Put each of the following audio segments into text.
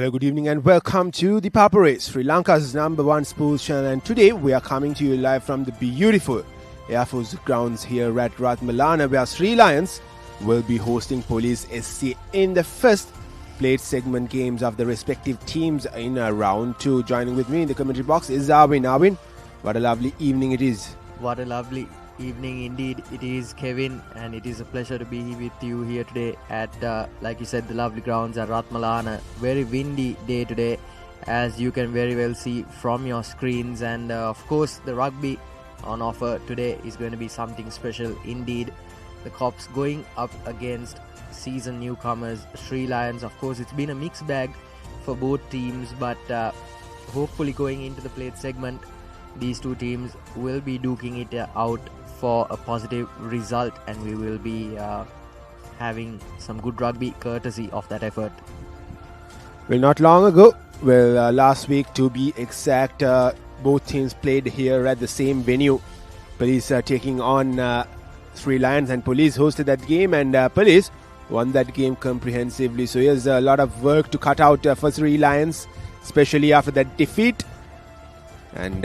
Hello, good evening and welcome to ThePapare, Sri Lanka's #1 sports channel, and today we are coming to you live from the beautiful Air Force grounds here at Ratmalana, where Sri Lions will be hosting Police SC in the first plate segment games of the respective teams in round 2. Joining with me in the commentary box is Arvin. Arvin, what a lovely evening it is. What a lovely evening indeed it is, Kevin, and it is a pleasure to be with you here today at, like you said, the lovely grounds at Ratmalana. Very windy day today, as you can very well see from your screens, and of course the rugby on offer today is going to be something special indeed. The Cops going up against season newcomers Sri Lions. Of course, it's been a mixed bag for both teams, but hopefully going into the plate segment, these two teams will be duking it out for a positive result, and we will be having some good rugby courtesy of that effort. Well, not long ago, last week to be exact, both teams played here at the same venue. Police taking on Sri Lions, and Police hosted that game, and Police won that game comprehensively. So here's a lot of work to cut out for Sri Lions, especially after that defeat. And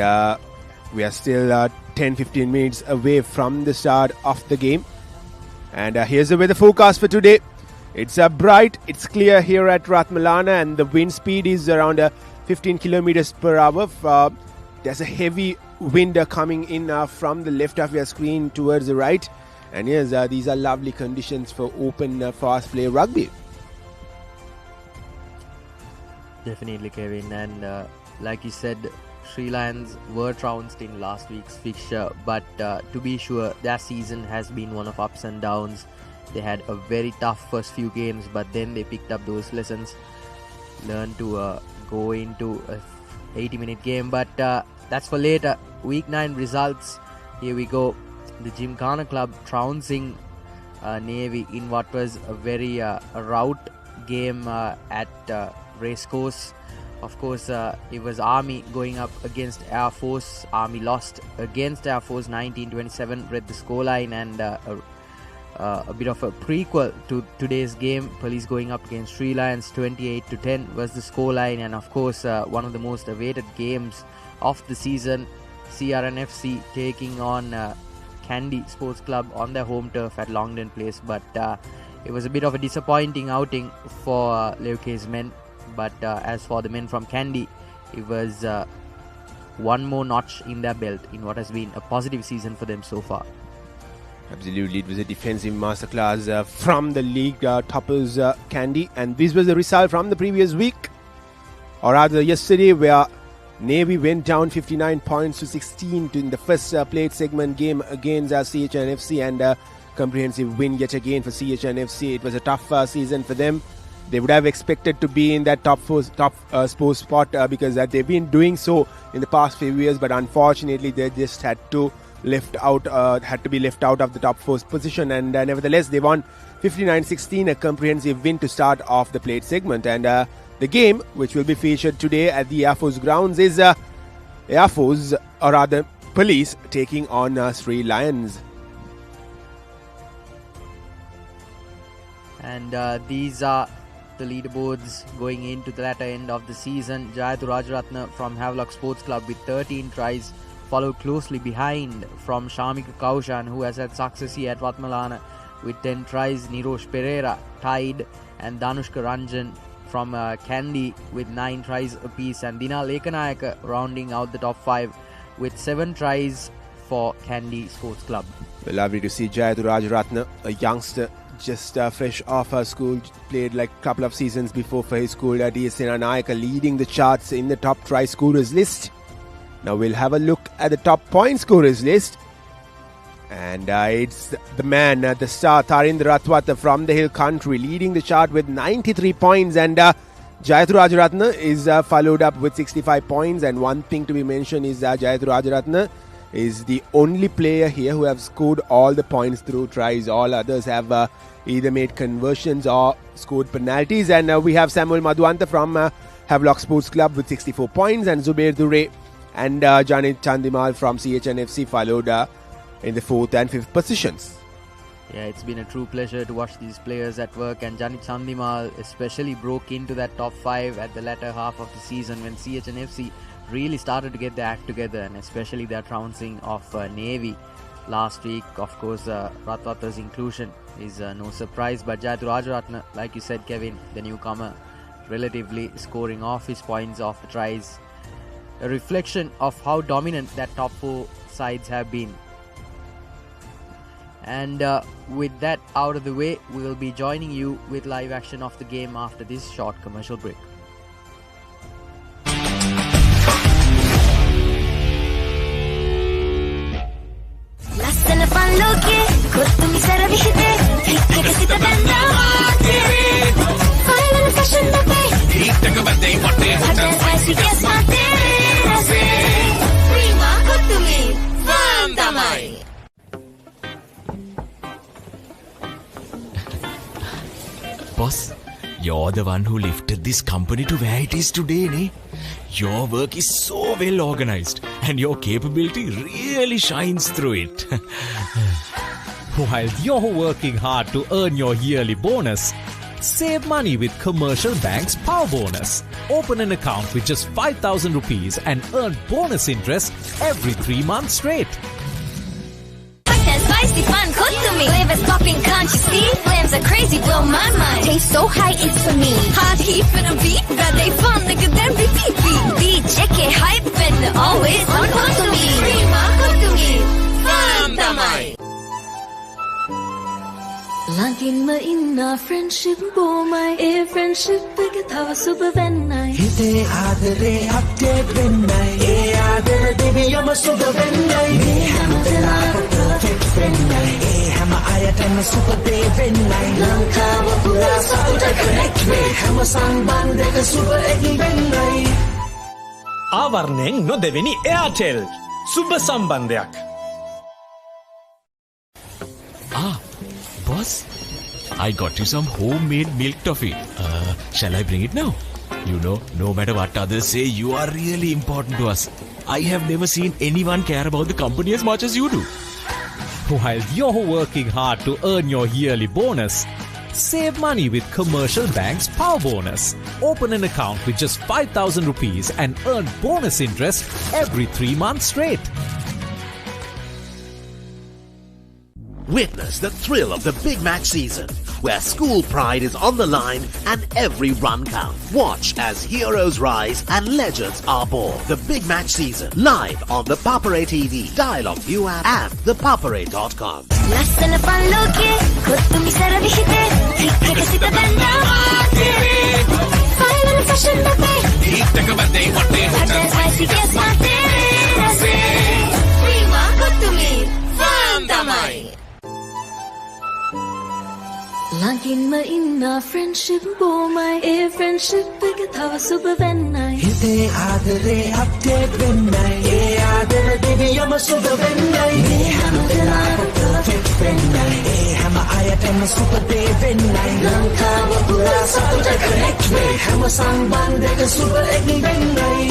we are still 10-15 minutes away from the start of the game. And here's the weather forecast for today. It's bright, it's clear here at Ratmalana, and the wind speed is around 15 kilometers per hour. There's a heavy wind coming in from the left of your screen towards the right. And yes, these are lovely conditions for open fast play rugby. Definitely, Kevin, and like you said, Sri Lions were trounced in last week's fixture, but to be sure, their season has been one of ups and downs. They had a very tough first few games, but then they picked up those lessons, learned to go into a 80-minute game, but that's for later. Week 9 results, here we go. The Gymkhana Club trouncing Navy in what was a very rout game at Racecourse. Of course, it was Army going up against Air Force. Army lost against Air Force 19-27, read the scoreline, and a bit of a prequel to today's game. Police going up against Sri Lions 28-10 was the scoreline, and of course one of the most awaited games of the season, CRNFC taking on Kandy Sports Club on their home turf at Longden Place. But it was a bit of a disappointing outing for Leuke's men. But as for the men from Kandy, it was one more notch in their belt in what has been a positive season for them so far. Absolutely, it was a defensive masterclass from the league toppers Kandy, and this was the result from the previous week, or rather yesterday, where Navy went down 59 points to 16 in the first plate segment game against CHNFC, and a comprehensive win yet again for CHNFC. It was a tough season for them. They would have expected to be in that top sports spot because they've been doing so in the past few years, but unfortunately they just had to be left out of the top 4 position, and nevertheless they won 59-16, a comprehensive win to start off the plate segment. And the game, which will be featured today at the Air Force grounds, is Air Force, or rather Police, taking on Sri Lions. And these are the leaderboards going into the latter end of the season. Jayathu Rajaratna from Havelock Sports Club with 13 tries, followed closely behind from Shamika Kaushan, who has had success here at Ratmalana with 10 tries. Nirosh Pereira tied, and Danushka Ranjan from Kandy with 9 tries apiece, and Dina Lekanayaka rounding out the top 5 with 7 tries for Kandy Sports Club. Well, lovely to see Jayathu Rajaratna, a youngster just fresh off her school, played like a couple of seasons before for his school. DSN Nayaka leading the charts in the top try scorers list. Now we'll have a look at the top point scorers list, and it's the man, the star Tarindra Ratwata from the Hill Country, leading the chart with 93 points, and Jayathu Rajaratna is followed up with 65 points. And one thing to be mentioned is that Jayathu Rajaratna is the only player here who have scored all the points through tries. All others have either made conversions or scored penalties. And we have Samuel Madhuanta from Havelock Sports Club with 64 points, and Zubair Dure and Janit Chandimal from CHNFC followed in the 4th and 5th positions. Yeah, it's been a true pleasure to watch these players at work, and Janit Chandimal especially broke into that top 5 at the latter half of the season when CH and FC really started to get their act together, and especially their trouncing of Navy last week. Of course, Ratwata's inclusion is no surprise, but Jayathu Rajaratne, like you said, Kevin, the newcomer, relatively scoring off his points off the tries. A reflection of how dominant that top 4 sides have been. And with that out of the way, we will be joining you with live action of the game after this short commercial break. Boss, you're the one who lifted this company to where it is today, ne? Your work is so well organized and your capability really shines through it. While you're working hard to earn your yearly bonus, save money with Commercial Bank's Power Bonus. Open an account with just 5,000 rupees and earn bonus interest every 3 months straight. Spicy fun, cook to me. Flavors popping, can't you see? Flames are crazy, blow my mind. Taste so high, it's for me. Hot heat for the beat, that they fun, nigga, then repeat. Beat, check it, hype, and always on cook to me. Prima, cook to me. Fun, tamai. Lagin ma inna friendship bo my a friendship ke thawa super vennai hite aadare update vennai e aadara deviyama super vennai me hamdala perfect vennai e hama ayatana super day vennai lankawa pura sauta connect me hama sambandhaka super egi vennai ආවරණයෙන් නොදෙවෙනි Airtel සුබ සම්බන්ධයක්. Boss, I got you some homemade milk toffee. Shall I bring it now? You know, no matter what others say, you are really important to us. I have never seen anyone care about the company as much as you do. While you're working hard to earn your yearly bonus, save money with Commercial Bank's Power Bonus. Open an account with just 5,000 rupees and earn bonus interest every 3 months straight. Witness the thrill of the big match season, where school pride is on the line and every run counts. Watch as heroes rise and legends are born. The big match season, live on the Papare TV, Dialog ViU App, and ThePapare.com. Lagin ma inna friendship bo my a friendship ke thawa super vennai hite aadare update vennai e aadara deviyama super vennai me hamdala perfect vennai e hama ayatana super day vennai lankawa pura sauta connect me hama sambandhaka super egi vennai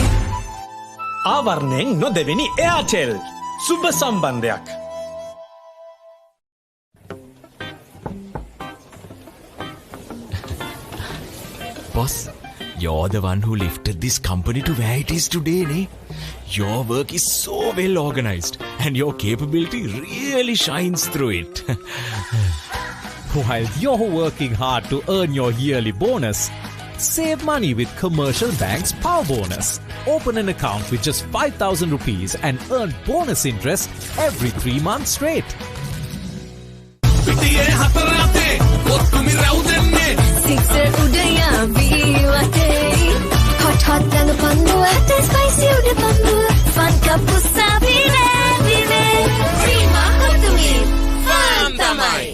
ආවරණයෙන් නොදෙවෙනි Airtel සුබ සම්බන්ධයක්. Boss, you're the one who lifted this company to where it is today, ne? Your work is so well organized and your capability really shines through it. While you're working hard to earn your yearly bonus, save money with Commercial Bank's Power Bonus. Open an account with just 5,000 rupees and earn bonus interest every 3 months straight. Sixer udaya biwate hot hot dang pandu ate spicy uda pandu fun kapu sabine vive prima kotumi fun tamai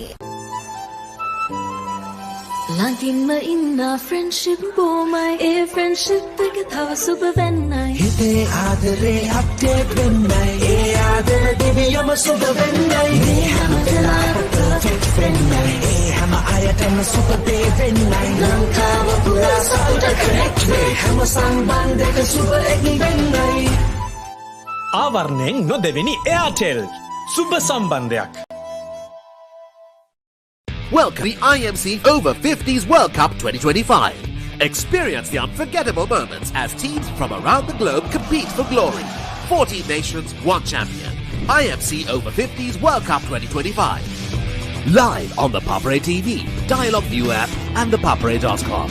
Lagin ma inna friendship bo my a friendship ke thawa super vennai hite aadare update vennai e aadara deviyama super vennai me hamdala perfect vennai e hama ayatana super day vennai lankawa pura sauta connect me hama sambandhaka super egi vennai ආවරණයෙන් නොදෙවෙනි Airtel සුබ සම්බන්ධයක්. welcome the IMC Over 50s World Cup 2025. Experience the unforgettable moments as teams from around the globe compete for glory. 14 nations, 1 champion. IMC Over 50s World Cup 2025. Live on the Papare TV, Dialog ViU App and ThePapare.com.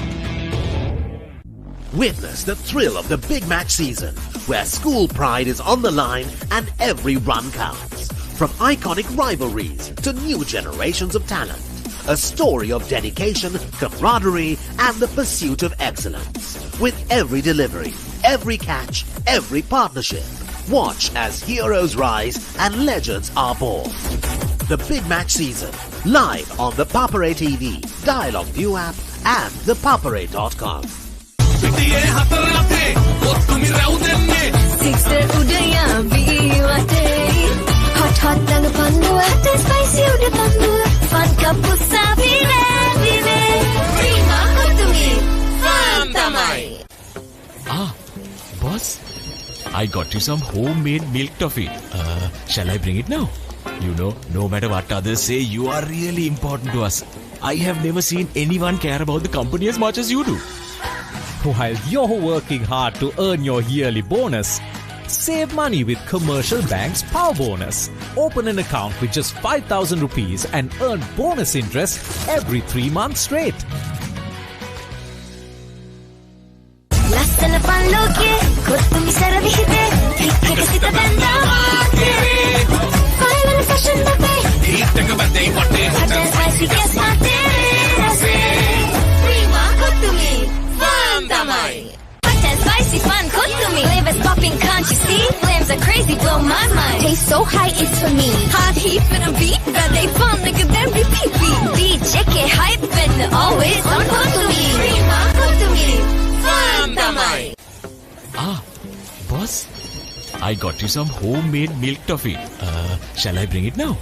Witness the thrill of the big match season, where school pride is on the line and every run counts. From iconic rivalries to new generations of talent, a story of dedication, camaraderie and the pursuit of excellence. With every delivery, every catch, every partnership, watch as heroes rise and legends are born. The big match season, live on the Papare TV, Dialog ViU App and ThePapare.com. Sixter udaya viwate hot hot dan pandua te spicy udah pandua fun kapusa vile vile prima kutumi fantamai. Ah, boss, I got you some homemade milk toffee. Shall I bring it now? You know, no matter what others say, you are really important to us. I have never seen anyone care about the company as much as you do. While you're working hard to earn your yearly bonus, save money with Commercial Bank's Power Bonus. Open an account with just 5,000 rupees and earn bonus interest every 3 months straight. Lassana panloke kutumi saravihite hikasita banda file and fashion buffet hot and spicy guest mate rase prima kutumi fantamai. Hot and spicy fun kutumi flavors popping, can't you see? Flames are crazy, blow my mind. Taste so high, it's for me. Hot heat for the beat, but they fun, nigga, then repeat beat. Check it, hype and always on kutumi. Prima kutumi fantamai. Ah, boss, I got you some homemade milk toffee. Shall I bring it now?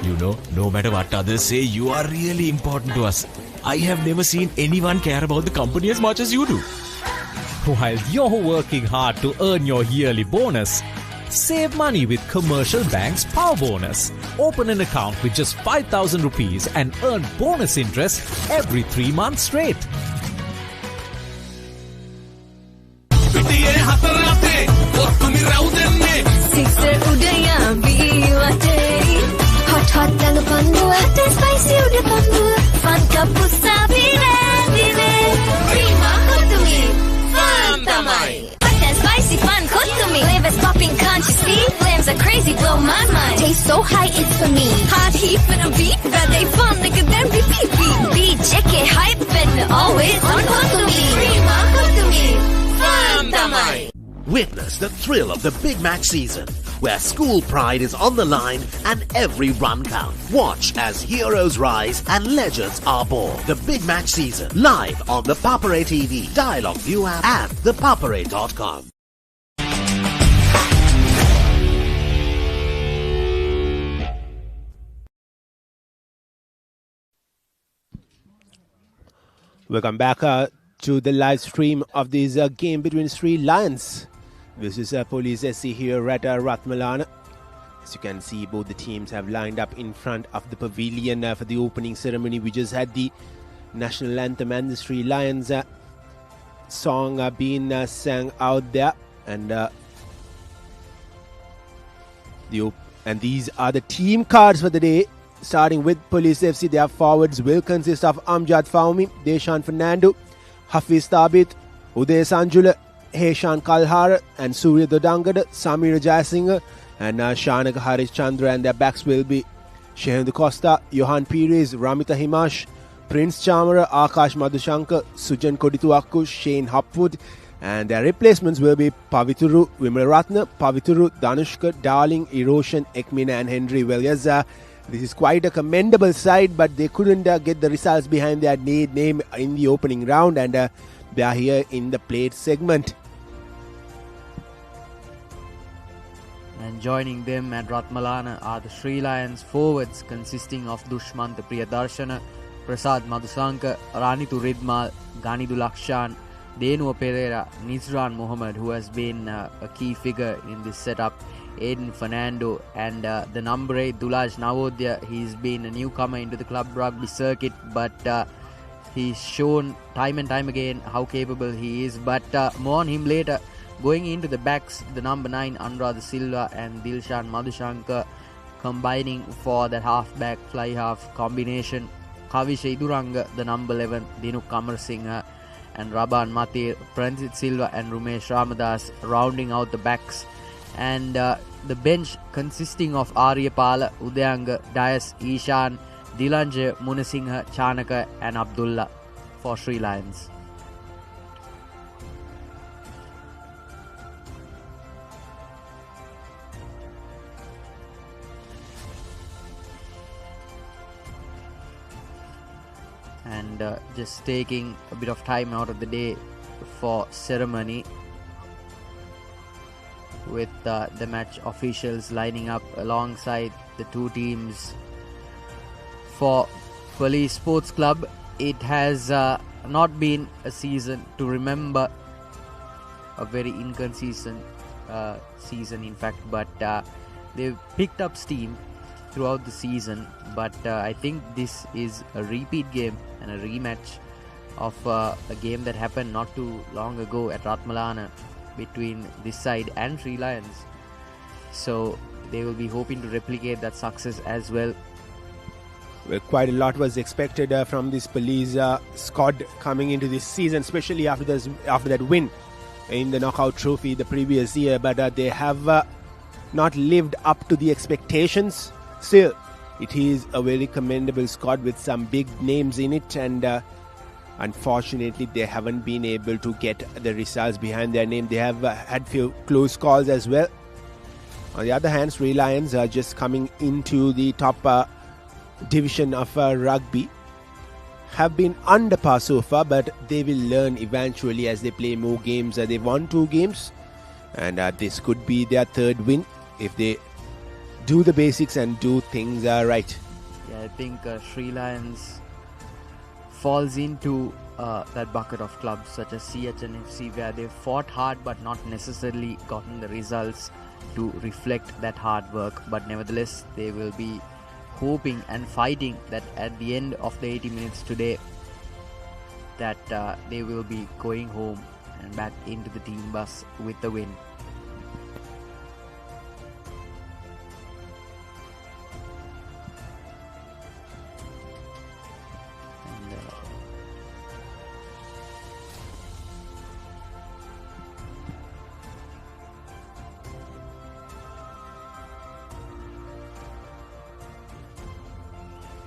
You know, no matter what others say, you are really important to us. I have never seen anyone care about the company as much as you do. While you're working hard to earn your yearly bonus, save money with Commercial Bank's Power Bonus. Open an account with just 5,000 rupees and earn bonus interest every 3 months straight. Sixter udaya viwate hot hot dan pandua te spicy udah pandua fun kapusa vile vile prima kutumi fantamai. Hot and spicy fun kutumi flavors popping, can't you see? Flames are crazy, blow my mind. Taste so high, it's for me. Hot heat for the beat, but they fun, nigga, then repeat beat. Check it, hype and always on kutumi. Prima kutumi fantamai. Witness the thrill of the big match season, where school pride is on the line and every run counts. Watch as heroes rise and legends are born. The big match season, live on the Papare TV, Dialog ViU App and ThePapare.com. Welcome back to the live stream of this game between Sri Lions. This is Police SC here at Ratmalana. As you can see, both the teams have lined up in front of the pavilion for the opening ceremony. We just had the national anthem and the Sri Lions song being sang out there, and these are the team cards for the day. Starting with Police FC, their forwards will consist of Amjad Faumi, Deshan Fernando, Hafiz Thabit, Uday Sanjula, Heshan Kalhar, and Surya Dodangada, Samir Jayasinghe, and Shanak Harish Chandra, and their backs will be Shehendra Costa, Johan Pires, Ramita Himash, Prince Chamara, Akash Madhushankar, Sujan Kodituaku, Shane Hopwood, and their replacements will be Pavituru, Wimalaratna, Pavituru, Danushka, Darling, Eroshan, Ekmina, and Henry. Well, yes, this is quite a commendable side, but they couldn't get the results behind their name in the opening round, and they are here in the plate segment. And joining them at Ratmalana are the Sri Lions forwards consisting of Dushmantha Priyadarshana, Prasad Madhusankar, Ranitu Ridmal, Ganidu Lakshan, Denuwa Pereira, Nizran Mohammed, who has been a key figure in this setup, Aiden Fernando, and the number 8 Dulaj Navodya. He's been a newcomer into the club rugby circuit, but he's shown time and time again how capable he is. But more on him later. Going into the backs, the number 9 Anuradha Silva and Dilshan Madhushankar combining for that half-back fly-half combination. Kavisha Iduranga, the number 11 Dinu Kamarasinghe, and Raban Matir, Pranjit Silva and Rumesh Ramadas rounding out the backs. And the bench consisting of Aryapala, Udayanga, Dias, Ishan, Dilanje, Munasinghe, Chanaka and Abdullah for Sri Lions. And just taking a bit of time out of the day for ceremony, with the match officials lining up alongside the two teams. For Police Sports Club, it has not been a season to remember, a very inconsistent season in fact, but they've picked up steam throughout the season. But I think this is a repeat game and a rematch of a game that happened not too long ago at Ratmalana between this side and Sri Lions. So they will be hoping to replicate that success as well. Well, quite a lot was expected from this Police squad coming into this season, especially after that win in the knockout trophy the previous year. But they have not lived up to the expectations. Still, it is a very commendable squad with some big names in it, and unfortunately they haven't been able to get the results behind their name. They have had few close calls as well. On the other hand, Sri Lions are just coming into the top division of rugby, have been under par so far, but they will learn eventually as they play more games. They won 2 games, and this could be their 3rd win if they do the basics and do things right. Yeah, I think Sri Lions falls into that bucket of clubs such as CH and FC, where they've fought hard but not necessarily gotten the results to reflect that hard work. But nevertheless, they will be hoping and fighting that at the end of the 80 minutes today, that they will be going home and back into the team bus with the win.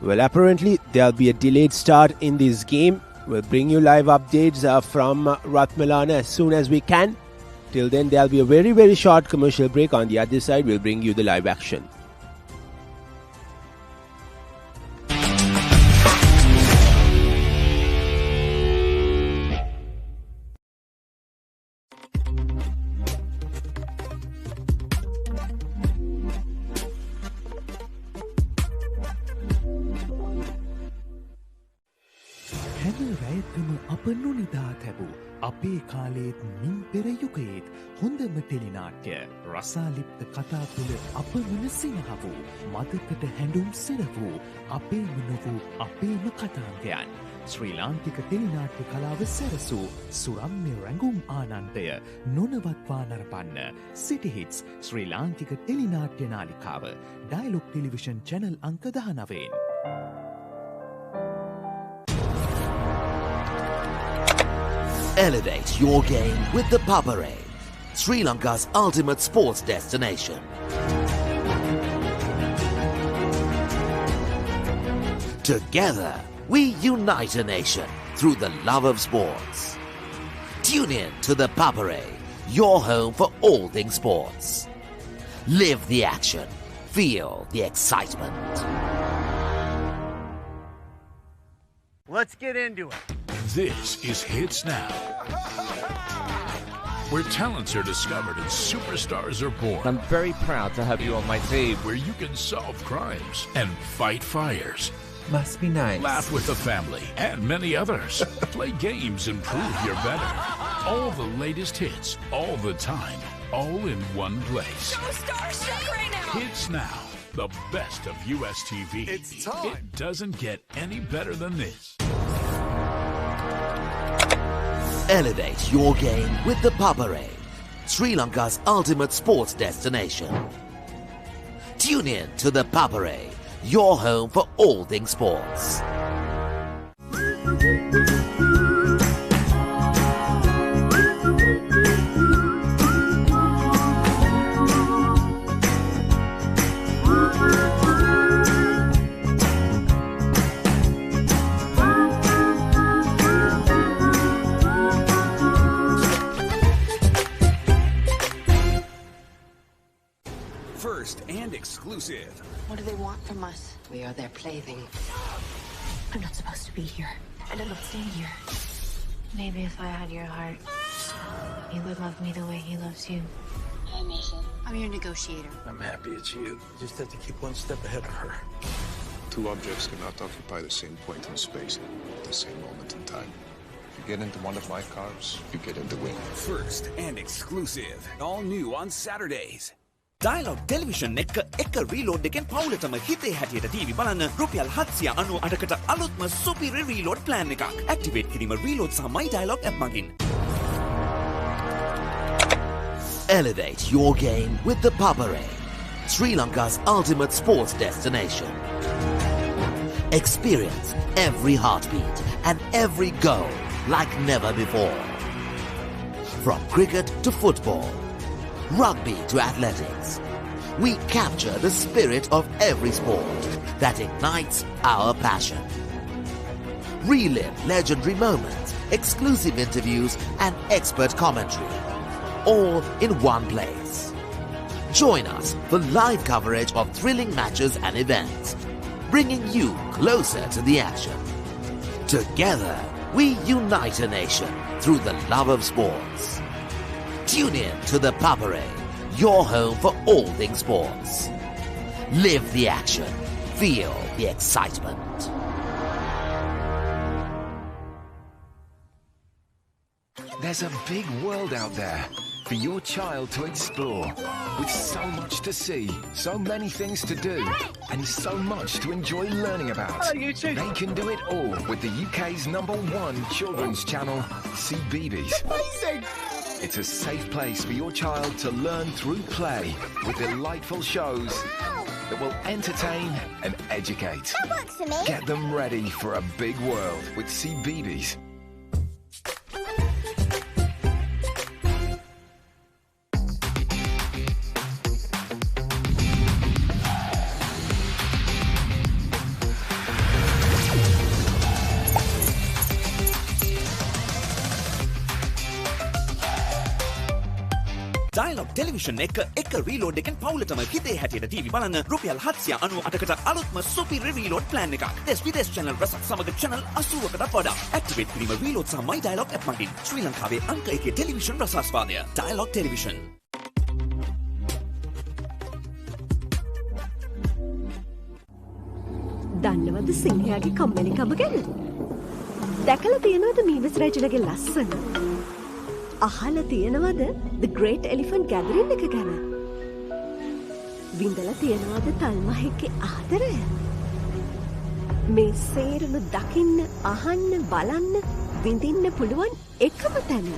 Well, apparently there'll be a delayed start in this game. We'll bring you live updates from Ratmalana as soon as we can. Till then, there'll be a very, very short commercial break. On the other side, we'll bring you the live action. අපේ කාලේත් මින් පෙර යුගයේත් හොඳම ටෙලිනාට්‍ය රසාලිප්ත කතා තුළ අපමණ සිනහවූ මතකට හැඬුම් සිරවූ අපේම නොවූ අපේම කතාන්තයන් ශ්‍රී ලාංකික ටෙලිනාට්‍ය කලාව සැරසූ සුරම්‍ය රැඟුම් ආනන්දය නොනවත්වා නරපන්න සිටි හිට්ස් ශ්‍රී ලාංකික ටෙලිනාට්‍ය නාලිකාව ඩයලොග් ටෙලිවිෂන් චැනල් අංක 19. Elevate your game with the Papare, Sri Lanka's ultimate sports destination. Together, we unite a nation through the love of sports. Tune in to the Papare, your home for all things sports. Live the action, feel the excitement. Let's get into it. This is Hits Now, where talents are discovered and superstars are born. I'm very proud to have you on my team. Where you can solve crimes and fight fires. Must be nice. Laugh with the family and many others. Play games and prove you're better. All the latest hits, all the time, all in one place. So starstruck right now. Hits Now, the best of US TV. It's time. It doesn't get any better than this. Elevate your game with the Papare, Sri Lanka's ultimate sports destination. Tune in to the Papare, your home for all things sports. First and exclusive. What do they want from us? We are their plaything. I'm not supposed to be here, and I'm not staying here. Maybe if I had your heart, you would love me the way he loves you. Hi, Mason. I'm your negotiator. I'm happy it's you. Just have to keep one step ahead of her. Two objects cannot occupy the same point in space at the same moment in time. If you get into one of my cars, you get in the wing. First and exclusive. All new on Saturdays. Dialog Television එක reload එකෙන් පවුලටම හිතේ හැටියට TV බලන්න රුපියල් 798කට අලුත්ම superior reload plan එකක්. Activate කිරීම reload සහ My Dialog app මගින්. Elevate your game with the Papare, Sri Lanka's ultimate sports destination. Experience every heartbeat and every goal like never before. From cricket to football, rugby to athletics, we capture the spirit of every sport that ignites our passion. Relive legendary moments, exclusive interviews and expert commentary, all in one place. Join us for live coverage of thrilling matches and events, bringing you closer to the action. Together, we unite a nation through the love of sports. Tune in to the Papare, your home for all things sports. Live the action. Feel the excitement. There's a big world out there for your child to explore, with so much to see, so many things to do, and so much to enjoy learning about. Oh, you too. They can do it all with the UK's #1 children's channel, CBeebies. Amazing! It's a safe place for your child to learn through play with delightful shows that will entertain and educate. That works for me. Get them ready for a big world with CBeebies. Dialog Television එක reload එකෙන් පවුලටම හිතේ හැටියට TV බලන්න රුපියල් 798කට අලුත්ම superior reload plan එකක්. දෙස් විදේශ channel රසක් සමග channel 80කට වඩා. Activate කිරීම reload සහ My Dialog app මගින් ශ්‍රී ලංකාවේ අංක 1 television රසාස්වාදය. Dialog Television. දන්නවද සිංහයාගේ කම්මැලිකම ගැන? දැකලා තියෙනවද මීමස් රජුලගේ ලස්සන? අහලා තියෙනවද The Great Elephant Gathering එක ගැන? විඳලා තියෙනවද තල්මහෙක්ගේ ආදරය? මේ සේරම දකින්න, අහන්න, බලන්න, විඳින්න පුළුවන් එකම තැන.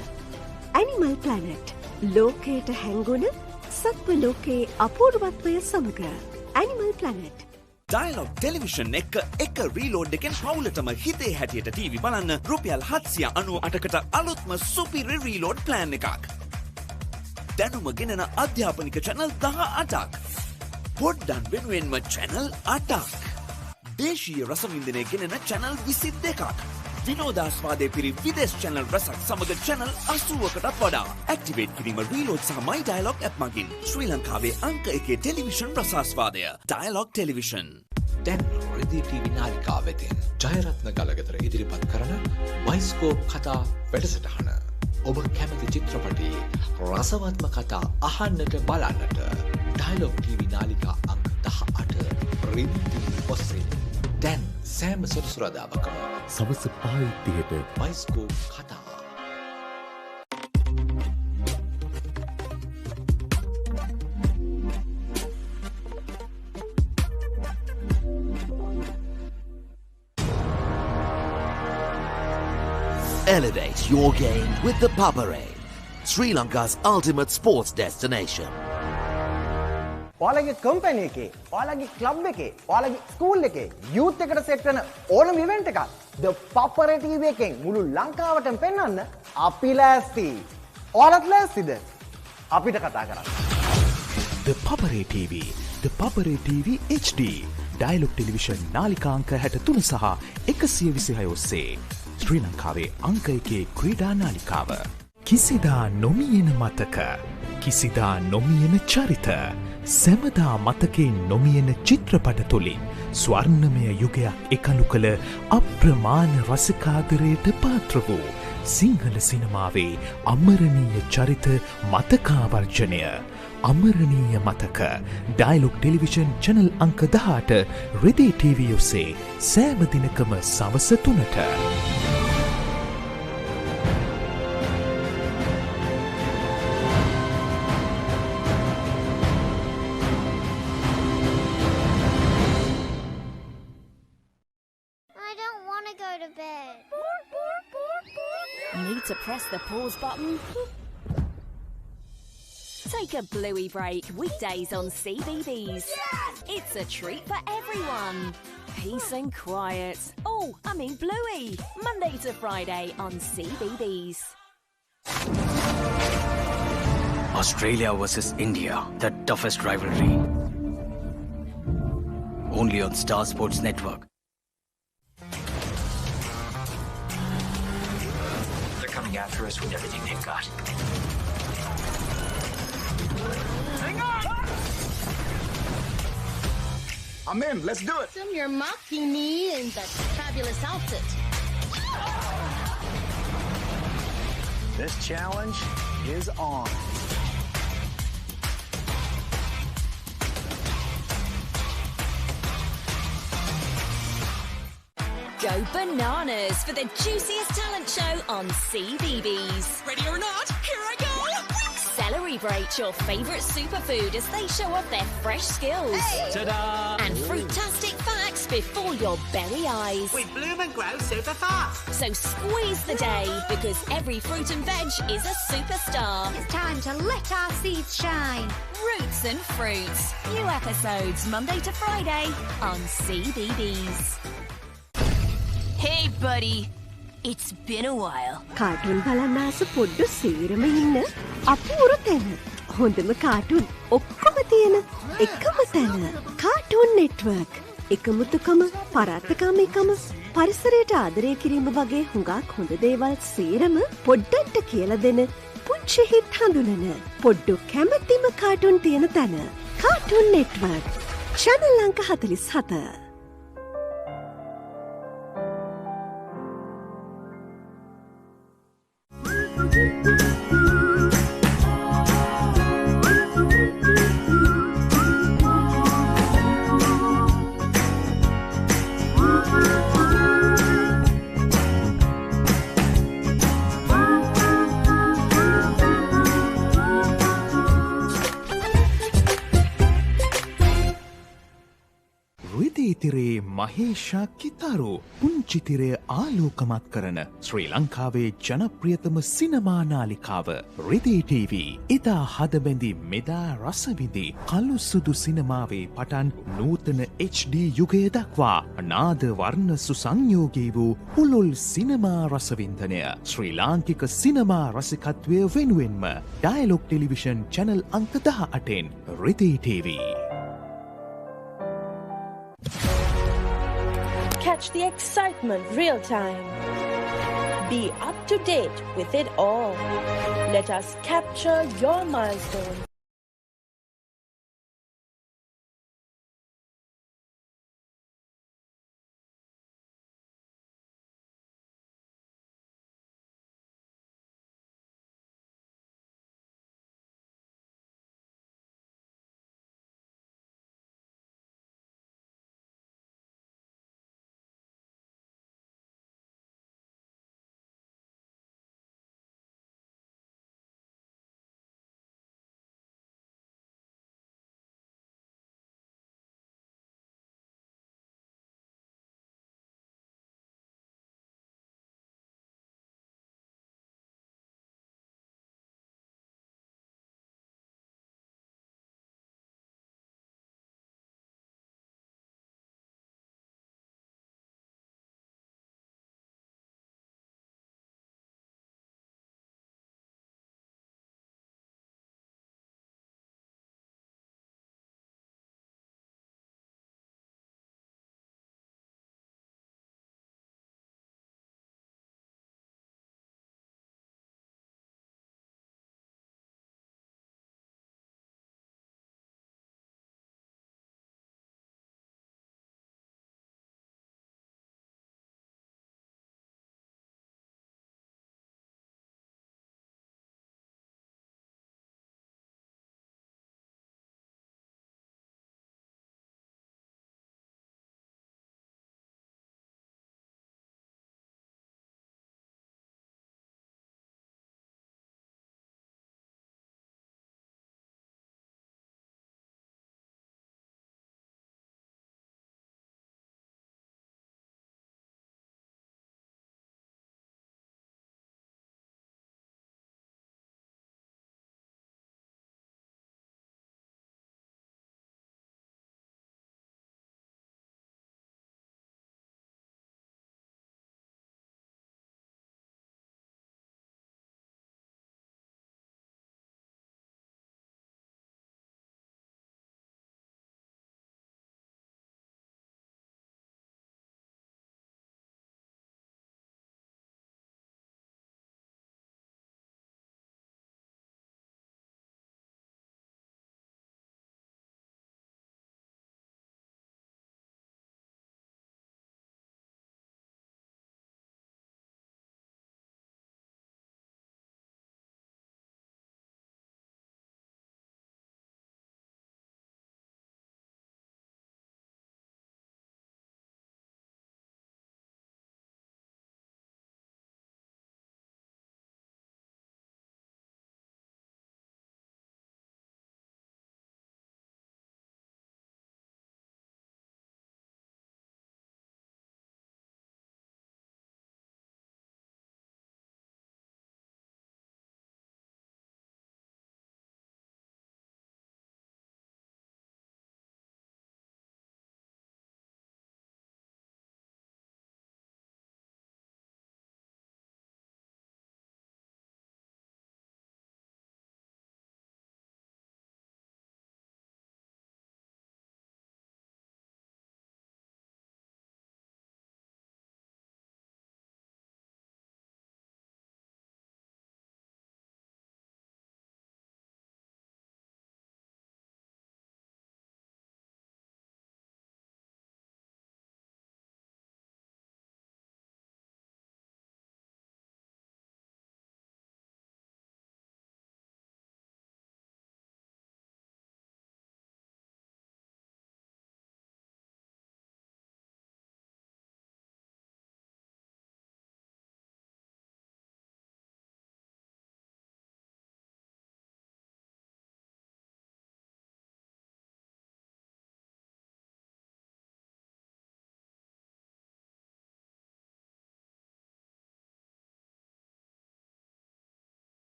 Animal Planet. ලෝකයට හැංගුණ සත්ව ලෝකයේ අපූර්වත්වය සමග. Animal Planet. Dialog Television එක reload එකෙන් පවුලටම හිතේ හැටියට TV බලන්න රුපියල් 798කට අලුත්ම superior reload plan එකක්. දැනුම ගෙනන අධ්‍යාපනික channel 18ක්. පොඩ්ඩන් වෙනුවෙන්ම channel 8ක්. දේශීය රසවින්දනය ගෙනන channel 22ක්. විනෝදාස්වාදය පිරි විදේශ channel රසක් සමග channel 80කට වඩා. Activate කිරීම reload සහ My Dialog app මගින් ශ්‍රී ලංකාවේ අංක 1 television රසාස්වාදය. Dialog Television. දැන් රෙදි TV නාලිකාව වෙතින් ජයරත්න ගලගතර ඉදිරිපත් කරන බයිස්කෝප් කතා වැඩසටහන. ඔබ කැමති චිත්‍රපටයේ රසවත්ම කතා අහන්නට බලන්නට Dialog TV නාලිකා අංක 18 රෙදි TV ඔස්සේ දැන් සෑම සෙනසුරාදාවකම සවස 5:30ට බයිස්කෝප් කතා. Elevate your game with the Papare, Sri Lanka's ultimate sports destination. ඔයාලගේ කම්පැනි එකේ, ඔයාලගේ ක්ලබ් එකේ, ඔයාලගේ ස්කූල් එකේ යූත් එකට සෙට් වෙන ඕනම ඉවෙන්ට් එකක් The Papare TV එකෙන් මුළු ලංකාවටම පෙන්වන්න අපි ලෑස්ති. ඔයාලත් ලෑස්තිද? අපිට කතා කරන්න. The Papare TV, The Papare TV HD, Dialog Television නාලිකා අංක 63 සහ 126 ඔස්සේ ශ්‍රී ලංකාවේ අංක 1 ක්‍රීඩා නාලිකාව. කිසිදා නොමියෙන මතක, කිසිදා නොමියෙන චරිත, සැමදා මතකේ නොමියෙන චිත්‍රපට තුළින් ස්වර්ණමය යුගයක් එකලු කළ අප්‍රමාණ රසිකාදරයට පාත්‍ර වූ සිංහල සිනමාවේ අමරණීය චරිත මතකාවර්ජනය. අමරණීය මතක ඩයලොග් ටෙලිවිෂන් චැනල් අංක 18 රෙදි TV ඔස්සේ සෑම දිනකම සවස 3ට. Need to press the pause button? Take a Bluey break weekdays on CBeebies. Yes! It's a treat for everyone. Peace and quiet. Oh, I mean Bluey. Monday to Friday on CBeebies. Australia versus India, the toughest rivalry. Only on Star Sports Network. They're coming after us with everything they've got. Hang on! I'm in. Let's do it. Assume you're mocking me in that fabulous outfit. This challenge is on. Go bananas for the juiciest talent show on CBeebies. Ready or not, here I go! Celebrate your favourite superfood as they show off their fresh skills. Hey. Ta-da! And fruitastic facts before your berry eyes. We bloom and grow super fast. So squeeze the day because every fruit and veg is a superstar. It's time to let our seeds shine. Roots and Fruits. New episodes Monday to Friday on CBeebies. Hey buddy, it's been a while. Cartoon බලන්න ආස පොඩ්ඩ සේරම ඉන්න අපූරු තැන. හොඳම cartoon ඔක්කොම තියෙන එකම තැන. Cartoon network. එකමුතුකම, පරාත්තකාමීකම, පරිසරයට ආදරය කිරීම වගේ හුඟක් හොඳ දේවල් සේරම පොඩ්ඩන්ට කියලා දෙන පුංචි හිට් හඳුනන පොඩ්ඩු කැමැතිම කාටුන් තියෙන තැන. Cartoon network. channel අංක 47. තිරේ මහේෂා කිතාරෝ පුංචිතිරය ආලෝකමත් කරන ශ්‍රී ලංකාවේ ජනප්‍රියතම සිනමා නාලිකාව රෙදි TV. එදා හදබැඳි මෙදා රසවිඳි කළු සුදු සිනමාවේ පටන් නූතන HD යුගය දක්වා නාද වර්ණ සුසංයෝගී වූ පුළුල් සිනමා රසවින්දනය ශ්‍රී ලාංකික සිනමා රසිකත්වය වෙනුවෙන්ම ඩයලොග් ටෙලිවිෂන් චැනල් අංක 18න් රෙදි TV. Catch the excitement real time. Be up to date with it all. Let us capture your milestones.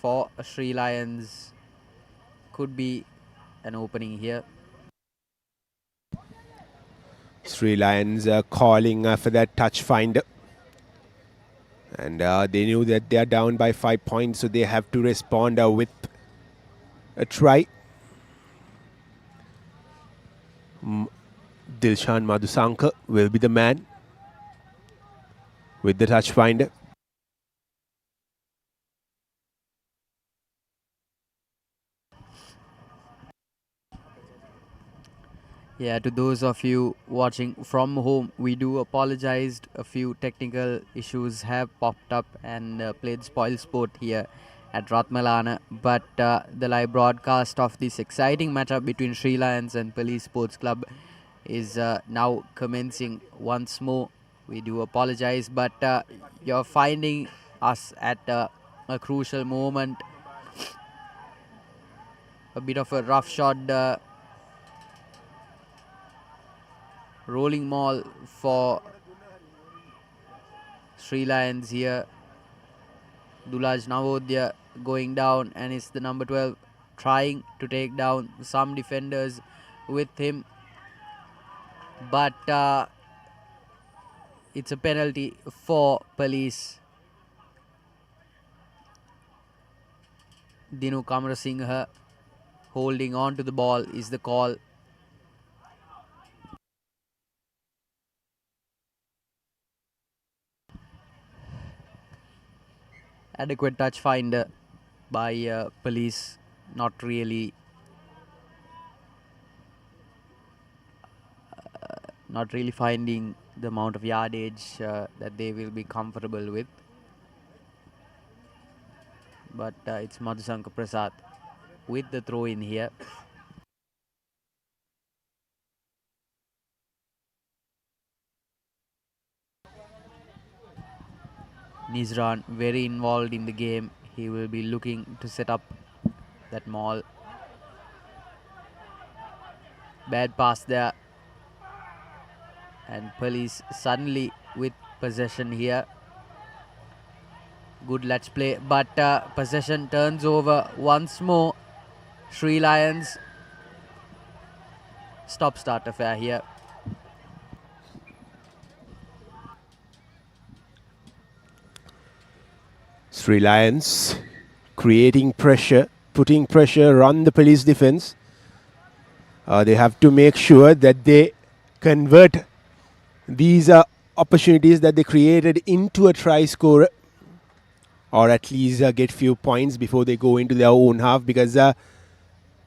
for Sri Lions. Could be an opening here. Sri Lions calling for that touch finder. And they knew that they are down by 5 points, so they have to respond with a try. Dilshan Madhusankar will be the man with the touch finder. Yeah, to those of you watching from home, we do apologize. A few technical issues have popped up and played spoil sport here at Ratmalana. But the live broadcast of this exciting matchup between Sri Lions and Police Sports Club is now commencing once more. We do apologize, but you're finding us at a crucial moment. A bit of a rough shot. Rolling maul for Sri Lions here. Dulaj Navodya going down, and it's the number 12 trying to take down some defenders with him. But it's a penalty for Police. Dinu Kamarasinghe holding on to the ball is the call. Adequate touch finder by Police, not really finding the amount of yardage that they will be comfortable with. But it's Madhusankar Prasad with the throw in here. Nizran very involved in the game. He will be looking to set up that maul. Bad pass there. And Police suddenly with possession here. Good let's play, but possession turns over once more. Sri Lions stop-start affair here. Sri Lions creating pressure, putting pressure on the Police defense. They have to make sure that they convert these opportunities that they created into a try scorer, or at least get few points before they go into their own half, because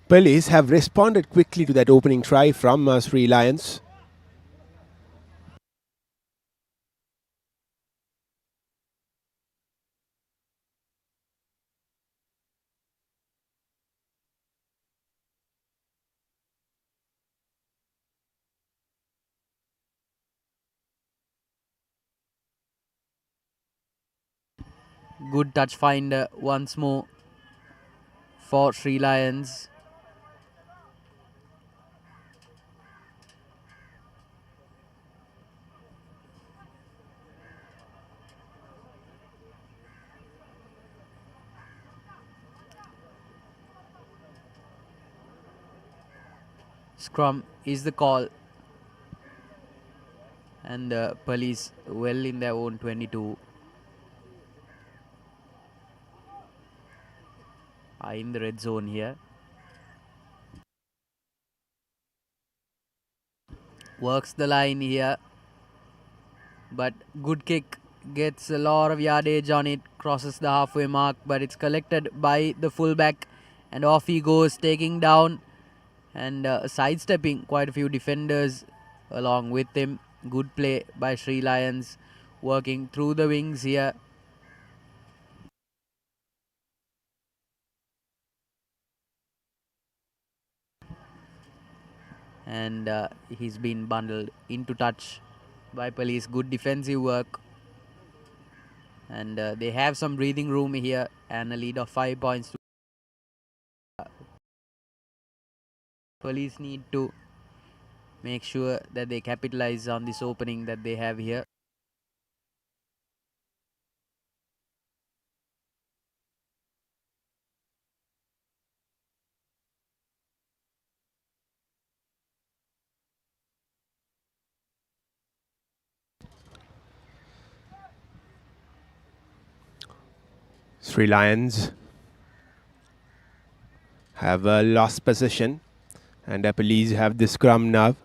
Police have responded quickly to that opening try from Sri Lions. Good touch finder once more for Sri Lions. Scrum is the call, and Police well in their own 22. Are in the red zone here. Works the line here, but good kick, gets a lot of yardage on it, crosses the halfway mark, but it's collected by the fullback, and off he goes, taking down and sidestepping quite a few defenders along with him. Good play by Sri Lions, working through the wings here. And he's been bundled into touch by Police. Good defensive work, and they have some breathing room here, and a lead of 5 points. Police need to make sure that they capitalize on this opening that they have here. Sri Lions have lost possession, and the police have the scrum now.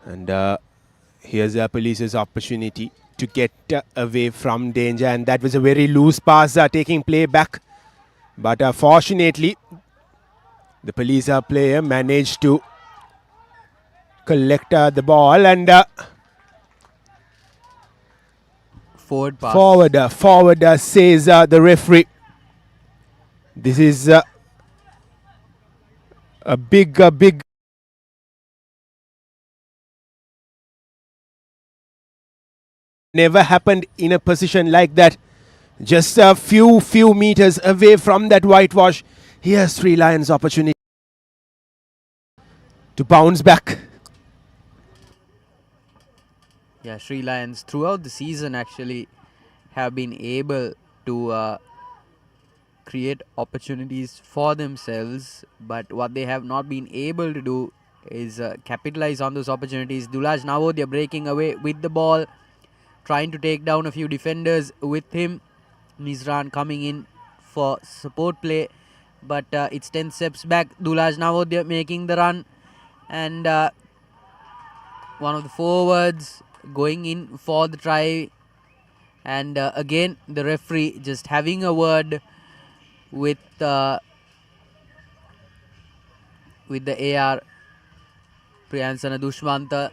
And here's the police's opportunity to get away from danger, and that was a very loose pass taking play back. But fortunately, the police player managed to collect the ball and forward pass. Forward says the referee. This is a big. Never happened in a position like that. Just a few meters away from that whitewash. Here's Sri Lions' opportunity to bounce back. Yeah, Sri Lions throughout the season actually have been able to create opportunities for themselves, but what they have not been able to do is capitalize on those opportunities. Dulaj Navodya breaking away with the ball, trying to take down a few defenders with him. Nizran coming in for support play, but it's 10 steps back. Dulaj Navodya making the run, and one of the forwards going in for the try, and again the referee just having a word with the AR Priyansana Dushmanta.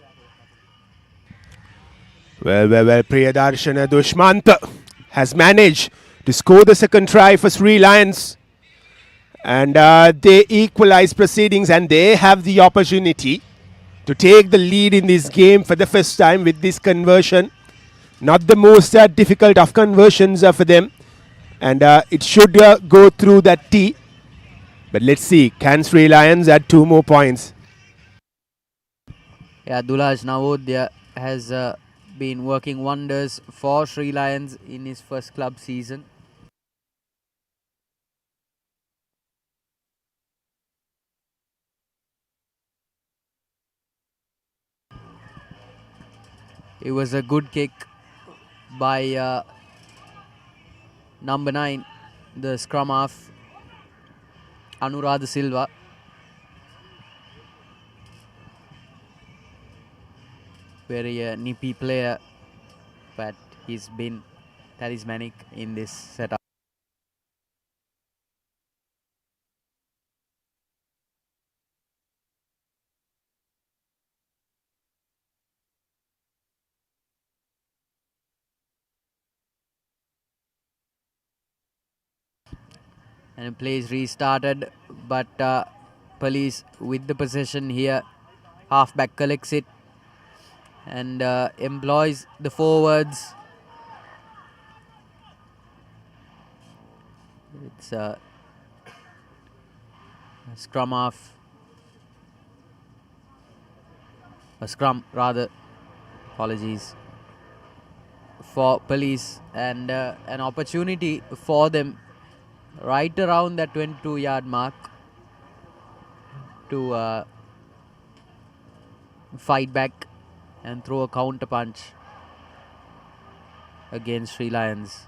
Well, Priyadarshana Dushmanta has managed to score the second try for Sri Lions, and they equalize proceedings, and they have the opportunity to take the lead in this game for the first time with this conversion. Not the most difficult of conversions for them, and it should go through that T. But let's see, can Sri Lions add 2 more points? Yeah, Dulaj Navodya has been working wonders for Sri Lions in his first club season. It was a good kick by number 9, the scrum half, Anuradha Silva. Very nippy player, but he's been talismanic in this setup. And play is restarted, but police with the possession here. Halfback collects it and employs the forwards. It's a scrum half. A scrum rather. Apologies. For police, and an opportunity for them right around that 22-yard mark to fight back and throw a counter punch against Sri Lions.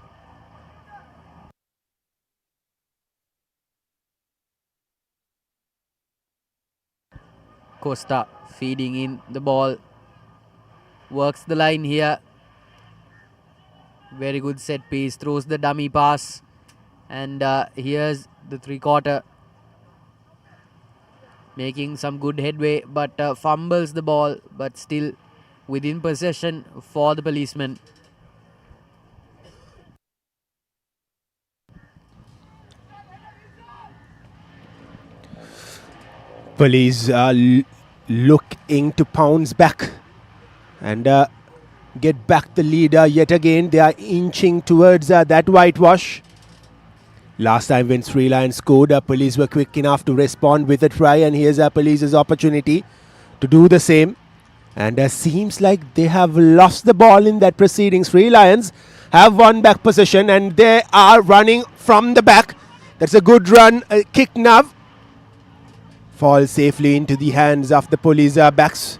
Costa feeding in the ball, works the line here. Very good set piece, throws the dummy pass, and here's the 3/4, making some good headway, but fumbles the ball, but still within possession for the policeman. Police are looking to pounce back and get back the leader yet again. They are inching towards that whitewash. Last time when Sri Lions scored, police were quick enough to respond with a try, and here's police's opportunity to do the same. And seems like they have lost the ball in that proceeding. Sri Lions have won back possession, and they are running from the back. That's a good run. Kick now. Falls safely into the hands of the police backs.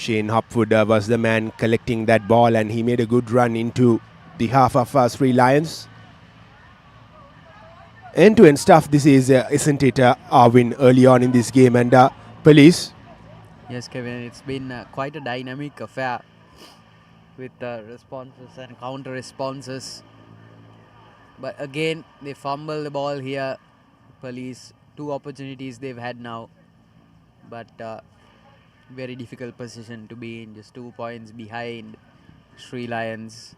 Shane Hopwood was the man collecting that ball, and he made a good run into the half of Sri Lions. End-to-end stuff this is, isn't it, Arvin, early on in this game, and Police? Yes, Kevin, it's been quite a dynamic affair with responses and counter responses. But again, they fumble the ball here. Police, 2 opportunities they've had now. But very difficult position to be in, just 2 points behind Sri Lions.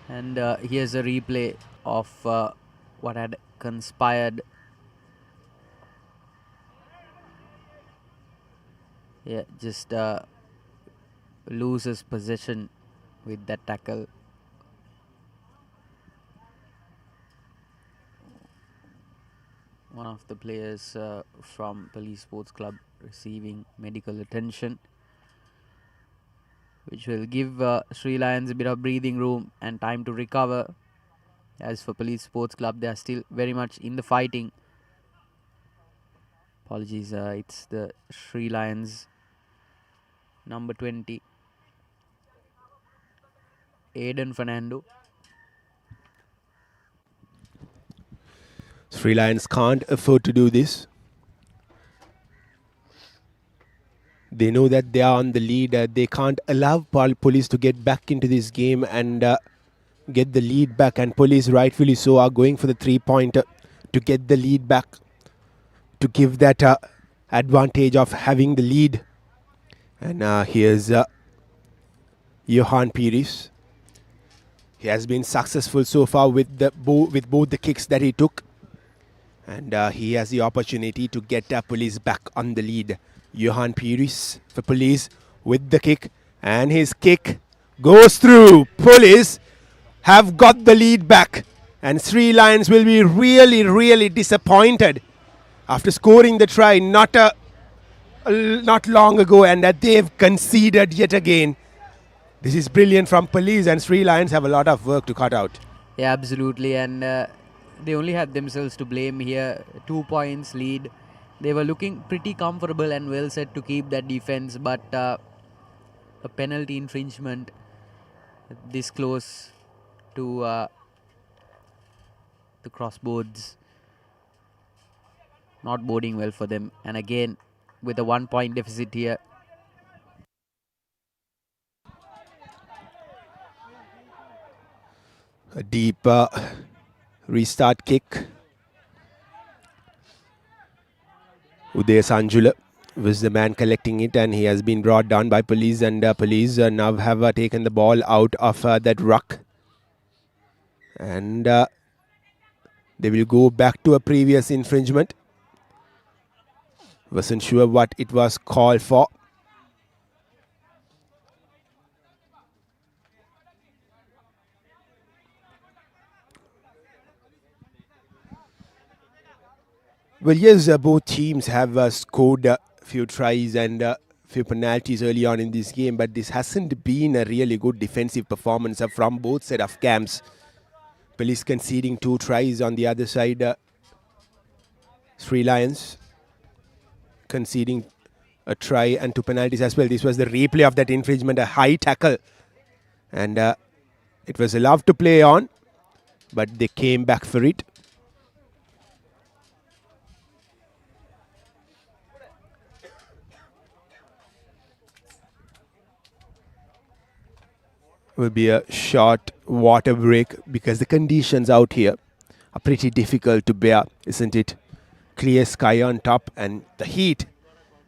And here's a replay of what had conspired. Yeah, just loses possession with that tackle. One of the players from Police Sports Club receiving medical attention, which will give Sri Lions a bit of breathing room and time to recover. As for Police Sports Club, they are still very much in the fighting. Apologies, it's the Sri Lions, number 20, Aiden Fernando. Sri Lions can't afford to do this. They know that they are on the lead. They can't allow Police to get back into this game and get the lead back. And Police, rightfully so, are going for the 3-pointer to get the lead back, to give that advantage of having the lead. And here's Johan Pires. He has been successful so far with both the kicks that he took. And he has the opportunity to get Police back on the lead. Johan Pires for Police with the kick, and his kick goes through. Police have got the lead back, and Sri Lions will be really, really disappointed after scoring the try not long ago, and that they've conceded yet again. This is brilliant from Police, and Sri Lions have a lot of work to cut out. Yeah, absolutely, and they only have themselves to blame here. 2 points lead. They were looking pretty comfortable and well set to keep that defense, but a penalty infringement this close to the crossboards, not boding well for them. And again, with a 1-point deficit here. A deep restart kick. Uday Sanjula was the man collecting it, and he has been brought down by Police, and Police now have taken the ball out of that ruck, and they will go back to a previous infringement. Wasn't sure what it was called for. Well, yes, both teams have scored a few tries and a few penalties early on in this game, but this hasn't been a really good defensive performance from both set of camps. Police conceding 2 tries on the other side. Sri Lions conceding a try and 2 penalties as well. This was the replay of that infringement, a high tackle, and it was allowed to play on, but they came back for it. Will be a short water break because the conditions out here are pretty difficult to bear, isn't it? Clear sky on top, and the heat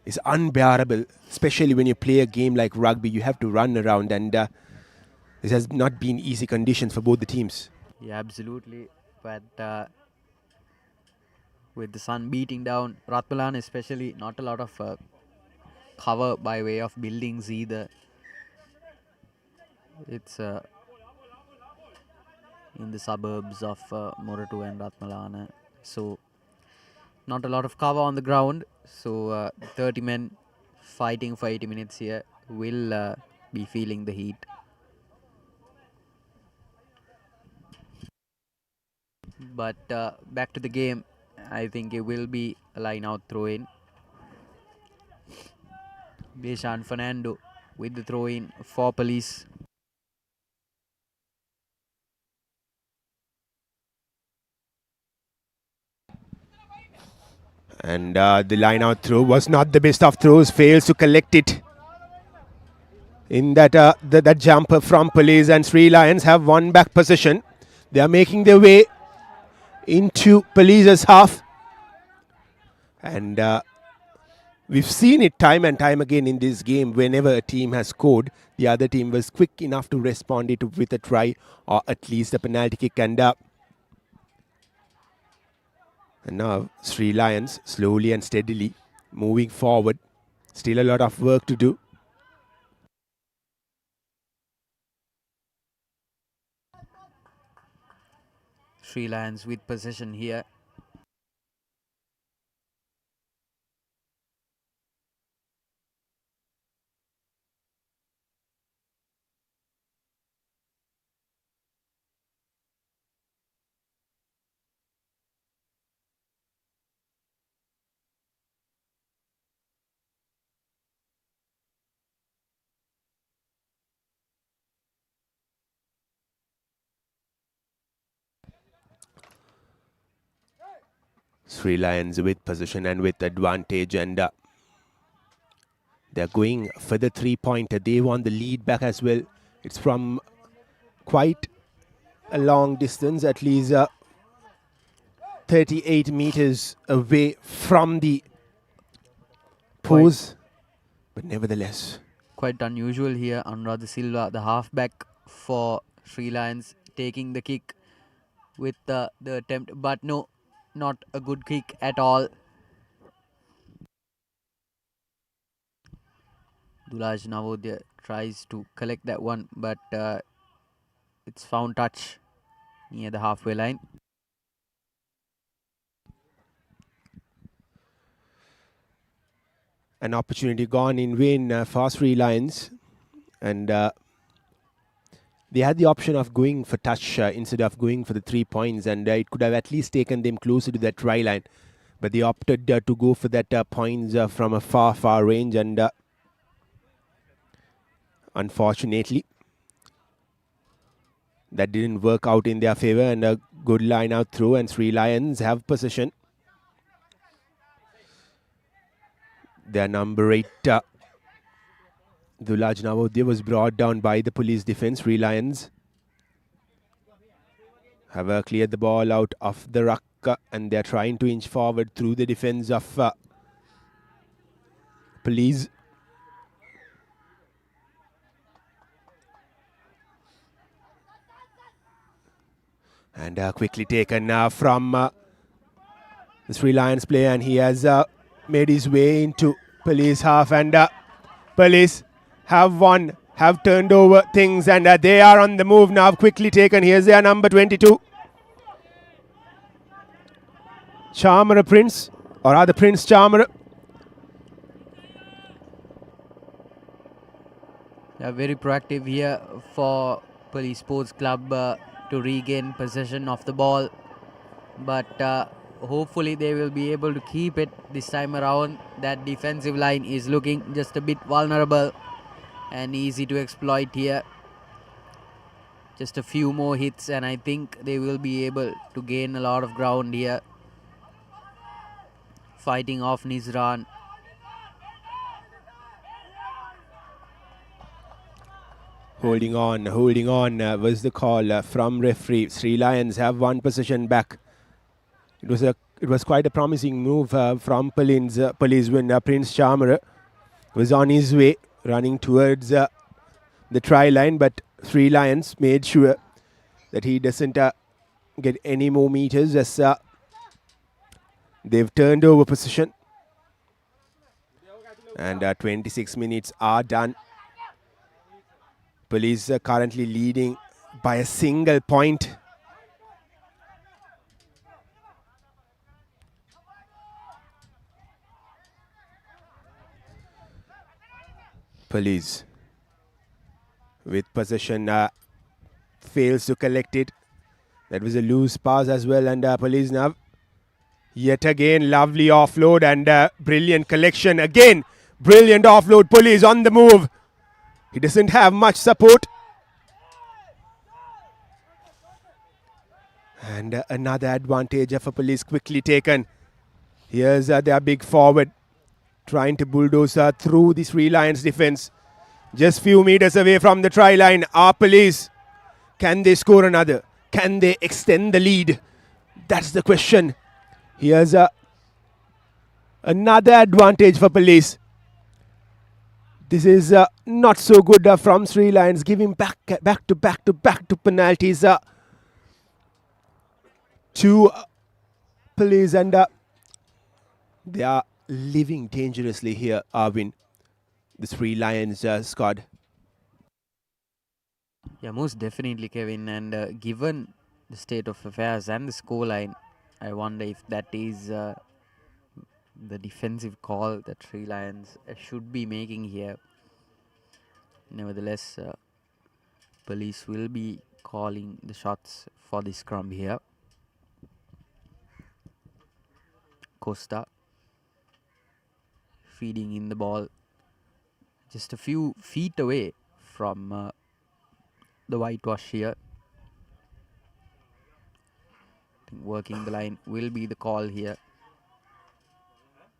is unbearable, especially when you play a game like rugby. You have to run around, and this has not been easy conditions for both the teams. Yeah, absolutely. But with the sun beating down, Ratmalana especially, not a lot of cover by way of buildings either. It's in the suburbs of Moratu and Ratmalana, so not a lot of cover on the ground. So 30 men fighting for 80 minutes here will be feeling the heat. But back to the game. I think it will be a line out throw in. Beshan Fernando with the throw in for police. And the line out throw was not the best of throws, fails to collect it. In that that jumper from police, and Sri Lions have won back possession. They are making their way into police's half. And we've seen it time and time again in this game. Whenever a team has scored, the other team was quick enough to respond it with a try or at least a penalty kick. And now Sri Lions slowly and steadily moving forward. Still a lot of work to do. Sri Lions with possession here. Sri Lions with possession and with advantage, and they're going for the 3-pointer. They want the lead back as well. It's from quite a long distance, at least 38 meters away from the pose. But nevertheless, quite unusual here. Anuradha Silva, the halfback for Sri Lions, taking the kick with the attempt, but no, not a good kick at all. Dulaj Navodya tries to collect that one, but it's found touch near the halfway line. An opportunity gone in vain for Sri Lions, and they had the option of going for touch instead of going for the 3 points, and it could have at least taken them closer to that try line, but they opted to go for that points from a far range, and unfortunately that didn't work out in their favor. And a good line out through, and Sri Lions have possession. Their number 8, Dulaj Navodya, was brought down by the police defense. Sri Lions have cleared the ball out of the ruck, and they're trying to inch forward through the defense of police. And quickly taken from the Sri Lions player, and he has made his way into police half, and police have won, have turned over things, and they are on the move now. Quickly taken. Here's their number 22, Chamara Prince, or rather Prince Chamara. They are very proactive here for Police Sports Club to regain possession of the ball, but hopefully they will be able to keep it this time around. That defensive line is looking just a bit vulnerable and easy to exploit here. Just a few more hits and I think they will be able to gain a lot of ground here. Fighting off Nizran. Holding on was the call from referee. Sri Lions have one possession back. It was quite a promising move from police when Prince Chamara was on his way running towards the try line, but Sri Lions made sure that he doesn't get any more meters as they've turned over possession. And 26 minutes are done. Police are currently leading by a single point. Police with possession fails to collect it. That was a loose pass as well, and police now yet again lovely offload and brilliant collection again. Brilliant offload. Police on the move. He doesn't have much support. And another advantage for police quickly taken. Here's their big forward trying to bulldoze through the Sri Lions defense. Just few meters away from the try line. Our police, can they score another? Can they extend the lead? That's the question. Here's another advantage for police. This is not so good from Sri Lions, giving back to penalties to police, and they are living dangerously here, Arvin. The Sri Lions squad. Yeah, most definitely, Kevin. And given the state of affairs and the scoreline, I wonder if that is the defensive call that Sri Lions should be making here. Nevertheless, police will be calling the shots for the scrum here. Costa feeding in the ball just a few feet away from the whitewash here. Working the line will be the call here.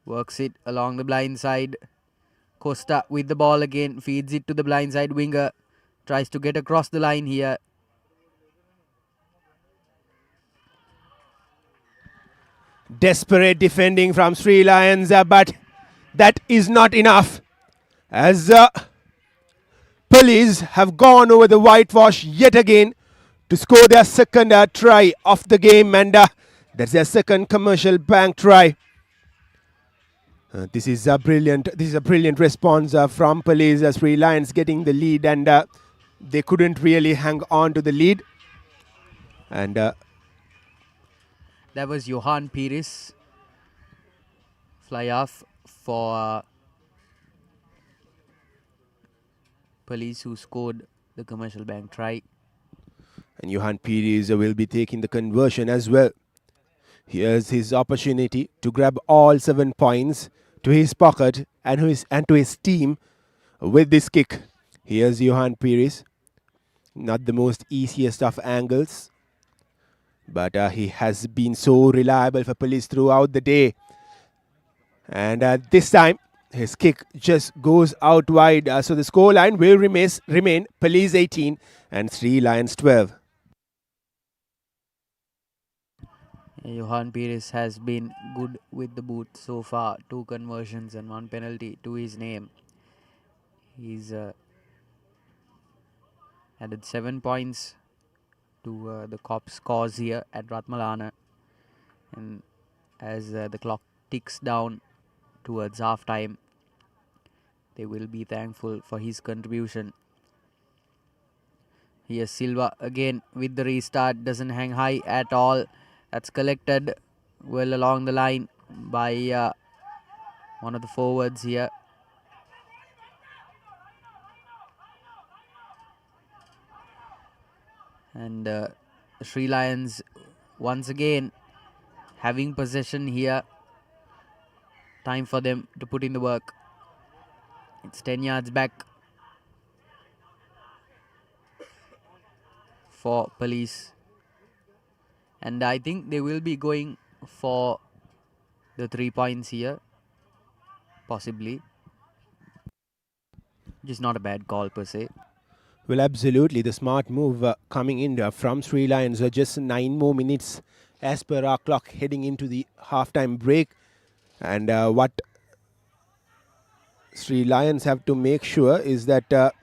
Works it along the blind side. Costa with the ball again, feeds it to the blind side winger. Tries to get across the line here. Desperate defending from Sri Lions, but that is not enough. As police have gone over the whitewash yet again to score their second try of the game, and that's their second commercial bank try. This is a brilliant response from police. Sri Lions getting the lead, and they couldn't really hang on to the lead. And that was Johan Pires fly off for police, who scored the commercial bank try. And Johan Pires will be taking the conversion as well. Here's his opportunity to grab all 7 points to his pocket and to his team with this kick. Here's Johan Pires. Not the most easiest of angles, but he has been so reliable for police throughout the day. And this time, his kick just goes out wide. So the scoreline will remain police 18 and Sri Lions 12. Johan Pires has been good with the boot so far. 2 conversions and 1 penalty to his name. He's added 7 points to the Cops' cause here at Ratmalana. And as the clock ticks down towards half time, they will be thankful for his contribution. Here's Silva again with the restart. Doesn't hang high at all. That's collected well along the line by one of the forwards here. And Sri Lions once again having possession here. Time for them to put in the work. It's 10 yards back for police. And I think they will be going for the 3 points here. Possibly. Just not a bad call per se. Well, absolutely. The smart move coming in from Sri Lions. Just 9 more minutes as per our clock heading into the halftime break. And what Sri Lions have to make sure is that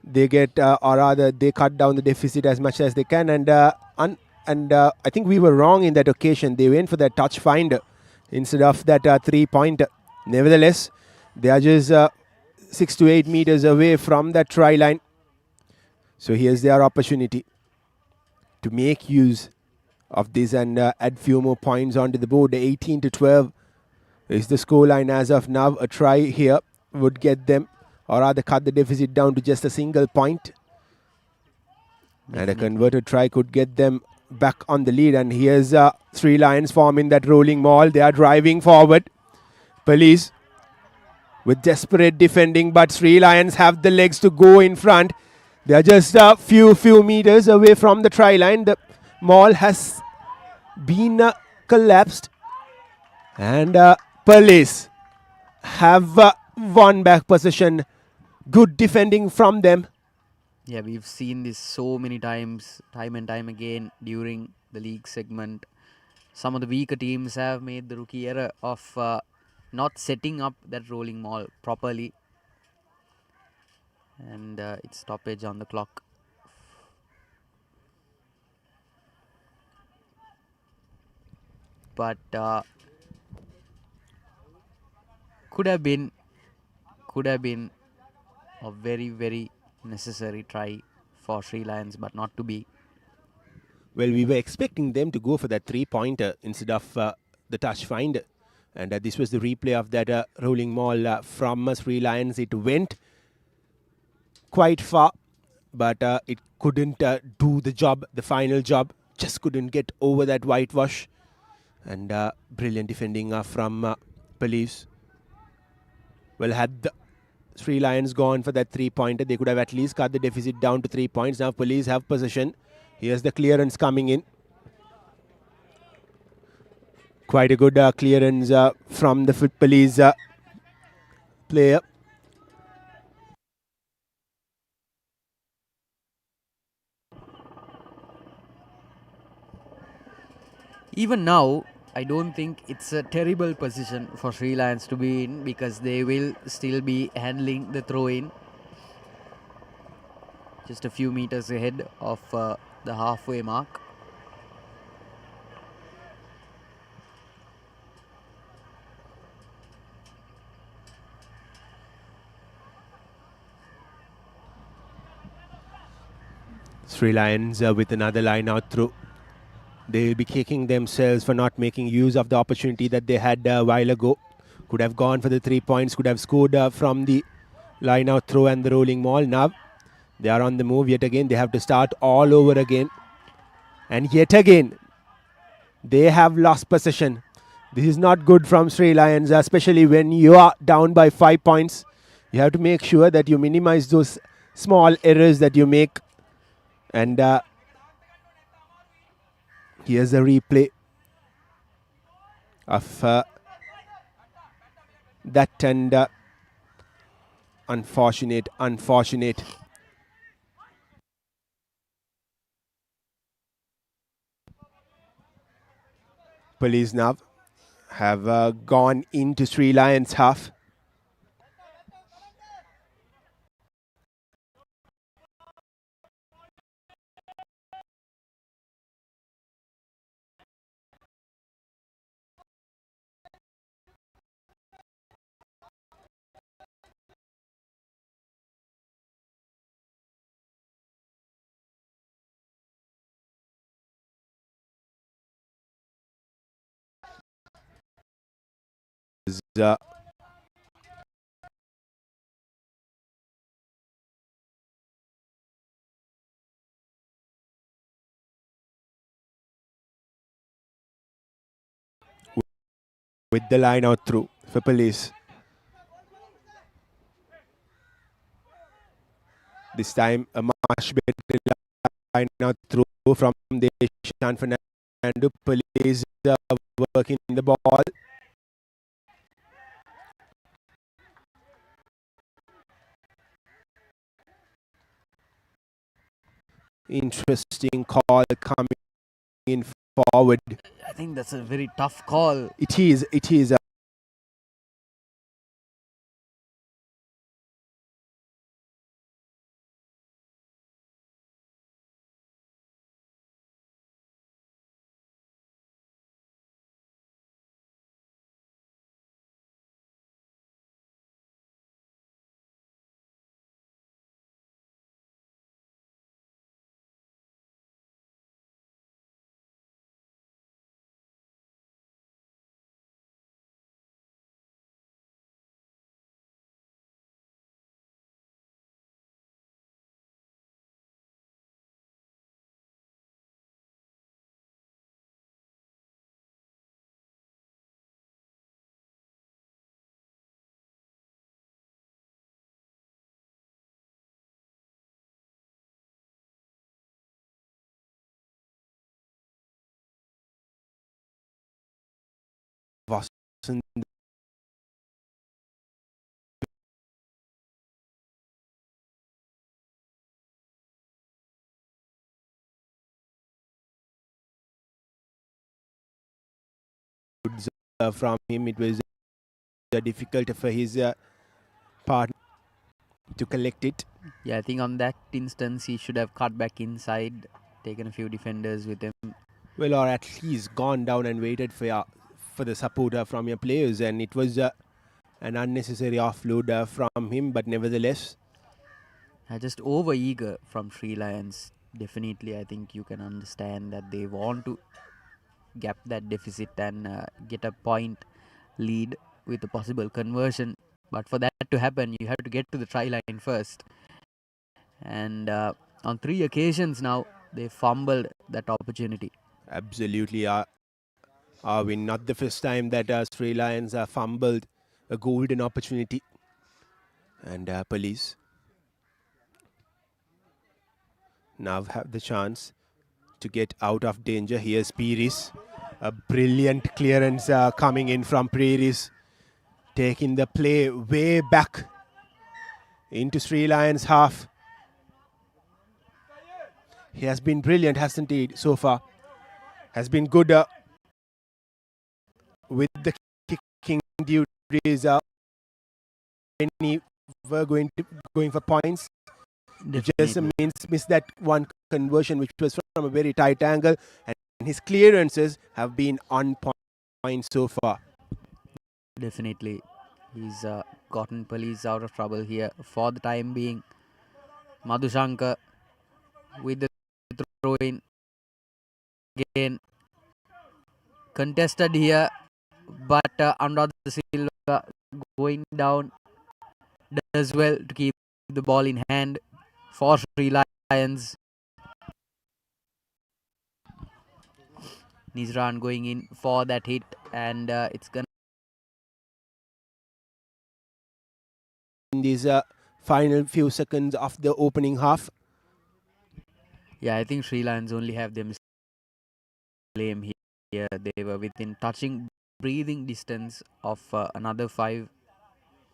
they get, or rather, they cut down the deficit as much as they can. And I think we were wrong in that occasion. They went for that touch finder instead of that 3-pointer. Nevertheless, they are just 6 to 8 meters away from that try line. So here's their opportunity to make use of this and add few more points onto the board. 18 to 12 is the scoreline as of now. A try here would get them, or rather cut the deficit down to just a single point. And a converted try could get them back on the lead. And here's Three Lions forming that rolling maul. They are driving forward. Police with desperate defending, but Three Lions have the legs to go in front. They are just a few meters away from the try line. The maul has been collapsed. And Police have won back possession. Good defending from them. Yeah, we've seen this so many times, time and time again during the league segment. Some of the weaker teams have made the rookie error of not setting up that rolling maul properly. And it's stoppage on the clock. But could have been a very necessary try for Sri Lions, but not to be. Well, we were expecting them to go for that three-pointer instead of the touch finder. And this was the replay of that rolling maul from Sri Lions. It went quite far, but it couldn't do the job, the final job. Just couldn't get over that whitewash. And brilliant defending from Police. Well, had the Sri Lions gone for that three-pointer, they could have at least cut the deficit down to 3 points. Now Police have possession. Here's the clearance coming in. Quite a good clearance from the Police player. Even now, I don't think it's a terrible position for Sri Lions to be in, because they will still be handling the throw-in. Just a few meters ahead of the halfway mark. Sri Lions with another line out through. They will be kicking themselves for not making use of the opportunity that they had a while ago. Could have gone for the 3 points, could have scored from the line out throw and the rolling maul. Now they are on the move yet again. They have to start all over again. And yet again, they have lost possession. This is not good from Sri Lions, especially when you are down by 5 points. You have to make sure that you minimize those small errors that you make. And here's a replay of that, and unfortunate. Police now have gone into Sri Lions half. With the line out through for Police. This time a much better line out through from Deshan Fernando. Police working the ball. Interesting call coming in forward. I think that's a very tough call. It is. from him. It was difficult for his partner to collect it. Yeah, I think on that instance he should have cut back inside, taken a few defenders with him. Well, or at least gone down and waited for the support from your players, and it was an unnecessary offload from him, but nevertheless. Just over eager from Sri Lions. Definitely, I think you can understand that they want to gap that deficit and get a point lead with a possible conversion. But for that to happen, you have to get to the try line first. And on 3 occasions now, they fumbled that opportunity. Absolutely. Arvin, not the first time that Sri Lions fumbled a golden opportunity. And Police now have the chance to get out of danger. Here's Pires. A brilliant clearance coming in from Pires, taking the play way back into Sri Lions half. He has been brilliant, hasn't he, so far? Has been good with the kicking duties when he were going for points. Just missed that one conversion, which was from a very tight angle, and his clearances have been on point so far. Definitely, he's gotten Police out of trouble here for the time being. Madhushankar with the throw in again, contested here, but Anuradha Silva going down does well to keep the ball in hand for Sri Lions. Nizran going in for that hit, and it's gonna in these final few seconds of the opening half. Yeah, I think Sri Lions only have them blame here. They were within touching, breathing distance of another 5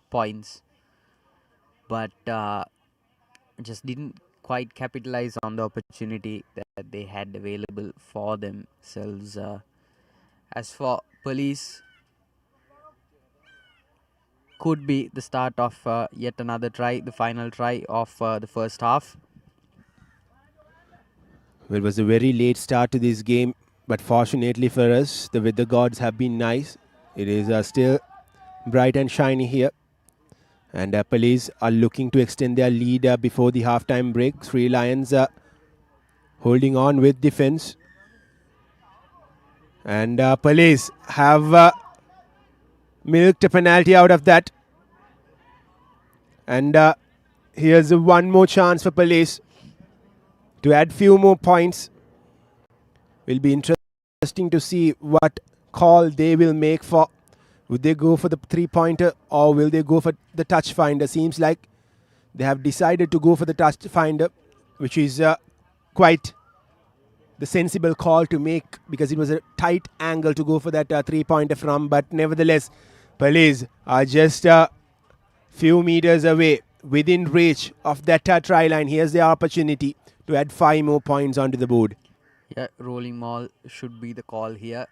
points, but just didn't quite capitalize on the opportunity that they had available for themselves. As for Police, could be the start of yet another try, the final try of the first half. Well, it was a very late start to this game, but fortunately for us, the weather gods have been nice. It is still bright and shiny here. And Police are looking to extend their lead before the halftime break. Sri Lions holding on with defense. And Police have milked a penalty out of that. And here's one more chance for Police to add few more points. Will be interesting to see what call they will make for. Would they go for the 3-pointer or will they go for the touch finder? Seems like they have decided to go for the touch finder, which is quite the sensible call to make because it was a tight angle to go for that 3-pointer from. But nevertheless, Police are just a few meters away, within reach of that try line. Here's the opportunity to add 5 more points onto the board. Yeah, rolling maul should be the call here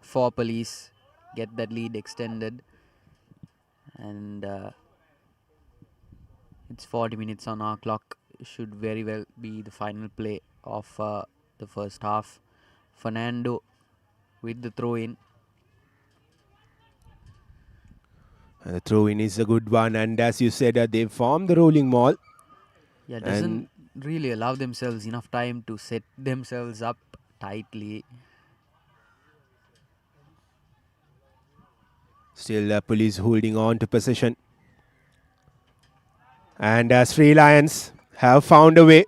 for Police. Get that lead extended, and it's 40 minutes on our clock. Should very well be the final play of the first half. Fernando with the throw in. And the throw in is a good one, and as you said, they formed the rolling maul. Yeah, doesn't really allow themselves enough time to set themselves up tightly. Still Police holding on to possession. And Sri Lions have found a way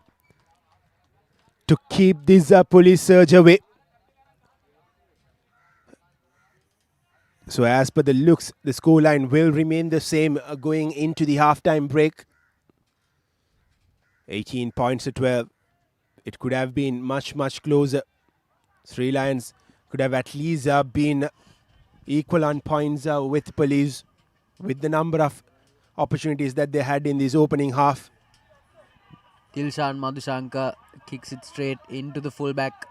to keep this Police surge away. So as per the looks, the scoreline will remain the same going into the halftime break. 18 points to 12. It could have been much, much closer. Sri Lions could have at least been equal on points with police, with the number of opportunities that they had in this opening half. Dilshan Madhushanka kicks it straight into the fullback.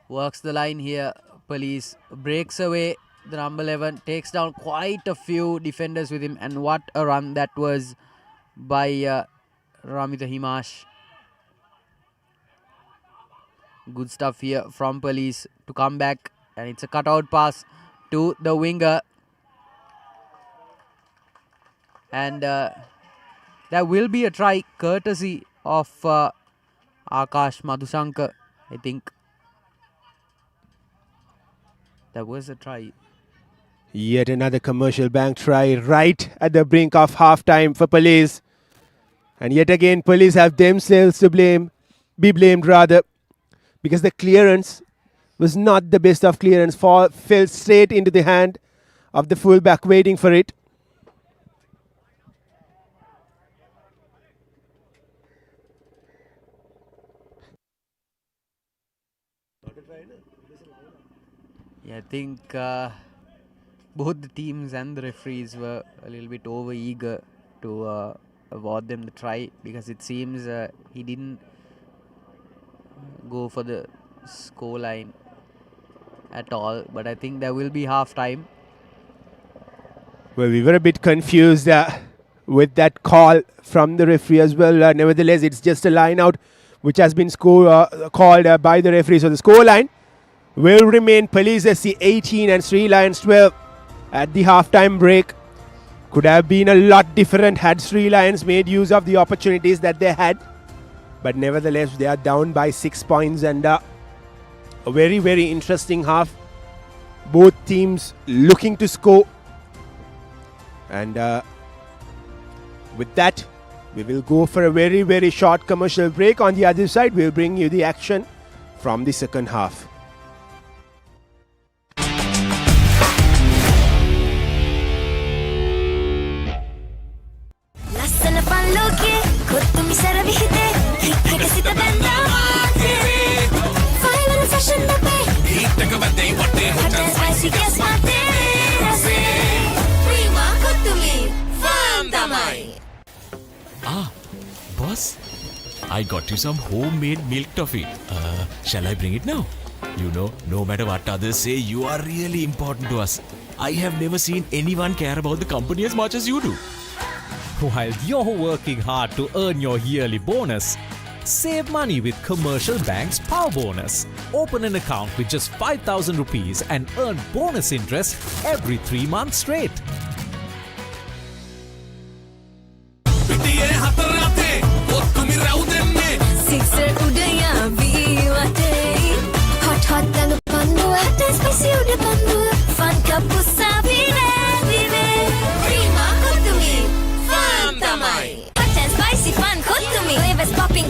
Works the line here. Police breaks away. The number 11 takes down quite a few defenders with him. And what a run that was by Ramita Himash. Good stuff here from police to come back. And it's a cutout pass to the winger. And there will be a try courtesy of Akash Madhushankar, I think. There was a try. Yet another commercial bank try right at the brink of half-time for police. And yet again, police have themselves to be blamed rather, because the clearance was not the best of clearance. Fell straight into the hand of the fullback waiting for it. Yeah, I think both the teams and the referees were a little bit over eager to award them the try, because it seems he didn't go for the score line at all. But I think there will be half time. Well, we were a bit confused with that call from the referee as well. Nevertheless, it's just a line out which has been called by the referee. So the score line will remain Police SC 18 and Sri Lions 12 at the halftime break. Could have been a lot different had Sri Lions made use of the opportunities that they had. But nevertheless, they are down by 6 points, and a very, very interesting half. Both teams looking to score. And with that, we will go for a very, very short commercial break. On the other side, we'll bring you the action from the second half. Ah, boss, I got you some homemade milk toffee. Shall I bring it now? You know, no matter what others say, you are really important to us. I have never seen anyone care about the company as much as you do. While you're working hard to earn your yearly bonus, save money with Commercial Bank's Power Bonus. Open an account with just 5,000 rupees and earn bonus interest every 3 months straight.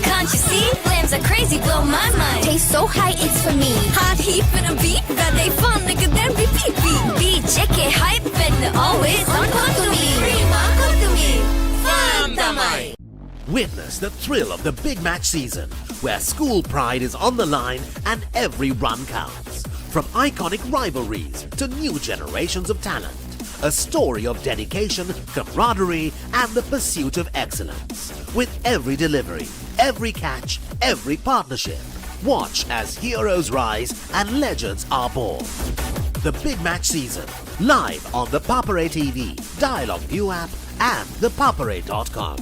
Can't you see? Flames are crazy, blow my mind. Taste so high, it's for me. Hot heat for the beat, that they fun, nigga, then repeat beat. Beat, check it, hype, and always on to me. To me. Fun tamai. Witness the thrill of the big match season, where school pride is on the line and every run counts. From iconic rivalries to new generations of talent. A story of dedication, camaraderie, and the pursuit of excellence. With every delivery, every catch, every partnership, watch as heroes rise and legends are born. The Big Match Season, live on ThePapare TV, Dialog ViU App, and ThePapare.com.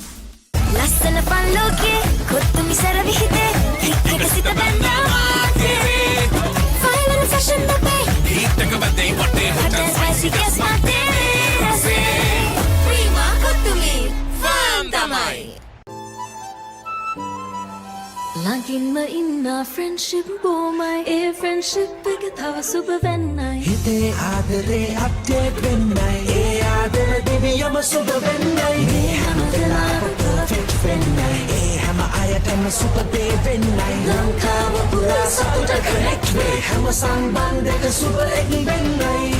Laginma inna friendship bomai e friendship එක තව සුබ වෙන්නයි හිතේ ආදරේ update වෙන්නයි ඒ ආදර දෙවියම සුබ වෙන්නයි මේ හැම වෙලාවෙම perfect වෙන්නයි ඒ හැම අයටම සුබ දේ වෙන්නයි ලංකාව පුරා සතුට connect වේ හැම සම්බන්ධයක සුබ එක් වෙන්නයි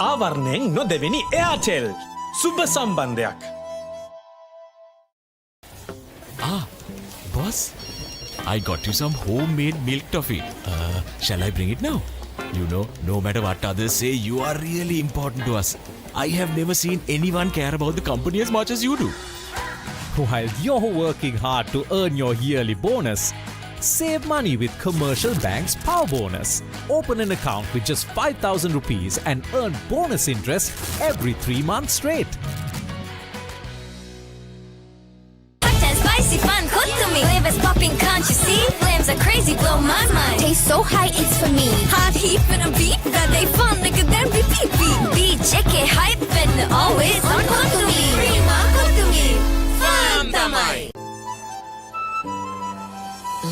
ආවරණයෙන් නොදෙවෙනි Airtel සුබ සම්බන්ධයක්. Ah, boss, I got you some homemade milk toffee. Shall I bring it now? You know, no matter what others say, you are really important to us. I have never seen anyone care about the company as much as you do. While you're working hard to earn your yearly bonus, save money with Commercial Bank's Power Bonus. Open an account with just 5,000 rupees and earn bonus interest every 3 months straight. Spicy fun, cook to me. Flavors popping, can't you see? Flames are crazy, blow my mind. Taste so high, it's for me. Hot heat and a beat, that they fun, nigga, then repeat beat. BJK hype and always on cook to me. Prima, cook to me. Fun, tamai.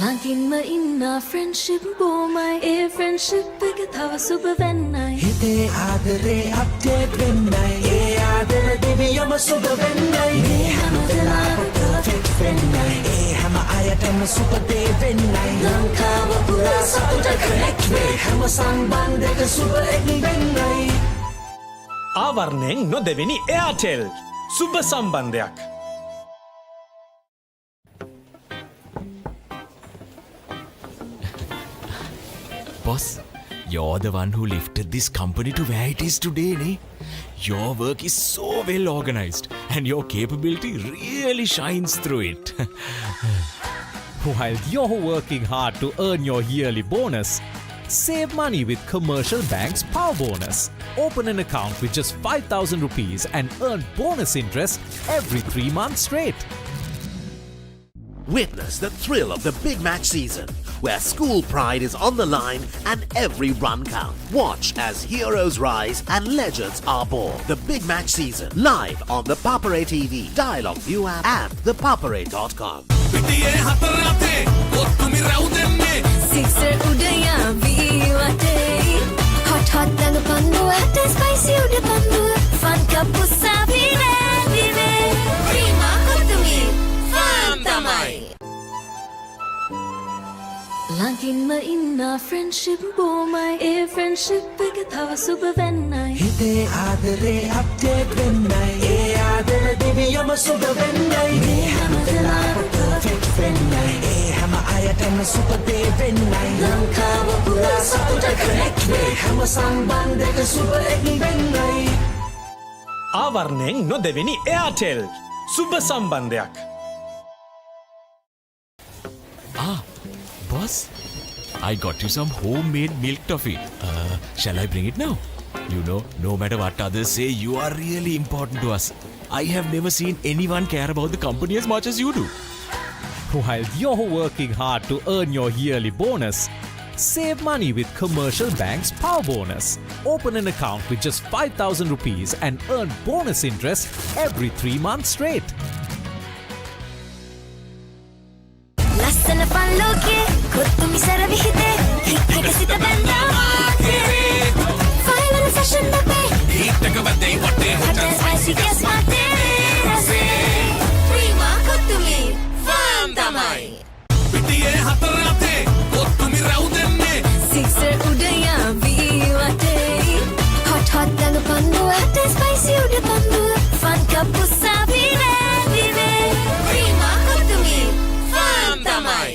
Langin ma inna friendship bo my a friendship එක තව සුබ වෙන්නයි හිතේ ආදරේ update වෙන්නයි ඒ ආදර දෙවියම සුබ වෙන්නයි මේ හැම වෙලාවෙම perfect වෙන්නයි ඒ හැම අයටම සුබ දේ වෙන්නයි ලංකාව පුරා සතුට connect වේ හැම සම්බන්ධයක සුබ එක් වෙන්නයි ආවරණයෙන් නොදෙවෙනි Airtel සුබ සම්බන්ධයක් Boss, you're the one who lifted this company to where it is today, ne? Your work is so well organized and your capability really shines through it. While you're working hard to earn your yearly bonus, save money with Commercial Bank's Power Bonus. Open an account with just 5,000 rupees and earn bonus interest every 3 months straight. Witness the thrill of the big match season, where school pride is on the line and every run counts. Watch as heroes rise and legends are born. The big match season, live on the Papare TV, Dialog ViU App and ThePapare.com. Sixer udaya viwate hot hot dang pandu hot spicy uda pandu fun kapu savine vive prima kotumi fun tamai langin ma inna friendship bo my a friendship එක තව සුබ වෙන්නයි හිතේ ආදරේ update වෙන්නයි ඒ ආදර දෙවියම සුබ වෙන්නයි මේ හැම වෙලාවෙම perfect වෙන්නයි ඒ හැම අයටම සුබ දේ වෙන්නයි ලංකාව පුරා සතුට connect වේ හැම සම්බන්ධයක සුබ එක් වෙන්නයි ආවරණයෙන් නොදෙවෙනි Airtel සුබ සම්බන්ධයක් Boss, I got you some homemade milk toffee. Shall I bring it now? You know, no matter what others say, you are really important to us. I have never seen anyone care about the company as much as you do. While you're working hard to earn your yearly bonus, save money with Commercial Bank's Power Bonus. Open an account with just 5,000 rupees and earn bonus interest every 3 months straight. Lassana fun loke kotumi saravi hite hikka sita banda file and fashion dape hikka badde watte hot spicy gas mate rase prima kotumi fun tamai pitiye hatarate kotumi raudenne sixer udaya viwate hot hot dang pandu hot spicy uda pandu fun kapu savine vive prima kotumi fun tamai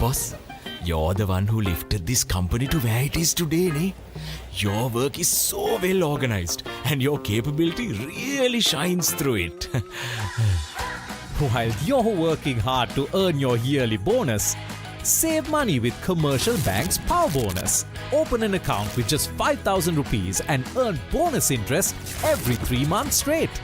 Boss, you're the one who lifted this company to where it is today, ne? Your work is so well organized and your capability really shines through it. While you're working hard to earn your yearly bonus, save money with Commercial Bank's Power Bonus. Open an account with just 5,000 rupees and earn bonus interest every 3 months straight.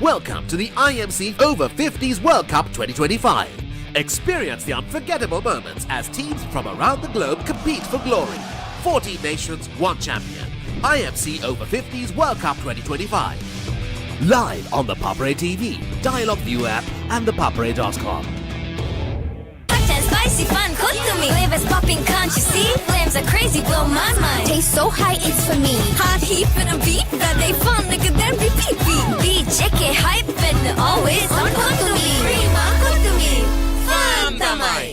Welcome to the IMC Over 50s World Cup 2025. Experience the unforgettable moments as teams from around the globe compete for glory. 14 nations, 1 champion. IMC Over 50s World Cup 2025. Live on the Papare TV, Dialog ViU App and ThePapare.com. Spicy fun, cook to me. Flavors popping, can't you see? Flames are crazy, blow my mind. Taste so high, it's for me. Hot heat and a beat, that they fun, nigga, then repeat beat. BJK hype and always on cook to me. Prima cook to me. Fun tamai.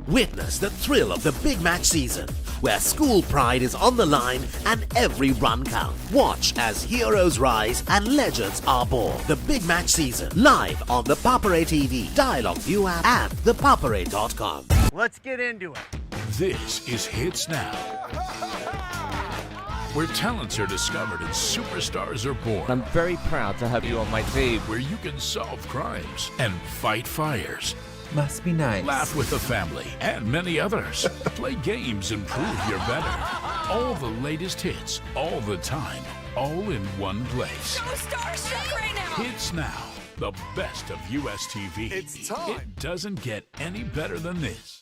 Witness the thrill of the big match season, where school pride is on the line and every run counts. Watch as heroes rise and legends are born. The big match season, live on the Papare TV, Dialog ViU App and ThePapare.com. Let's get into it. This is Hits Now, where talents are discovered and superstars are born. I'm very proud to have you on my team. Where you can solve crimes and fight fires. Must be nice. Laugh with the family and many others. Play games and prove you're better. All the latest hits, all the time, all in one place. So starstruck right now. Hits Now, the best of US TV. It's time. It doesn't get any better than this.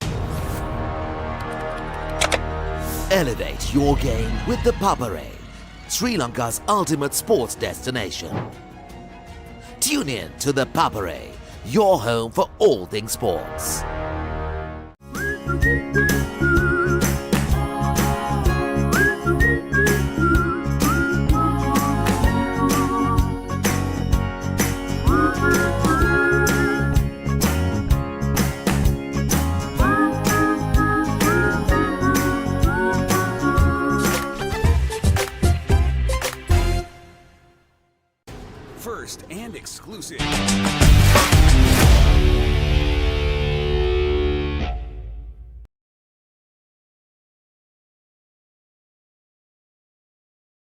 Elevate your game with the Papare, Sri Lanka's ultimate sports destination. Tune in to the Papare, your home for all things sports. First and exclusive.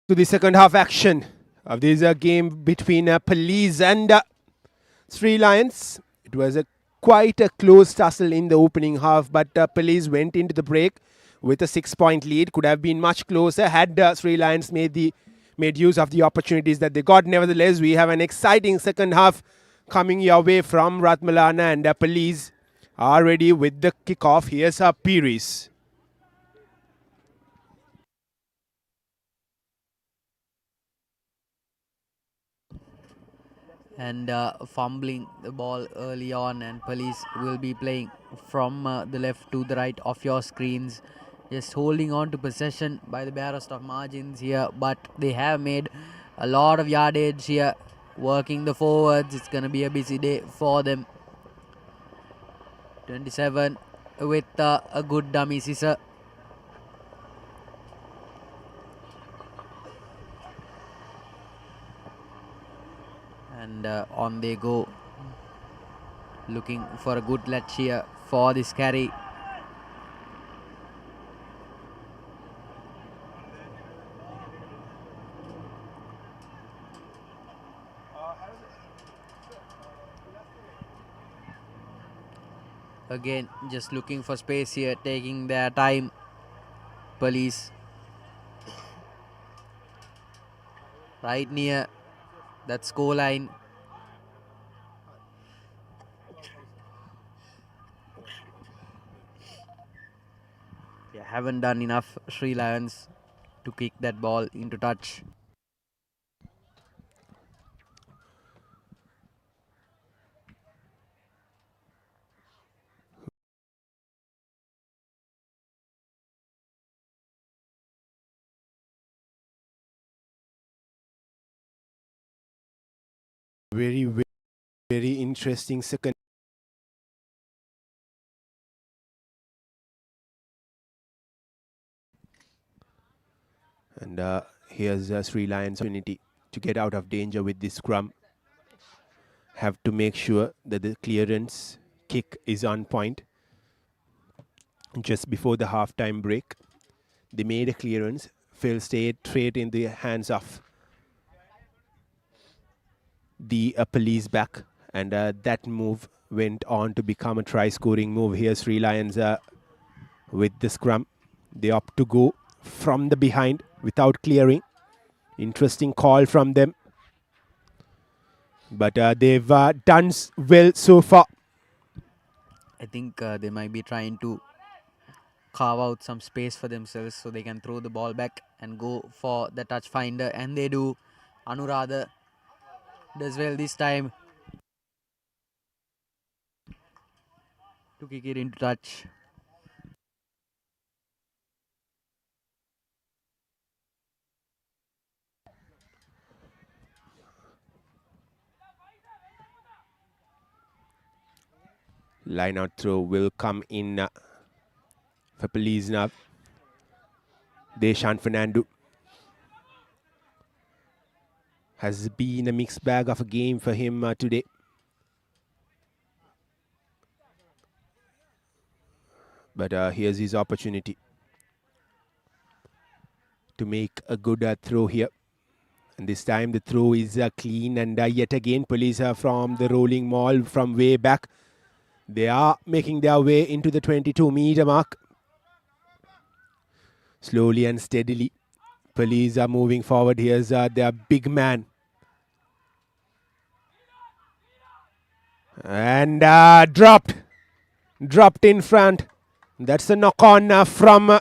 To the second half action of this game between Police and Sri Lions. It was quite a close tussle in the opening half, but Police went into the break with a 6-point lead. Could have been much closer had Sri Lions made use of the opportunities that they got. Nevertheless, we have an exciting second half coming your way from Ratmalana, and Police are ready with the kickoff. Here's our Pires. And fumbling the ball early on, and Police will be playing from the left to the right of your screens, just holding on to possession by the barest of margins here, but they have made a lot of yardage here, working the forwards. It's going to be a busy day for them. 27 with a good dummy scissor. And on they go, looking for a good latch here for this carry. Again, just looking for space here, taking their time. Police right near that score line. They haven't done enough, Sri Lions, to kick that ball into touch. Very, very, very interesting second. And here's Sri Lions' opportunity to get out of danger with this scrum. Have to make sure that the clearance kick is on point. Just before the halftime break, they made a clearance, fell straight in the hands of the Police back, and that move went on to become a try-scoring move. Here Sri Lions with the scrum. They opt to go from the behind without clearing. Interesting call from them. But they've done well so far. I think they might be trying to carve out some space for themselves so they can throw the ball back and go for the touch finder, and they do. Anuradha does well this time to kick it into touch. Line out throw will come in for Police now. Deshan Fernando. Has been a mixed bag of a game for him today. But here's his opportunity to make a good throw here. And this time the throw is clean, and yet again police are from the rolling maul from way back. They are making their way into the 22-meter mark. Slowly and steadily, police are moving forward. Here's their big man. And dropped in front. That's a knock on from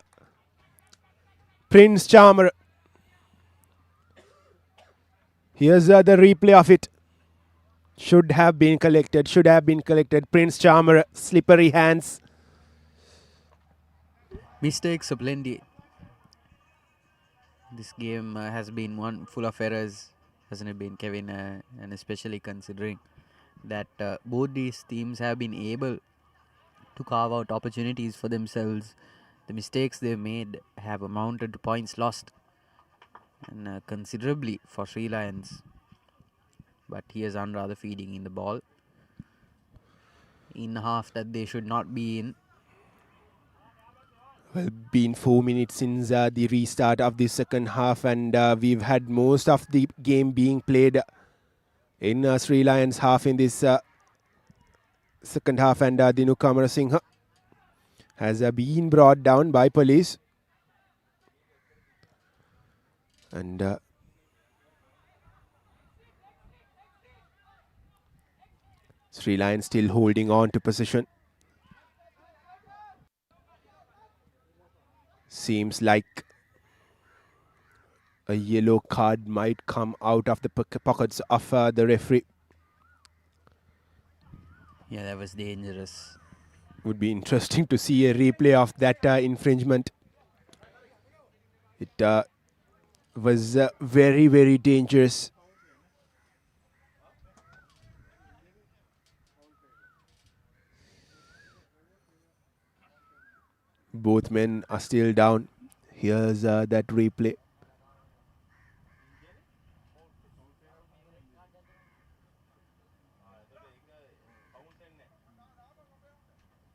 Prince Charmer. Here's the replay of it. Should have been collected. Prince Charmer, slippery hands. Mistakes aplenty. This game has been one full of errors, hasn't it been, Kevin? And especially considering that both these teams have been able to carve out opportunities for themselves. The mistakes they've made have amounted to points lost, and considerably for Sri Lions. But here's Anuradha feeding in the ball in half that they should not be in. Well, been 4 minutes since the restart of the second half, and we've had most of the game being played in Sri Lions half in this second half, and Dinu Kamarasinghe has been brought down by police. And Sri Lions still holding on to position. Seems like a yellow card might come out of the pockets of the referee. Yeah, that was dangerous. Would be interesting to see a replay of that infringement. It was very, very dangerous. Both men are still down. Here's that replay.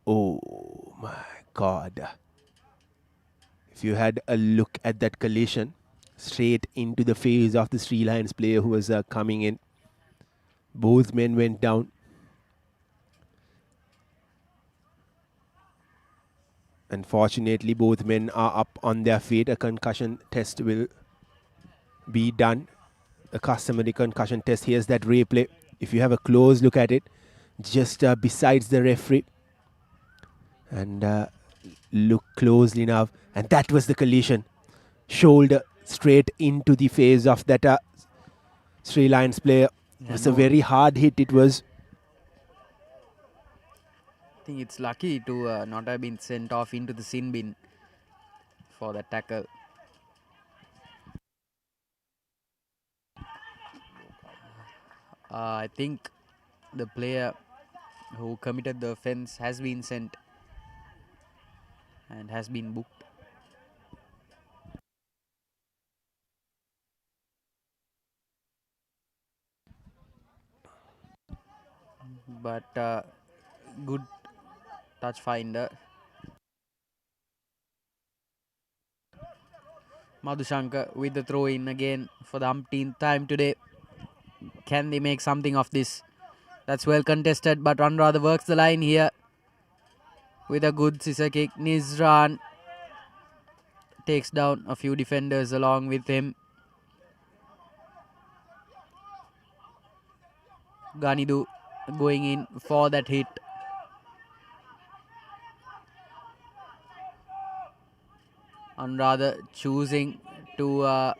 Oh my God. If you had a look at that collision, straight into the face of the Sri Lions player who was coming in. Both men went down. Unfortunately, both men are up on their feet. A concussion test will be done. A customary concussion test. Here's that replay. If you have a close look at it, just besides the referee. And look closely now. And that was the collision. Shoulder straight into the face of that Sri Lions player. It was a very hard hit, it was. I think it's lucky to not have been sent off into the sin bin for that tackle. I think the player who committed the offence has been sent and has been booked. But good touch finder. Madhushankar with the throw in again for the umpteenth time today. Can they make something of this? That's well contested, but Anuradha works the line here with a good scissor kick. Nizran takes down a few defenders along with him. Ganidu going in for that hit. Anuradha choosing to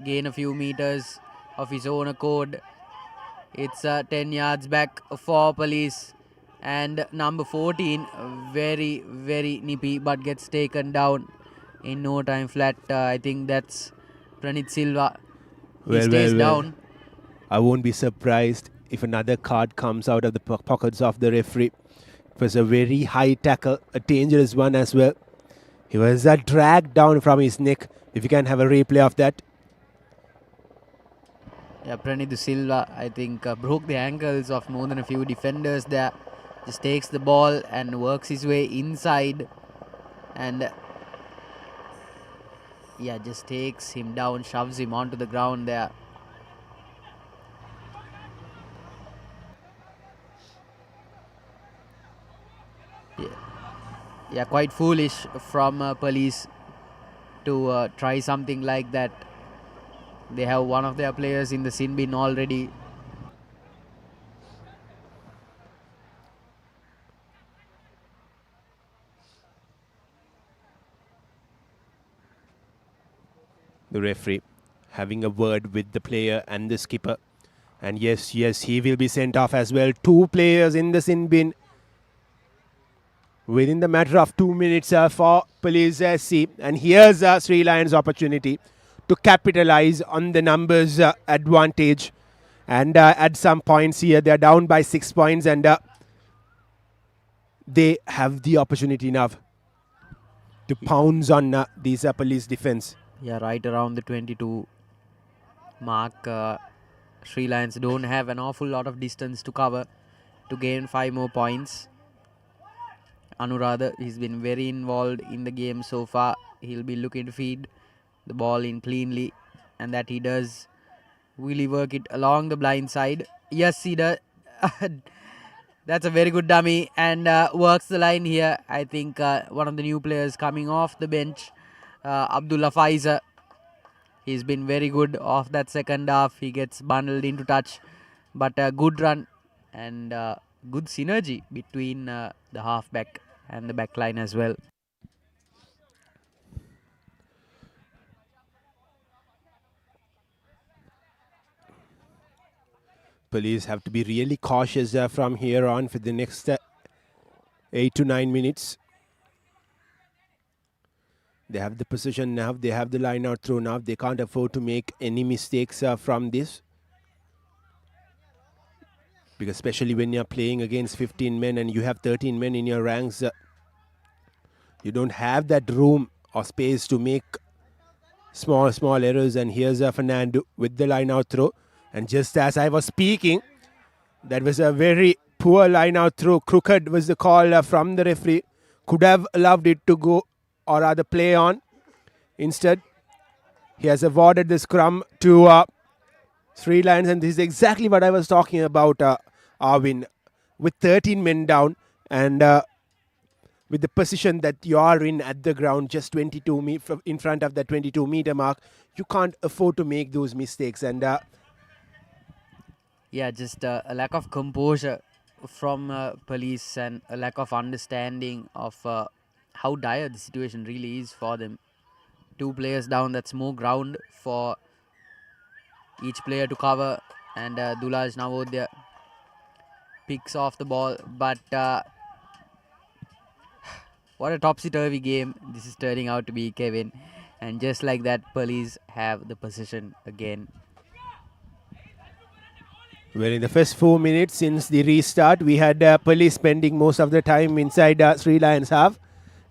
gain a few meters of his own accord. It's 10 yards back for police. And number 14, very, very nippy, but gets taken down in no time flat. I think that's Pranit Silva. He stays down. I won't be surprised if another card comes out of the pockets of the referee. It was a very high tackle, a dangerous one as well. He was dragged down from his neck. If you can have a replay of that. Yeah, Pranit Silva, I think, broke the ankles of more than a few defenders there. Just takes the ball and works his way inside. And yeah, just takes him down, shoves him onto the ground there. Yeah, quite foolish from police to try something like that. They have one of their players in the sin bin already. The referee having a word with the player and the skipper. And yes, he will be sent off as well. 2 players in the sin bin within the matter of 2 minutes for Police SC. And here's Sri Lions' opportunity to capitalize on the numbers advantage. And at some points here, they're down by 6 points, and they have the opportunity now to pounce on these police defense. Yeah, right around the 22 mark. Sri Lions don't have an awful lot of distance to cover to gain 5 more points. Anuradha, he's been very involved in the game so far. He'll be looking to feed the ball in cleanly, and that he does. Will he work it along the blind side? Yes, he does. That's a very good dummy, and works the line here. I think one of the new players coming off the bench, Abdullah Faiza. He's been very good off that second half. He gets bundled into touch, but a good run and good synergy between the halfback and the back line as well. Police have to be really cautious from here on for the next 8 to 9 minutes. They have the position now. They have the line out throw now. They can't afford to make any mistakes from this. Because especially when you're playing against 15 men and you have 13 men in your ranks, you don't have that room or space to make small errors. And here's Fernando with the line out throw. And just as I was speaking, that was a very poor line out throw. Crooked was the call from the referee. Could have allowed it to go or rather play on. Instead, he has awarded the scrum to Sri Lions, and this is exactly what I was talking about, Arvin. With 13 men down and with the position that you are in at the ground, just 22 in front of the 22-meter mark, you can't afford to make those mistakes. And yeah, just a lack of composure from police and a lack of understanding of how dire the situation really is for them. 2 players down, that's more ground for each player to cover. And Dulaj Navodya picks off the ball. But what a topsy-turvy game this is turning out to be, Kevin. And just like that, police have the possession again. Well, in the first 4 minutes since the restart, we had police spending most of the time inside Sri Lions half.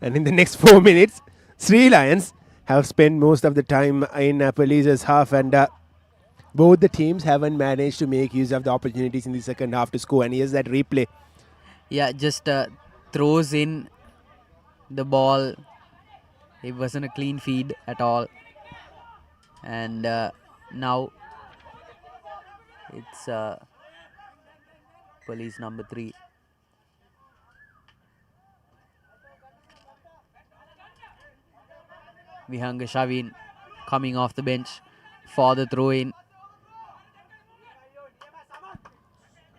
And in the next 4 minutes, Sri Lions have spent most of the time in police's half. And both the teams haven't managed to make use of the opportunities in the second half to score. And here's that replay. Yeah, just throws in the ball. It wasn't a clean feed at all. And now it's police number 3. Vihanga Shavin coming off the bench for the throw-in.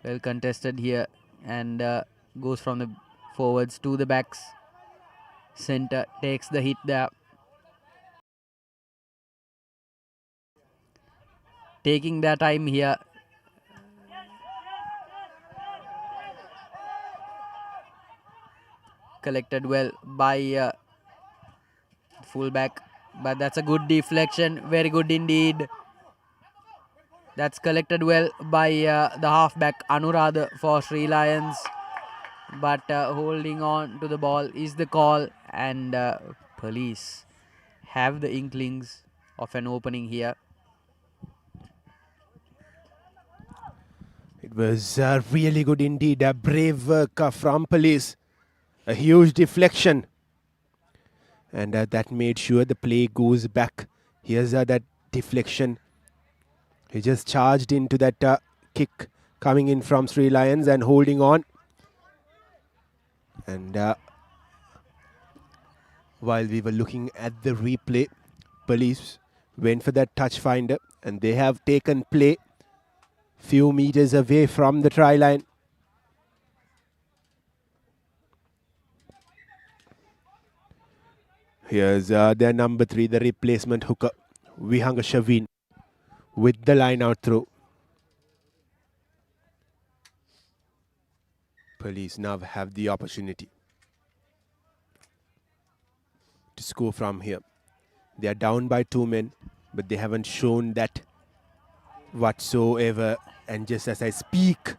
Well contested here, and goes from the forwards to the backs. Center takes the hit there. Taking their time here. Collected well by fullback, but that's a good deflection. Very good indeed. That's collected well by the halfback Anuradha for Sri Lions, but holding on to the ball is the call, and Police have the inklings of an opening here. It was really good indeed. A brave work from Police. A huge deflection. And that made sure the play goes back. Here's that deflection. He just charged into that kick coming in from Sri Lions and holding on. And while we were looking at the replay, Police went for that touch finder and they have taken play few meters away from the try line. Here's their number 3, the replacement hooker, Vihanga Shavin, with the line out throw. Police now have the opportunity to score from here. They are down by 2 men, but they haven't shown that whatsoever. And just as I speak,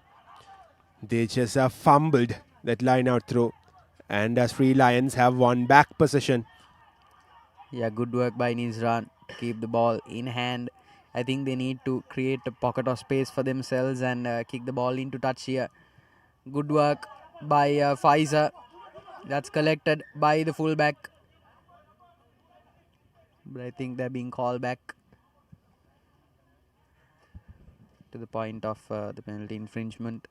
they just have fumbled that line out throw. And as Sri Lions have won back possession. Yeah, good work by Nizran to keep the ball in hand. I think they need to create a pocket of space for themselves and kick the ball into touch here. Good work by Faiza. That's collected by the fullback. But I think they're being called back to the point of the penalty infringement.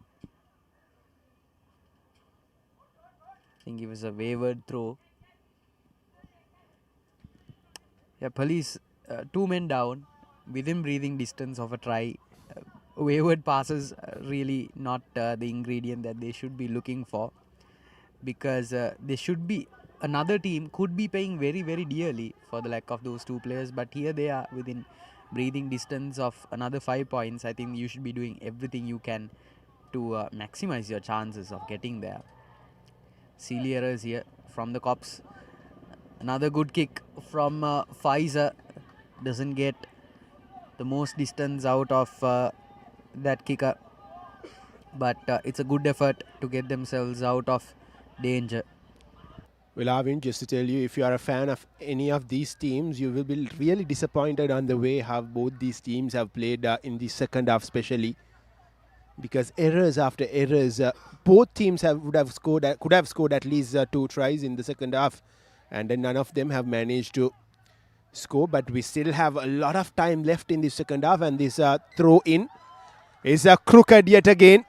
I think it was a wayward throw. Yeah, Police 2 men down within breathing distance of a try. Wayward passes really not the ingredient that they should be looking for, because they should be, another team could be paying very, very dearly for the lack of those 2 players, but here they are within breathing distance of another 5 points. I think you should be doing everything you can to maximize your chances of getting there. Silly errors here from the Cops. Another good kick from Faiza. Doesn't get the most distance out of that kicker, but it's a good effort to get themselves out of danger. Well, Arvind, just to tell you, if you are a fan of any of these teams, you will be really disappointed on the way how both these teams have played in the second half, especially because errors after errors. Both teams could have scored at least 2 tries in the second half, and then none of them have managed to score. But we still have a lot of time left in the second half, and this throw in is crooked yet again.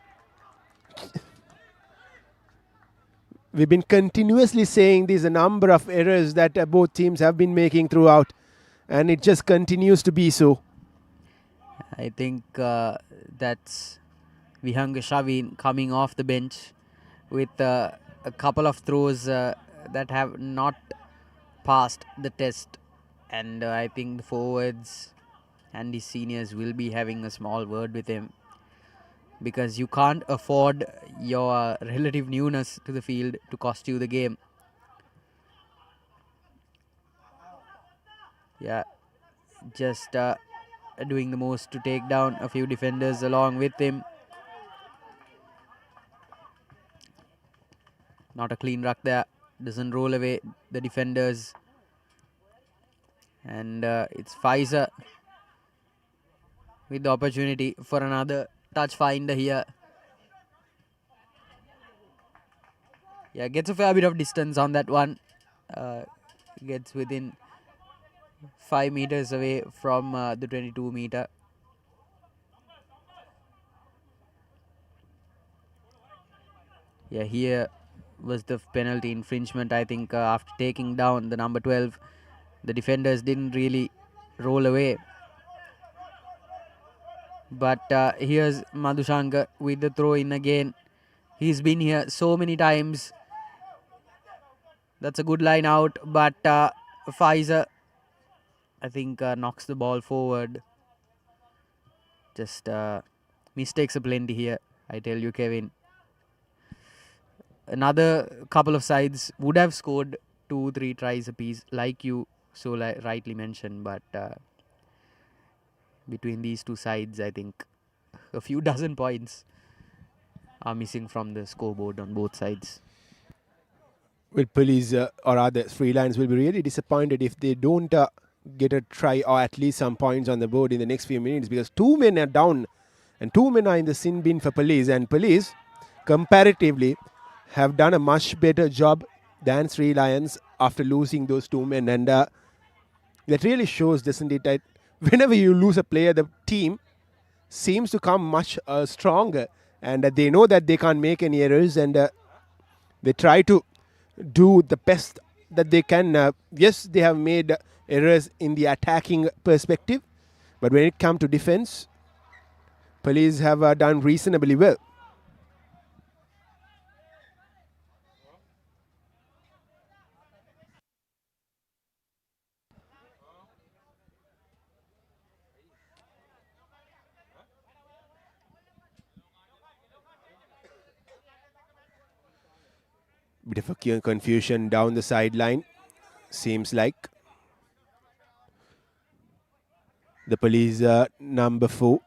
We've been continuously saying there's a number of errors that both teams have been making throughout, and it just continues to be so. I think that's Vihanga Shavin coming off the bench with a couple of throws that have not passed the test, and I think the forwards and the seniors will be having a small word with him, because you can't afford your relative newness to the field to cost you the game. Yeah, just doing the most to take down a few defenders along with him. Not a clean ruck there. Doesn't roll away the defenders. And it's Faiza with the opportunity for another touch finder here. Yeah, gets a fair bit of distance on that one. Gets within 5 meters away from the 22 meter. Yeah, here was the penalty infringement. I think after taking down the number 12, the defenders didn't really roll away. But here's Madhushanka with the throw in again. He's been here so many times. That's a good line out, but Pfizer, I think, knocks the ball forward. Just mistakes aplenty here, I tell you, Kevin. Another couple of sides would have scored 2-3 tries apiece, like you so rightly mentioned, but between these two sides, I think a few dozen points are missing from the scoreboard on both sides. Well, police or other Sri Lions will be really disappointed if they don't get a try or at least some points on the board in the next few minutes, because 2 men are down and 2 men are in the sin bin for police, and police comparatively have done a much better job than Sri Lions after losing those 2 men, and that really shows, doesn't it, that whenever you lose a player, the team seems to come much stronger, and they know that they can't make any errors, and they try to do the best that they can. Yes, they have made errors in the attacking perspective, but when it comes to defense, police have done reasonably well. Bit of a confusion down the sideline, seems like. The police number 4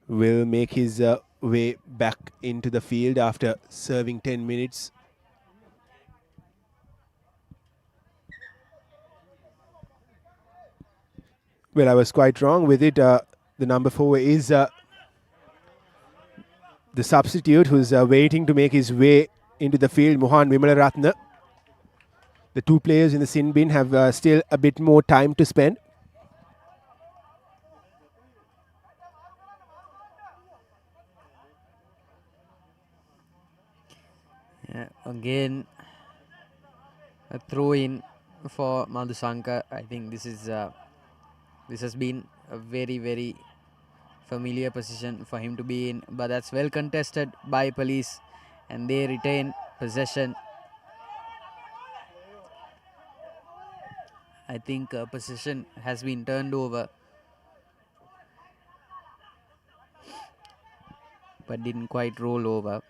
will make his way back into the field after serving 10 minutes. Well, I was quite wrong with it. The number 4 is the substitute who's waiting to make his way into the field, Mohan Vimalaratna. The 2 players in the sin bin have still a bit more time to spend. Yeah, again, a throw in for Madhusankar. I think this has been a very, very familiar position for him to be in, but that's well contested by police, and they retain possession. I think possession has been turned over, but didn't quite roll over.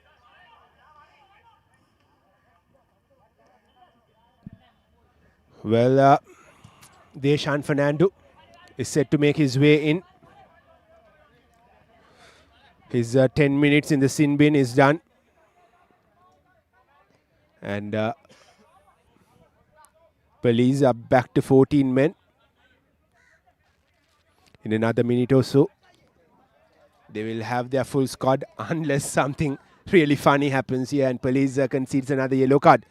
Well, Deshan Fernando is set to make his way in. His 10 minutes in the sin bin is done. And police are back to 14 men. In another minute or so, they will have their full squad unless something really funny happens here and police concedes another yellow card.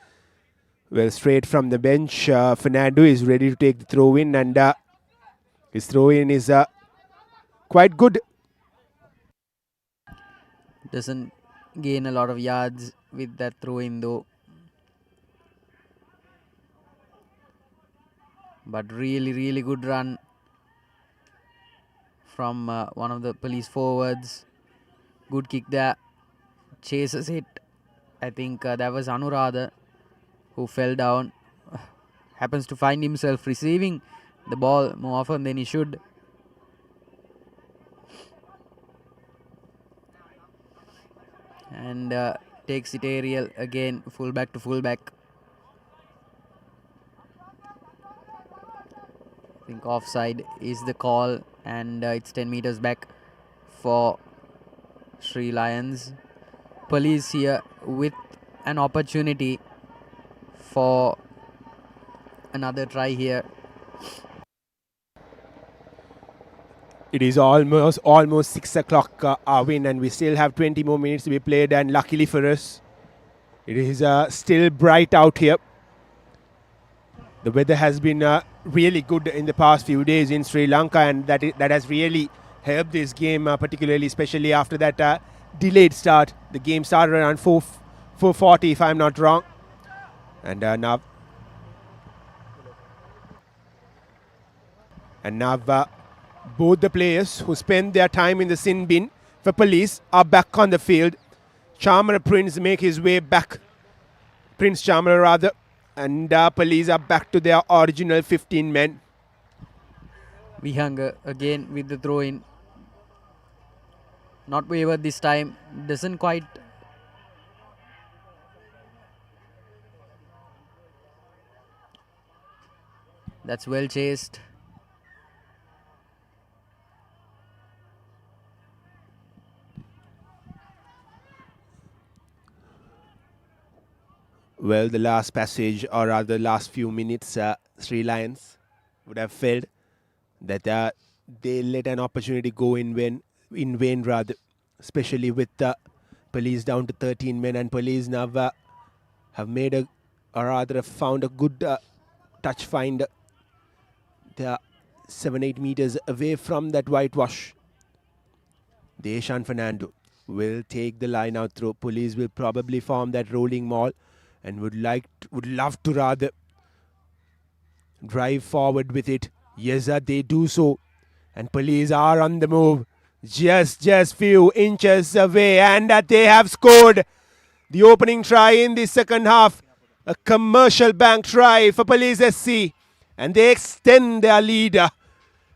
Well, straight from the bench, Fernando is ready to take the throw-in, and his throw-in is quite good. Doesn't gain a lot of yards with that throw-in though. But really, really good run from one of the police forwards. Good kick there. Chases it. I think that was Anuradha who fell down. Happens to find himself receiving the ball more often than he should. And takes it aerial again, fullback to fullback. I think offside is the call, and it's 10 meters back for Sri Lions. Police here with an opportunity for another try here. It is almost 6 o'clock Arvin, and we still have 20 more minutes to be played, and luckily for us, it is still bright out here. The weather has been really good in the past few days in Sri Lanka, and that has really helped this game, particularly especially after that delayed start. The game started around 4:40 if I'm not wrong, and now both the players who spent their time in the sin bin for police are back on the field. Chamara Prince make his way back. Prince Chamara rather. And police are back to their original 15 men. Vihanga again with the throw in. Not wavered this time. Doesn't quite. That's well chased. well, the last passage, or rather last few minutes, Sri Lions would have felt that they let an opportunity go in vain rather, especially with the Police down to 13 men, and Police now have made or rather found a good touch find. They are 7-8 meters away from that whitewash. Deshan Fernando will take the line out through. Police will probably form that rolling maul and would love to rather drive forward with it. Yes, they do so. And Police are on the move. Just few inches away, and they have scored the opening try in the second half. A commercial bank try for Police SC, and they extend their lead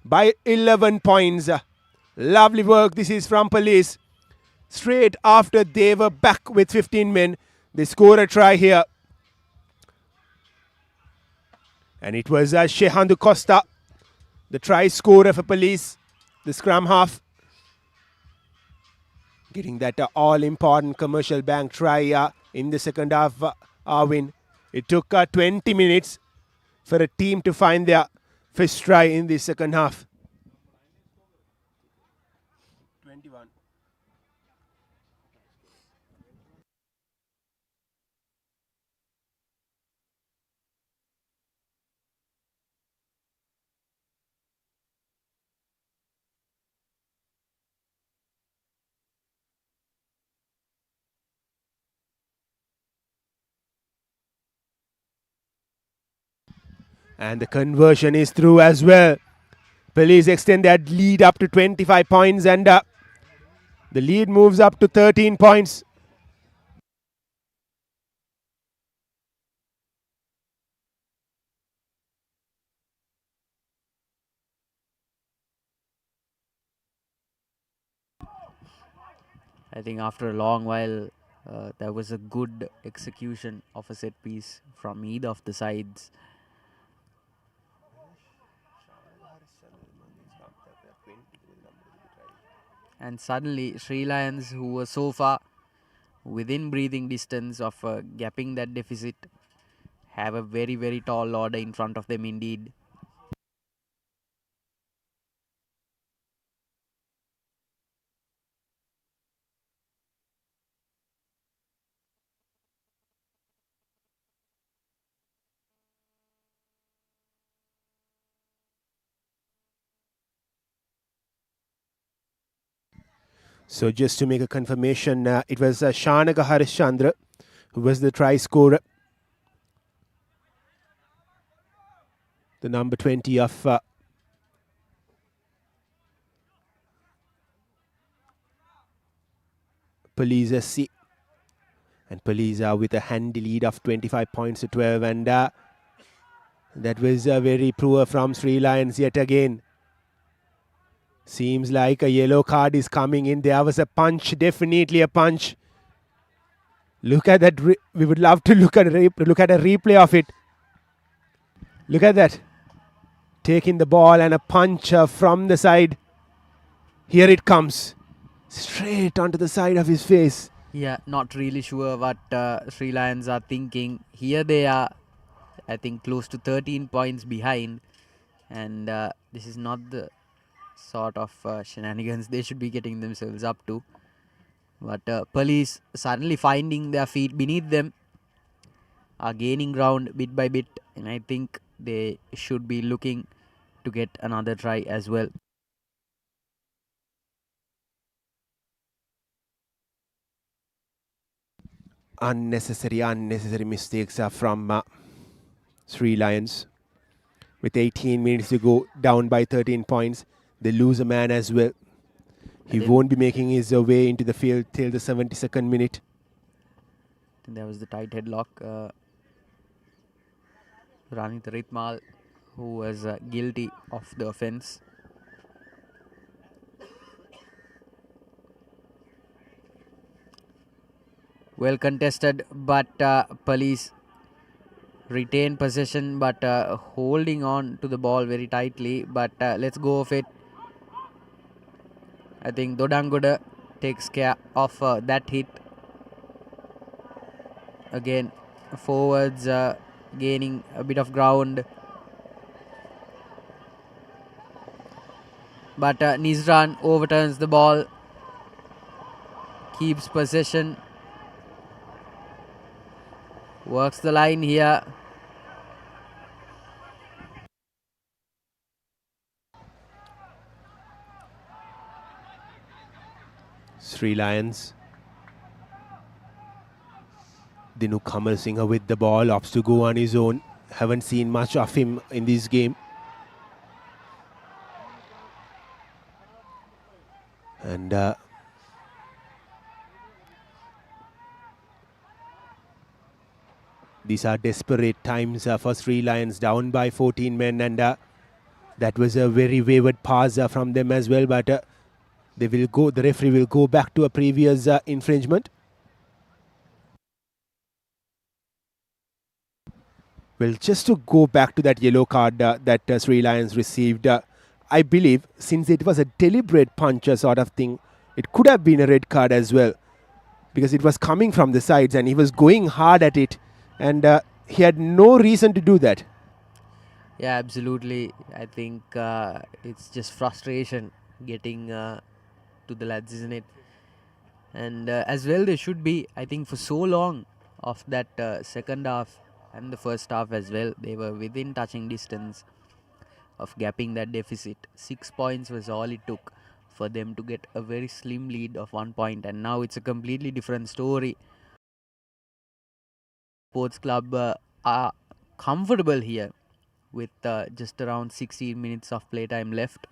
by 11 points. Lovely work. This is from Police. Straight after they were back with 15 men, they score a try here. And it was Shehandu Costa, the try scorer for Police, the scrum half, getting that all-important commercial bank try in the second half, Arwin. It took 20 minutes for a team to find their first try in the second half. 21. And the conversion is through as well. Police extend that lead up to 25 points, and the lead moves up to 13 points. I think after a long while, there was a good execution of a set piece from either of the sides. And suddenly, Sri Lions, who were so far within breathing distance of gapping that deficit, have a very, very tall order in front of them indeed. So just to make a confirmation, it was Shanaga Harishchandra who was the try scorer. The number 20 of Police SC. And Police are with a handy lead of 25 points to 12. And that was very poor from Sri Lions yet again. Seems like a yellow card is coming in. There was a punch, definitely a punch. Look at that. We would love to look at a replay of it. Look at that. Taking the ball and a punch from the side. Here it comes. Straight onto the side of his face. Yeah, not really sure what Sri Lions are thinking. Here they are, I think, close to 13 points behind. And this is not the sort of shenanigans they should be getting themselves up to. But Police suddenly finding their feet beneath them, are gaining ground bit by bit. And I think they should be looking to get another try as well. Unnecessary mistakes are from Sri Lions. With 18 minutes to go, down by 13 points, they lose a man as well. He won't be making his way into the field till the 72nd minute. I think that was the tight headlock. Ranit Ritmal, who was guilty of the offence. Well contested, but Police retain possession, but holding on to the ball very tightly. But let's go of it. I think Dodangoda takes care of that hit. Again, forwards gaining a bit of ground. But Nizran overturns the ball, keeps possession, works the line here. Sri Lions. Dinu Kamal Singh with the ball, opts to go on his own. Haven't seen much of him in this game. And these are desperate times for Sri Lions, down by 14 men, and that was a very wayward pass from them as well. But they will go. The referee will go back to a previous infringement. Well, just to go back to that yellow card that Sri Lions received, I believe since it was a deliberate punch sort of thing, it could have been a red card as well, because it was coming from the sides and he was going hard at it, and he had no reason to do that. Yeah, absolutely. I think it's just frustration getting to the lads, isn't it? And as well they should be. I think for so long of that second half and the first half as well, they were within touching distance of gapping that deficit. 6 points was all it took for them to get a very slim lead of 1 point, and now it's a completely different story. Sports club are comfortable here with just around 16 minutes of playtime left.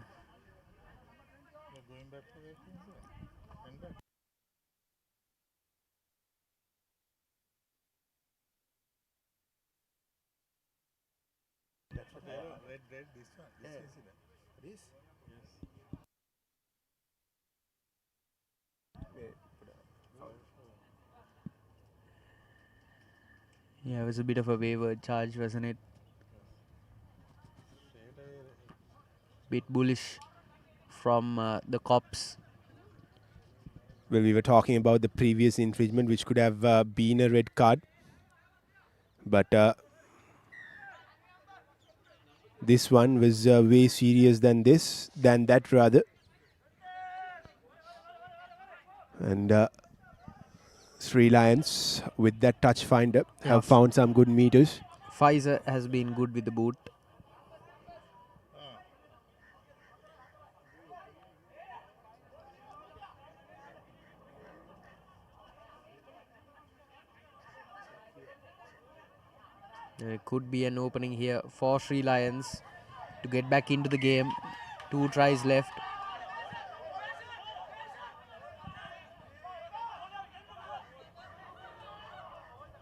Yeah, it was a bit of a wayward charge, wasn't it? Bit bullish from the cops. Well, we were talking about the previous infringement, which could have been a red card. But this one was way serious than that rather. And Sri Lions, with that touch finder, have found some good meters. Pfizer has been good with the boot. There could be an opening here for Sri Lions to get back into the game. 2 tries left.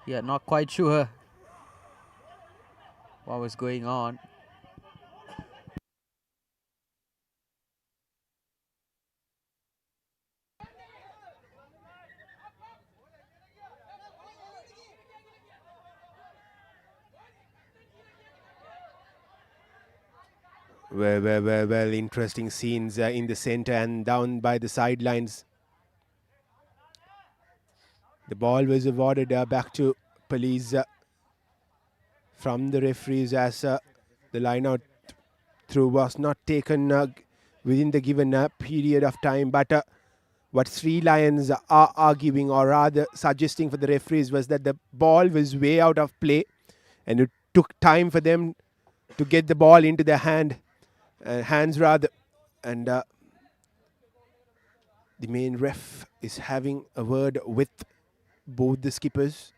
Yeah, not quite sure what was going on. Well, interesting scenes in the center and down by the sidelines. The ball was awarded back to police from the referees, as the line-out through was not taken within the given period of time. But what Sri Lions are arguing, or rather suggesting for the referees, was that the ball was way out of play and it took time for them to get the ball into their hands rather. And the main ref is having a word with both the skippers.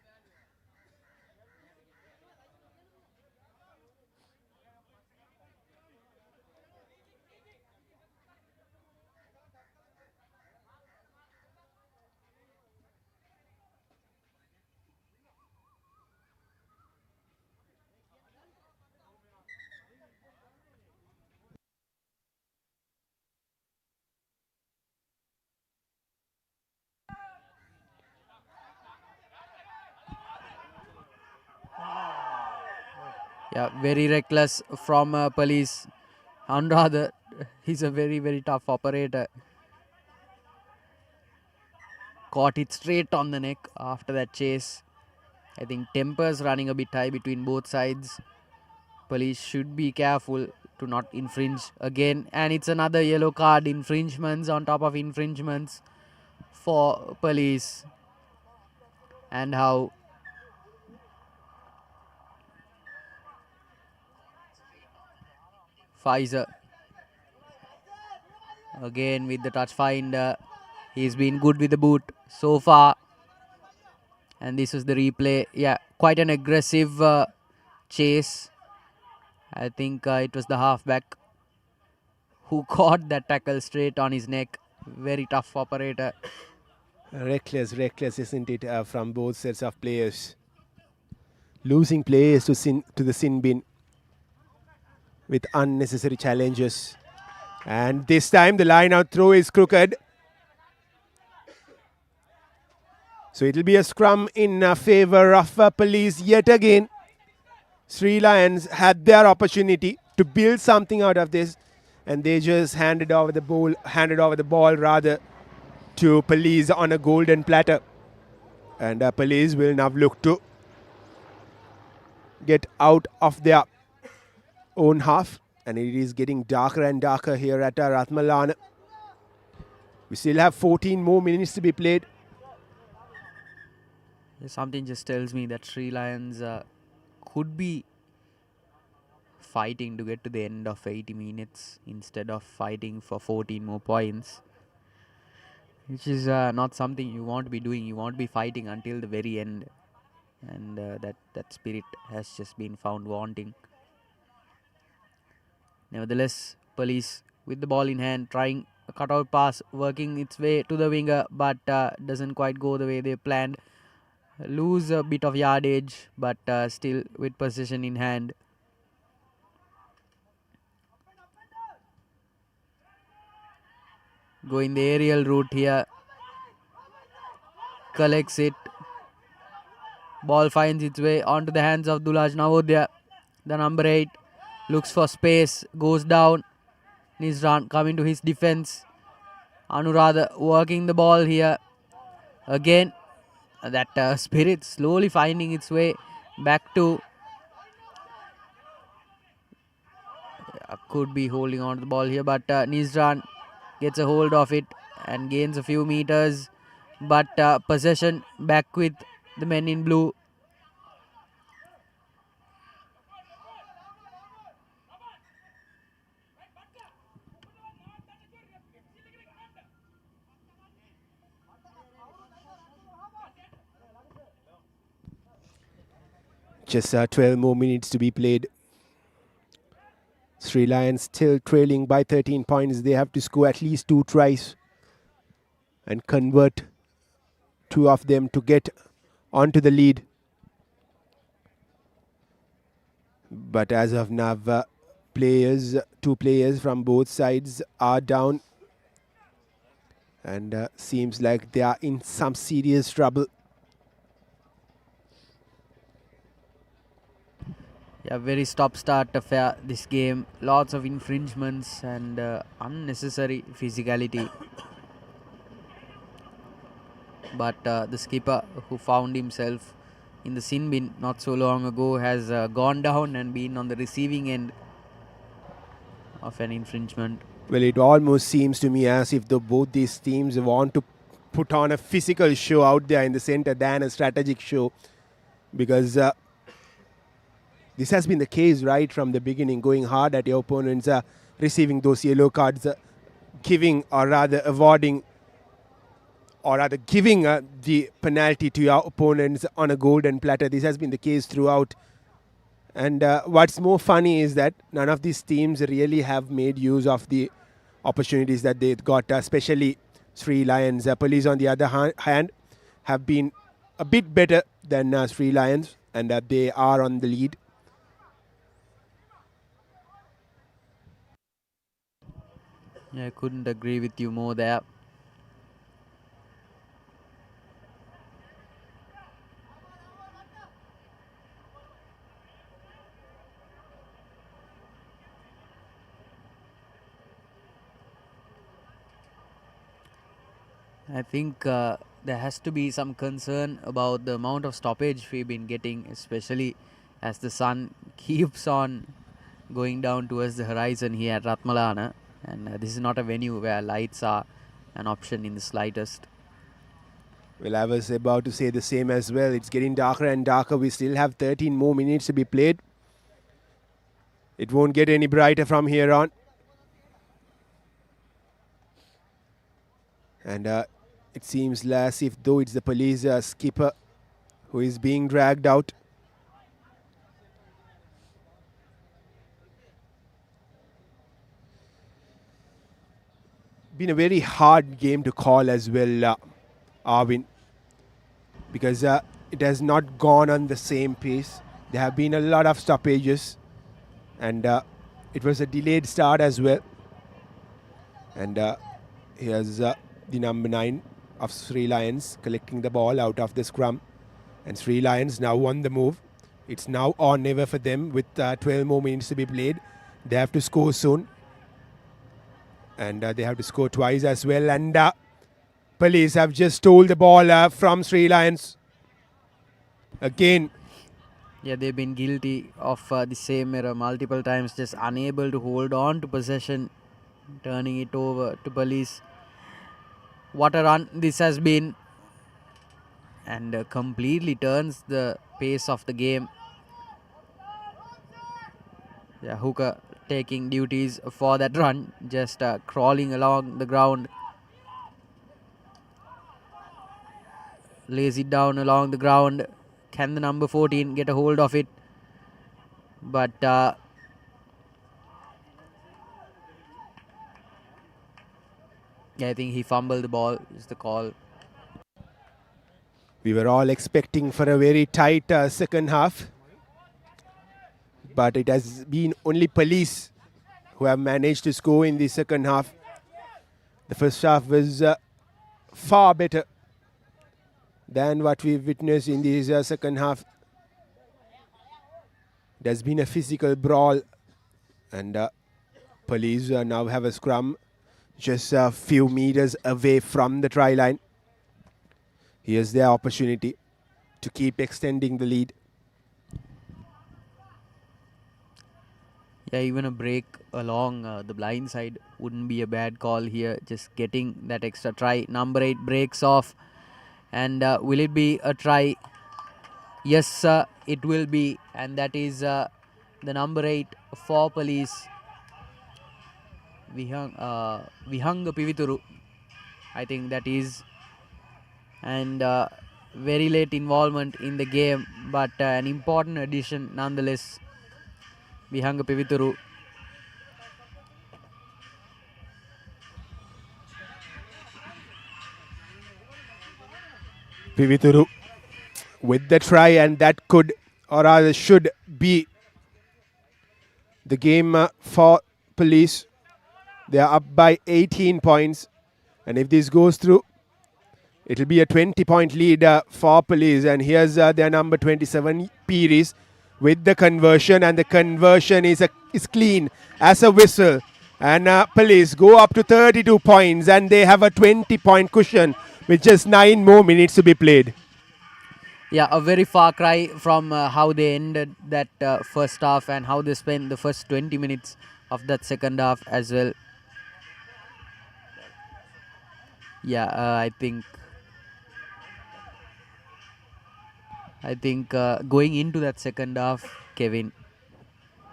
Yeah, very reckless from police. And rather, he's a very, very tough operator. Caught it straight on the neck after that chase. I think tempers running a bit high between both sides. Police should be careful to not infringe again, and it's another yellow card. Infringements on top of infringements for police. And how Pfizer again with the touch finder. He's been good with the boot so far. And this is the replay. Yeah, quite an aggressive chase. I think it was the halfback who caught that tackle straight on his neck. Very tough operator. Reckless, isn't it, from both sets of players. Losing players to the sin bin with unnecessary challenges. And this time the line out throw is crooked. So it'll be a scrum in favor of police yet again. Sri Lions had their opportunity to build something out of this, and they just handed over the ball rather to police on a golden platter. And police will now look to get out of their own half, and it is getting darker and darker here at Ratmalana. We still have 14 more minutes to be played. Something just tells me that Sri Lions could be fighting to get to the end of 80 minutes instead of fighting for 14 more points, which is not something you want to be doing. You want to be fighting until the very end, and that spirit has just been found wanting. Nevertheless, police with the ball in hand, trying a cutout pass, working its way to the winger, but doesn't quite go the way they planned. Lose a bit of yardage, but still with possession in hand. Going the aerial route here. Collects it. Ball finds its way onto the hands of Dulaj Navodya. The number 8 looks for space, goes down. Nizran coming to his defense. Anuradha working the ball here. Again, that spirit slowly finding its way back to... could be holding on to the ball here, but Nizran gets a hold of it and gains a few meters. But possession back with the men in blue. Just 12 more minutes to be played. Sri Lions still trailing by 13 points. They have to score at least 2 tries and convert 2 of them to get onto the lead. But as of now, 2 players from both sides are down, and seems like they are in some serious trouble. Yeah, very stop-start affair this game. Lots of infringements and unnecessary physicality. But the skipper, who found himself in the sin bin not so long ago, has gone down and been on the receiving end of an infringement. Well, it almost seems to me as if both these teams want to put on a physical show out there in the center than a strategic show, because this has been the case right from the beginning, going hard at your opponents, receiving those yellow cards, giving or rather avoiding or rather giving the penalty to your opponents on a golden platter. This has been the case throughout. And what's more funny is that none of these teams really have made use of the opportunities that they've got, especially Sri Lions. Police, on the other hand, have been a bit better than Sri Lions, and they are on the lead. Yeah, I couldn't agree with you more there. I think there has to be some concern about the amount of stoppage we've been getting, especially as the sun keeps on going down towards the horizon here at Ratmalana. And this is not a venue where lights are an option in the slightest. Well, I was about to say the same as well. It's getting darker and darker. We still have 13 more minutes to be played. It won't get any brighter from here on. And it seems as if though it's the police skipper who is being dragged out. Been a very hard game to call as well, Arvin, because it has not gone on the same pace. There have been a lot of stoppages, and it was a delayed start as well. And here's the number 9 of Sri Lions collecting the ball out of the scrum, and Sri Lions now on the move. It's now or never for them with 12 more minutes to be played. They have to score soon, and they have to score twice as well. And police have just stole the ball from Sri Lions again. Yeah, they've been guilty of the same error multiple times, just unable to hold on to possession, turning it over to police. What a run this has been, and completely turns the pace of the game. Yeah, Hooker taking duties for that run, just crawling along the ground. Lays it down along the ground. Can the number 14 get a hold of it? But yeah, I think he fumbled the ball is the call. We were all expecting for a very tight second half, but it has been only police who have managed to score in the second half. The first half was far better than what we've witnessed in the second half. There's been a physical brawl, and police now have a scrum just a few meters away from the try line. Here's their opportunity to keep extending the lead. Yeah, even a break along the blind side wouldn't be a bad call here. Just getting that extra try. Number 8 breaks off. And will it be a try? Yes, it will be. And that is the number 8 for police. Vihanga Pivituru. I think that is. And very late involvement in the game, but an important addition nonetheless. Vihanga Pivituru. Pivituru with the try, and that could or rather should be the game for police. They are up by 18 points, and if this goes through, it will be a 20-point lead for police. And here's their number 27, Pires, with the conversion, and the conversion is clean as a whistle. And police go up to 32 points, and they have a 20-point cushion with just 9 more minutes to be played. Yeah, a very far cry from how they ended that first half and how they spent the first 20 minutes of that second half as well. Yeah, I think going into that second half, Kevin,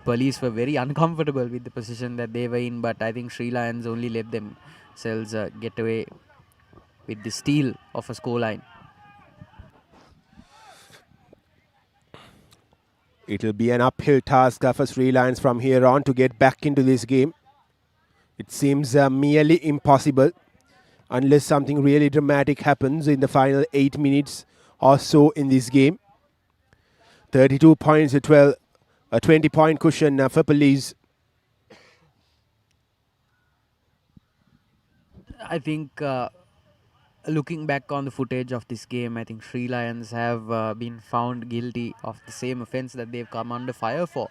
police were very uncomfortable with the position that they were in, but I think Sri Lions only let themselves get away with the steal of a scoreline. It will be an uphill task for Sri Lions from here on to get back into this game. It seems merely impossible unless something really dramatic happens in the final 8 minutes or so in this game. 32 points to 12, a 20-point cushion for police. I think looking back on the footage of this game, I think Sri Lions have been found guilty of the same offence that they've come under fire for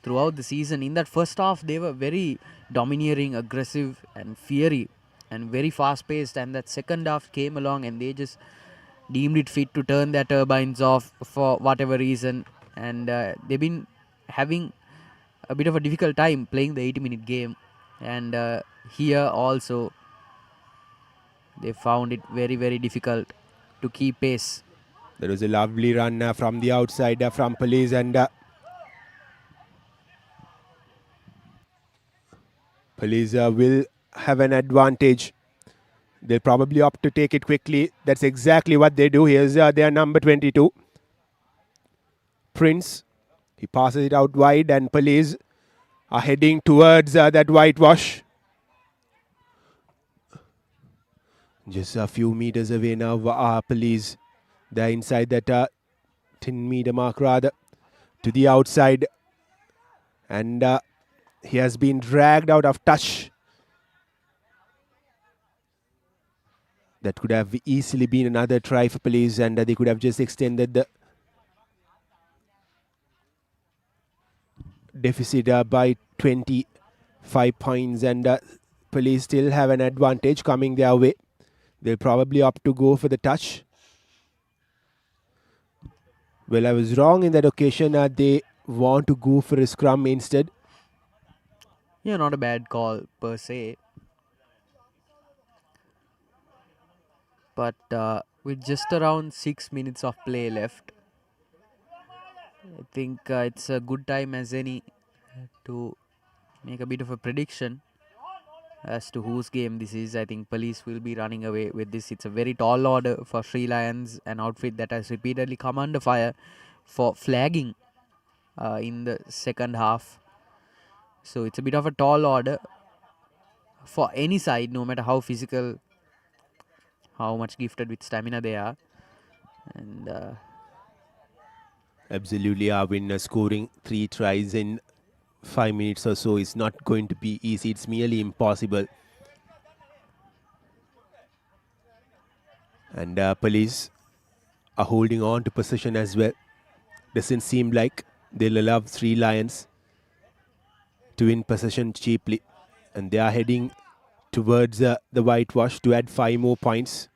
throughout the season. In that first half, they were very domineering, aggressive and fiery and very fast paced. And that second half came along and they just deemed it fit to turn their turbines off for whatever reason. And they've been having a bit of a difficult time playing the 80-minute game. And here also they found it very, very difficult to keep pace. There was a lovely run from the outside from Police, and Police will have an advantage. They'll probably opt to take it quickly. That's exactly what they do. Here's their number 22. Prince. He passes it out wide, and Police are heading towards that whitewash. Just a few meters away now, Police. They're inside that 10-meter mark rather, to the outside. And he has been dragged out of touch. That could have easily been another try for Police, and they could have just extended the deficit by 25 points, and Police still have an advantage coming their way. They'll probably opt to go for the touch. Well, I was wrong in that occasion. They want to go for a scrum instead. Yeah, not a bad call per se. But with just around 6 minutes of play left, I think it's a good time as any to make a bit of a prediction as to whose game this is. I think Police will be running away with this. It's a very tall order for Sri Lions, an outfit that has repeatedly come under fire for flagging in the second half. So it's a bit of a tall order for any side, no matter how physical, how much gifted with stamina they are. And absolutely, Arvind, scoring 3 tries in 5 minutes or so is not going to be easy. It's merely impossible. And Police are holding on to possession as well. Doesn't seem like they'll allow Sri Lions to win possession cheaply. And they are heading towards the whitewash to add 5 more points.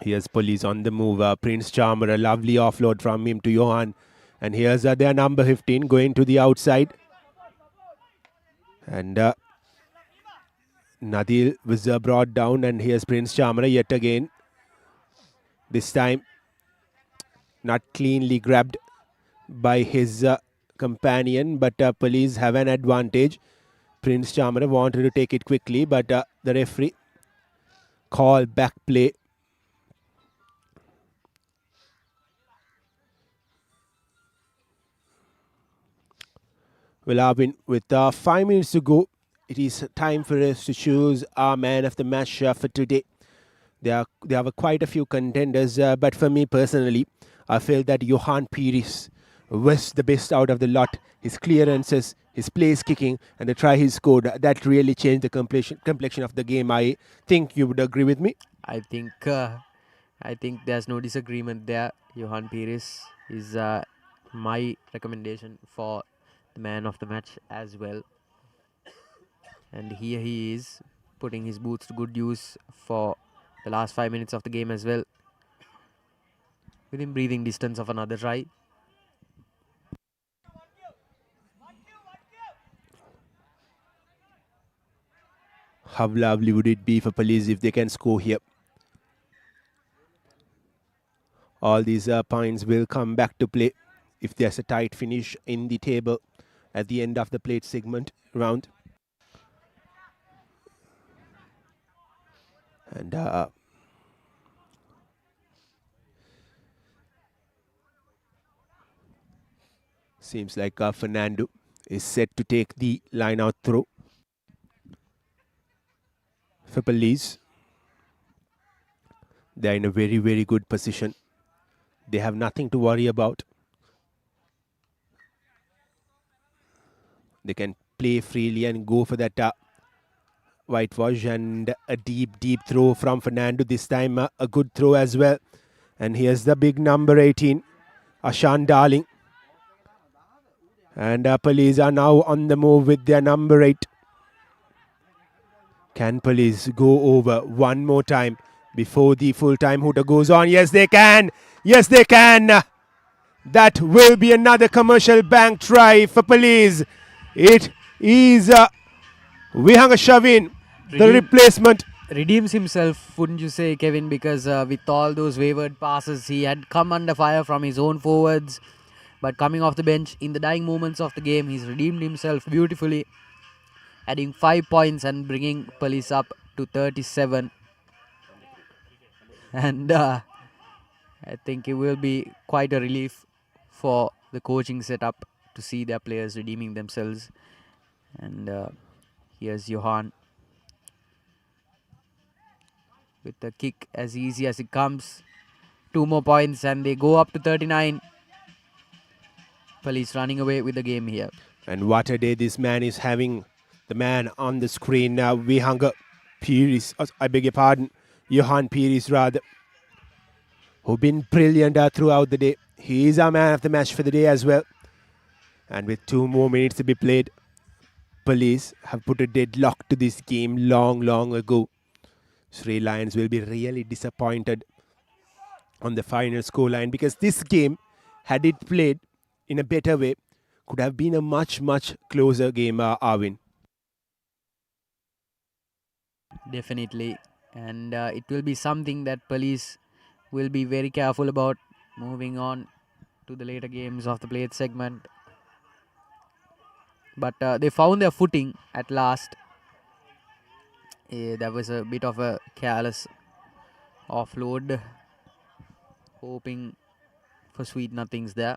Here's Police on the move. Prince Charmer, a lovely offload from him to Johan. And here's their number 15 going to the outside. And Nadil was brought down. And here's Prince Charmer yet again. This time not cleanly grabbed by his companion. But Police have an advantage. Prince Charmer wanted to take it quickly. But the referee called back play. Well, Arvind, with 5 minutes to go, it is time for us to choose our man of the match for today. There are quite a few contenders, but for me personally, I felt that Johan Pires was the best out of the lot. His clearances, his place kicking, and the try he scored, that really changed the complexion of the game. I think you would agree with me. I think there's no disagreement there. Johan Pires is my recommendation for the man of the match as well. And here he is putting his boots to good use for the last 5 minutes of the game as well, within breathing distance of another try. How lovely would it be for Police if they can score here? All these points will come back to play if there's a tight finish in the table at the end of the plate segment round. And seems like Fernando is set to take the line out throw for Police. They're in a very, very good position. They have nothing to worry about. They can play freely and go for that whitewash, and a deep, deep throw from Fernando. This time a good throw as well. And here's the big number 18, Ashan Darling. And Police are now on the move with their number 8. Can police go over one more time before the full-time hooter goes on? Yes, they can. Yes, they can. That will be another commercial bank try for police. It is Vihanga Shavin, the replacement. Redeems himself, wouldn't you say, Kevin? Because with all those wayward passes, he had come under fire from his own forwards. But coming off the bench in the dying moments of the game, he's redeemed himself beautifully, adding 5 points and bringing police up to 37. And I think it will be quite a relief for the coaching setup to see their players redeeming themselves. And here's Johan with the kick as easy as it comes. 2 more points and they go up to 39. Police running away with the game here. And what a day this man is having. The man on the screen now, Vihanga Pires, I beg your pardon, Johan Pires rather, who've been brilliant throughout the day. He is our man of the match for the day as well. And with 2 more minutes to be played, police have put a deadlock to this game long ago. Sri Lions will be really disappointed on the final scoreline, because this game, had it played in a better way, could have been a much closer game, Arvin. Definitely. And it will be something that police will be very careful about moving on to the later games of the played segment. But they found their footing at last. That was a bit of a careless offload, hoping for sweet nothings there.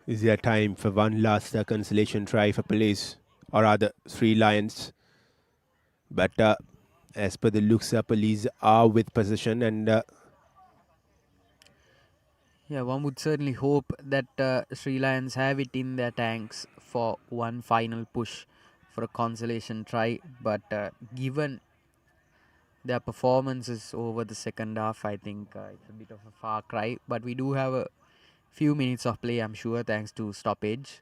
Is there time for one last consolation try for police, or rather Sri Lions? But as per the looks, police are with possession, and yeah, one would certainly hope that Sri Lions have it in their tanks for one final push for a consolation try. But given their performances over the second half, I think it's a bit of a far cry. But we do have a few minutes of play, I'm sure, thanks to stoppage.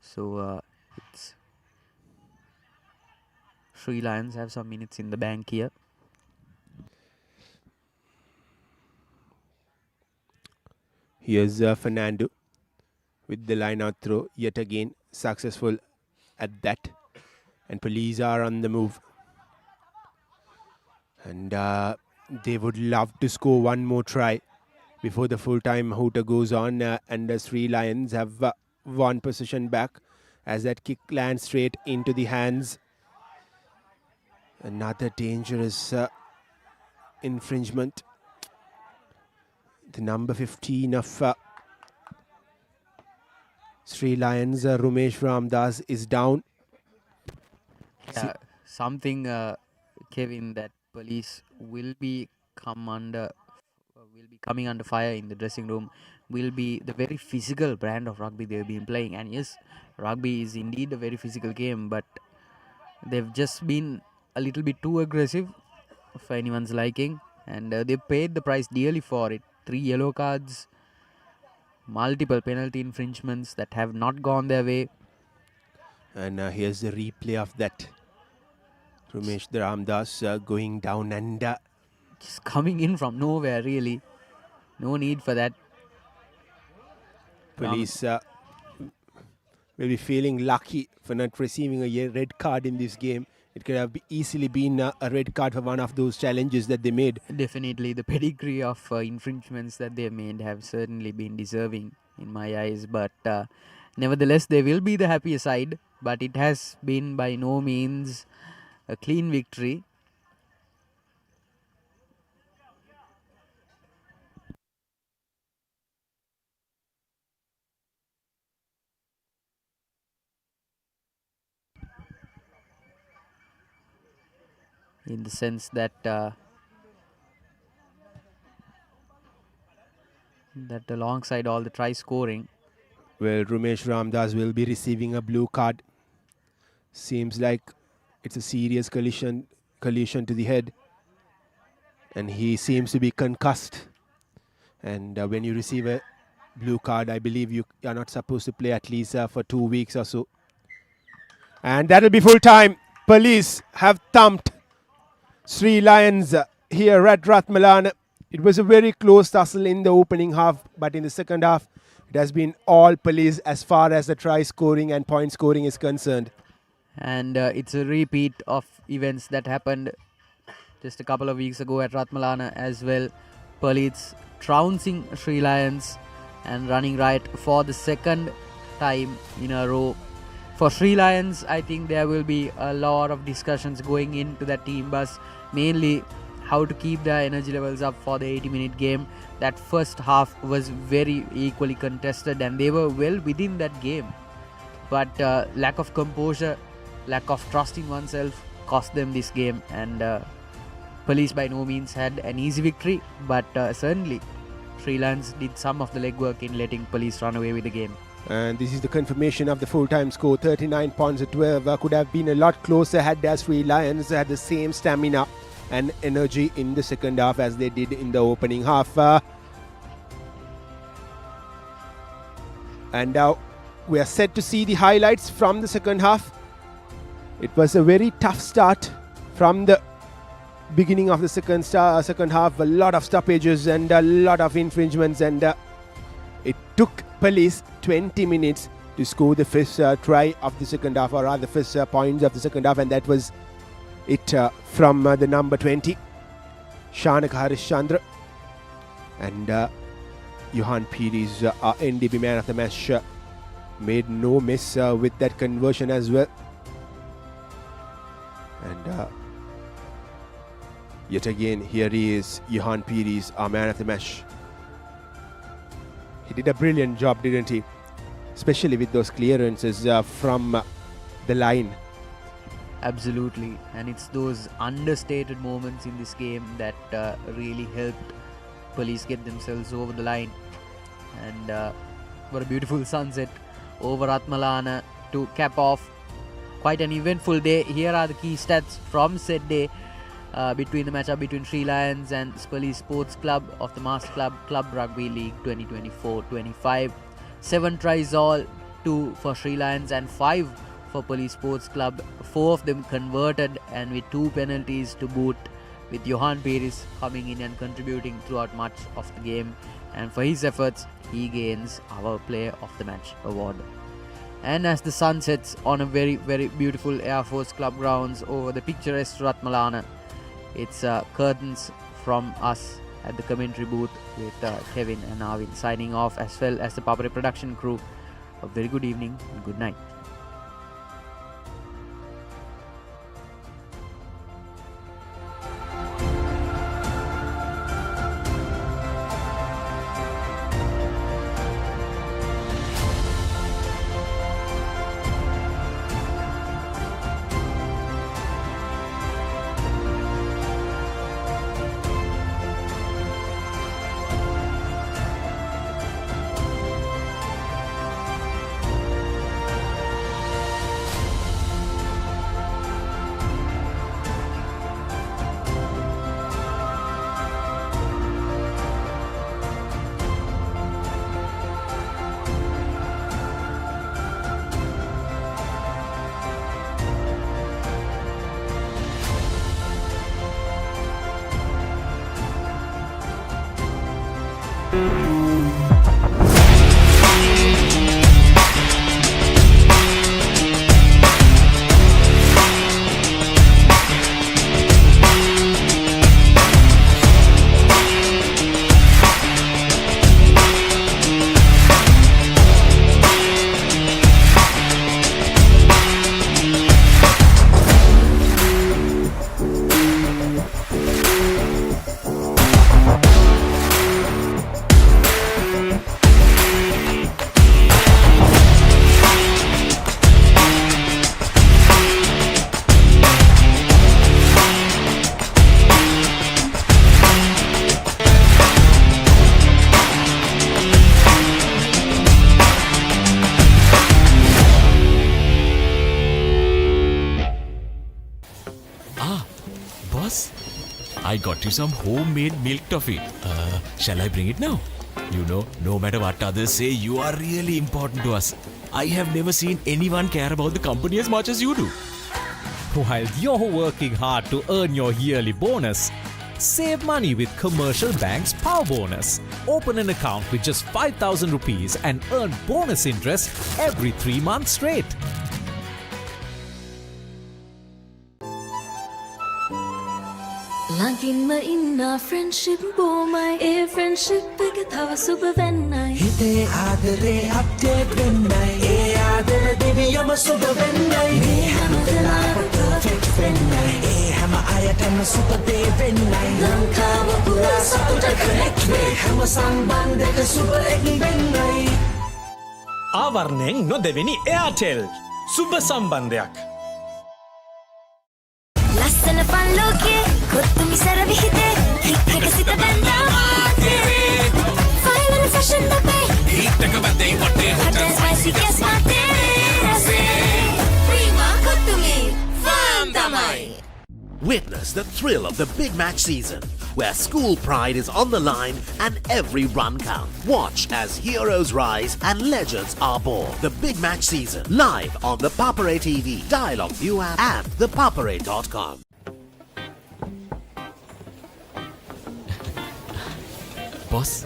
So it's Sri Lions have some minutes in the bank here. here's Fernando with the line out throw, yet again successful at that. And police are on the move. And they would love to score one more try before the full-time hooter goes on, and the Sri Lions have one possession back as that kick lands straight into the hands. Another dangerous infringement. The number 15 of Sri Lions, Rumesh Ramdas, is down. Something, Kevin, that police will be coming under fire in the dressing room will be the very physical brand of rugby they've been playing. And yes, rugby is indeed a very physical game, but they've just been a little bit too aggressive for anyone's liking, and they paid the price dearly for it. 3 yellow cards, multiple penalty infringements that have not gone their way. And here's the replay of that. Rumesh Ramdas going down and just coming in from nowhere, really. No need for that. Police will be feeling lucky for not receiving a red card in this game. It could have easily been a red card for one of those challenges that they made. Definitely, the pedigree of infringements that they made have certainly been deserving in my eyes. But nevertheless, they will be the happier side. But it has been by no means a clean victory. In the sense that alongside all the try scoring, well, Rumesh Ramdas will be receiving a blue card. Seems like it's a serious collision to the head, and he seems to be concussed. And when you receive a blue card, I believe you are not supposed to play at least for 2 weeks or so. And that'll be full time. Police have thumped Sri Lions here at Ratmalana. It was a very close tussle in the opening half, but in the second half, it has been all police as far as the try scoring and point scoring is concerned. And it's a repeat of events that happened just a couple of weeks ago at Ratmalana as well. Police trouncing Sri Lions and running right for the second time in a row. For Sri Lions, I think there will be a lot of discussions going into that team bus, mainly how to keep their energy levels up for the 80-minute game. That first half was very equally contested and they were well within that game. But lack of composure, lack of trust in oneself cost them this game, and Police by no means had an easy victory, but certainly Sri Lions did some of the legwork in letting Police run away with the game. And this is the confirmation of the full-time score, 39 points to 12. Could have been a lot closer had the Sri Lions had the same stamina and energy in the second half as they did in the opening half. And now we are set to see the highlights from the second half. It was a very tough start from the beginning of the second half. A lot of stoppages and a lot of infringements, and it took Police 20 minutes to score the first try of the second half, or rather first points of the second half, and that was it from the number 20, Shanaka Harishchandra. And Johan Pires, our NDP man of the match, made no miss with that conversion as well. And yet again, here he is, Johan Pires, our man of the match. He did a brilliant job, didn't he? Especially with those clearances from the line. Absolutely, and it's those understated moments in this game that really helped Police get themselves over the line. And what a beautiful sunset over Ratmalana to cap off quite an eventful day. Here are the key stats from said day between the matchup between Sri Lions and Police Sports Club of the Master Club Rugby League 2024-25. 7 tries all, 2 for Sri Lions and 5 for Police Sports Club. 4 of them converted and with 2 penalties to boot, with Johan Pires coming in and contributing throughout much of the game. And for his efforts, he gains our Player of the Match award. And as the sun sets on a very, very beautiful Air Force Club grounds over the picturesque Ratmalana, it's curtains from us at the commentary booth with Kevin and Arvin signing off, as well as the Papare production crew. A very good evening and good night. I got you some homemade milk toffee. Shall I bring it now? You know, no matter what others say, you are really important to us. I have never seen anyone care about the company as much as you do. While you're working hard to earn your yearly bonus, save money with Commercial Bank's Power Bonus. Open an account with just 5,000 rupees and earn bonus interest every 3 months straight. Langin ma inna friendship bomai e friendship එක තව සුබ වෙන්නයි හිතේ ආදරේ update වෙන්නයි ඒ ආදර දෙවියම සුබ වෙන්නයි මේ හැම වෙලාවෙම perfect වෙන්නයි ඒ හැම අයටම සුබ දේ වෙන්නයි ලංකාව පුරා සතුට connect වේ හැම සම්බන්ධයක සුබ එක වෙන්නයි ආවරණයෙන් නොදෙවෙනි එයාටෙල් සුබ සම්බන්ධයක් ලස්සන පල්ලෝකේ කොත්තුමි සර විහිදේ හිත් එක සිත බැඳා මාතේ ෆයිනල් ෆැෂන් දපේ හිත් එක බැඳේ වටේ හොට ස්පයිසි කැස් මාතේ රසේ ප්‍රීමා කොත්තුමි ෆාම් තමයි. Witness the thrill of the big match season, where school pride is on the line and every run counts. Watch as heroes rise and legends are born. The big match season, live on the Papare TV, Dialog ViU App and ThePapare.com. Boss,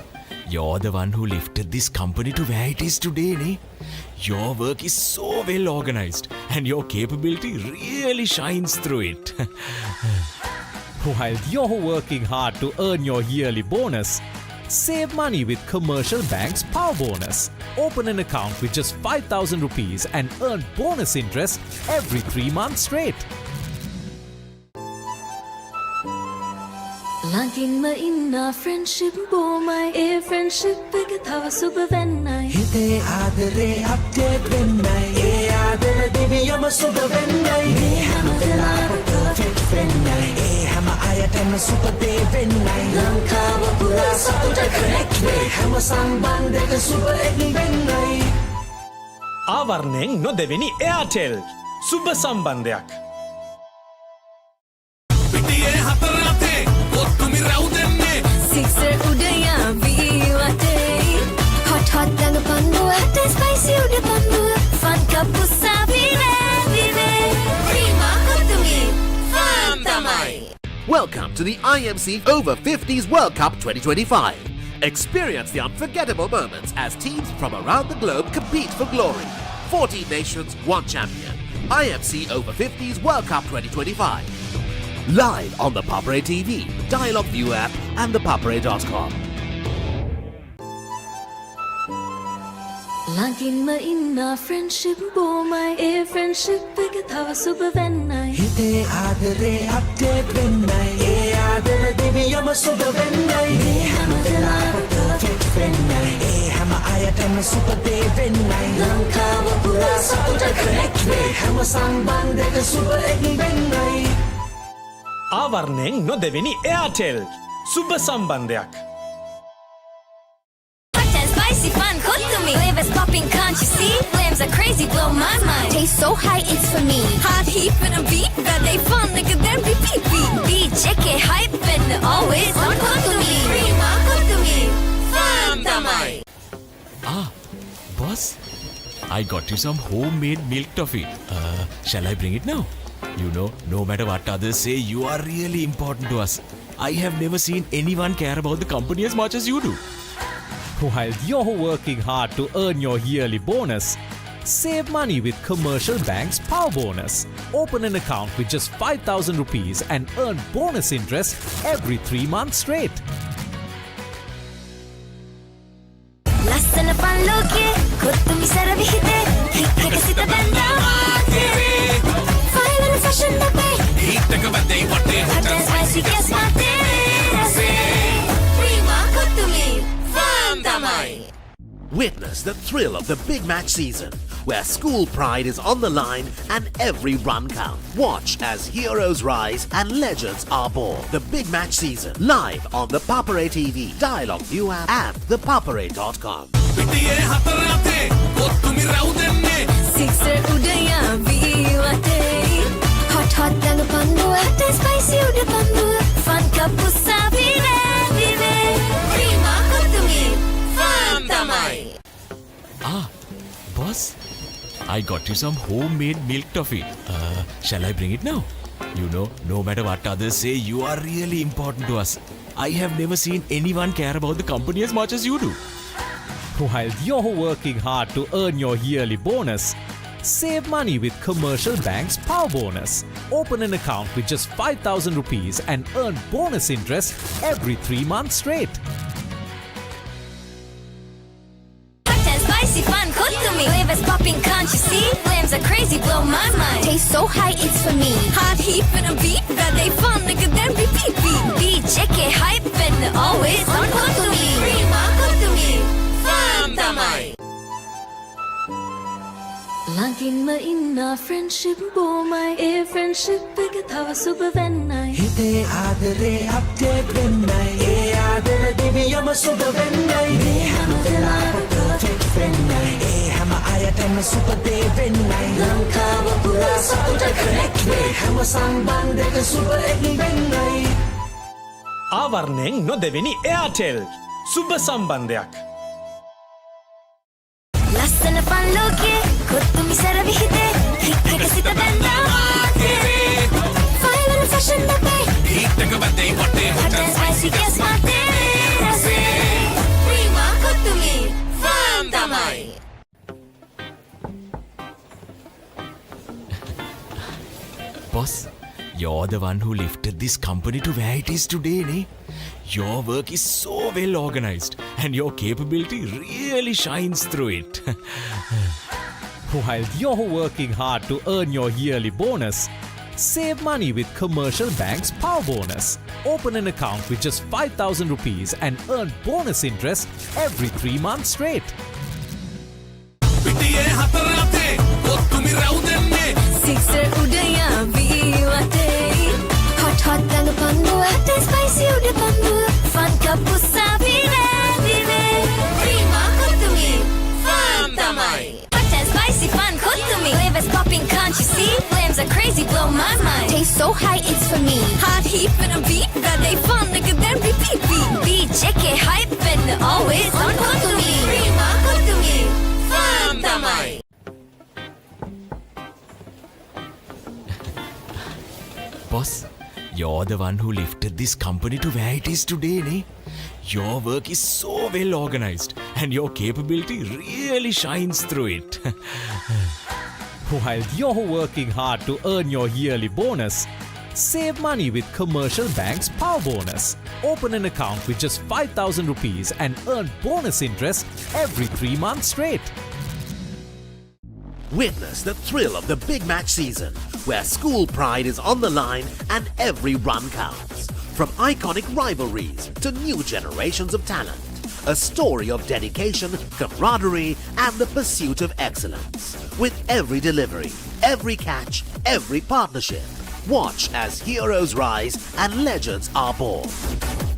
you're the one who lifted this company to where it is today, ne? Your work is so well organized and your capability really shines through it. While you're working hard to earn your yearly bonus, save money with Commercial Bank's Power Bonus. Open an account with just 5,000 rupees and earn bonus interest every 3 months straight. Langin ma inna friendship bomai e friendship එක තව සුබ වෙන්නයි හිතේ ආදරේ update වෙන්නයි ඒ ආදර දෙවියම සුබ වෙන්නයි මේ හැම වෙලාවෙම perfect වෙන්නයි ඒ හැම අයටම සුබ දේ වෙන්නයි ලංකාව පුරා සතුට connect වේ හැම සම්බන්ධයක සුබ එක වෙන්නයි ආවරණයෙන් නොදෙවෙනි එයාටෙල් සුබ සම්බන්ධයක් Sixer udaya ViU App hot hot dang panduwa hot and spicy uda panduwa fun kapusa vive prima kottumi fun tamai. Welcome to the IMC Over 50s World Cup 2025. Experience the unforgettable moments as teams from around the globe compete for glory. 14 nations, 1 champion. IMC Over 50s World Cup 2025. Live on the Papare TV, Dialog ViU App and ThePapare.com. Langin ma inna friendship bomai e friendship එක තව සුබ වෙන්නයි හිතේ ආදරේ update වෙන්නයි ඒ ආදර දෙවියම සුබ වෙන්නයි මේ හැම වෙලාවෙම perfect වෙන්නයි ඒ හැම අයටම සුබ දේ වෙන්නයි ලංකාව පුරා සතුට connect වේ හැම සම්බන්ධයක සුබ එක වෙන්නයි ආවරණයෙන් නොදෙවෙනි එයාටෙල් සුබ සම්බන්ධයක් hot and spicy fun kottumi flavors popping can't you see flames are crazy blow my mind taste so high it's for me hot heat when I'm beat that they fun like a then repeat beat JK hype and always on kottumi prima kottumi fun tamai. Boss, I got you some homemade milk toffee. Shall I bring it now? You know, no matter what others say, you are really important to us. I have never seen anyone care about the company as much as you do. While you're working hard to earn your yearly bonus, save money with Commercial Bank's Power Bonus. Open an account with just 5,000 rupees and earn bonus interest every 3 months straight. ලස්සන පල්ලෝකේ කොත්තුමි සර විහිදේ හිත් එක සිත බැඳා මාතේ final fashion දපේ හිත් එක බැඳේ වටේ හොට spicy කැස් මාතේ රසේ ප්‍රීමා කොත්තුමි farm තමයි. Witness the thrill of the big match season, where school pride is on the line and every run counts. Watch as heroes rise and legends are born. The big match season, live on the Papare TV, Dialog ViU App and ThePapare.com. Sixer udaya ViU App hot hot dang panduwa hot and spicy uda panduwa Fun kapusa vive, vive. Prima kutumi, fun tamai. Ah, boss, I got you some homemade milk toffee. Shall I bring it now? You know, no matter what others say, you are really important to us. I have never seen anyone care about the company as much as you do. While you're working hard to earn your yearly bonus, save money with Commercial Bank's Power Bonus. Open an account with just 5,000 rupees and earn bonus interest every 3 months straight. Hot and spicy fun, cook to me. Flavors popping, can't you see? Flames are crazy, blow my mind. Taste so high, it's for me. Hot heat and a beat, that they fun, nigga, then repeat. Beat, check it, hype, and always on cook to me. Prima cook to me, fun tamai. Langin inna friendship bomai e friendship එක තව සුබ වෙන්නයි හිතේ ආදරේ update වෙන්නයි ඒ ආදර දිවියම සුබ වෙන්නයි මේ හැම වෙලාවෙම perfect වෙන්නයි ඒ හැම අයටම සුබ දේ වෙන්නයි ලංකාව පුරා සතුට connect වේ හැම සම්බන්ධයක සුබ එක් වෙන්නයි ආවරණයෙන් නොදෙවෙනි එයාටෙල් සුබ සම්බන්ධයක් ලස්සන පන් ලෝකේ කොත්තුමි සරවිහිතේ හික් එක සිත බැඳා ෆයිල් and fashion අපේ Hit එක බදේ වටේ hot and spicy guess මාතේ රසේ ප්‍රීමා කොත්තුමි ෆන් තමයි Boss, you're the one who lifted this company to where it is today, ne? Your work is so well organized and your capability really shines through it. While you're working hard to earn your yearly bonus, save money with Commercial Bank's Power Bonus. Open an account with just 5,000 rupees and earn bonus interest every 3 months straight. Sixer udaya viwate hot hot dang pandu hot and spicy uda pandu fun kapusa vive vive prima kutumi fun tamai hot and spicy fun kutumi flavors popping, can't you see? Flames are crazy, blow my mind. Taste so high, it's for me. Hot heat and a beat, that they fun, nigga, then repeat. Beat, check it, hype and always on kutumi prima kutumi fun tamai. Boss, you're the one who lifted this company to where it is today, ne? Your work is so well organized and your capability really shines through it. While you're working hard to earn your yearly bonus, save money with Commercial Bank's Power Bonus. Open an account with just 5,000 rupees and earn bonus interest every 3 months straight. Witness the thrill of the big match season, where school pride is on the line and every run counts. From iconic rivalries to new generations of talent, a story of dedication, camaraderie, and the pursuit of excellence. With every delivery, every catch, every partnership, watch as heroes rise and legends are born.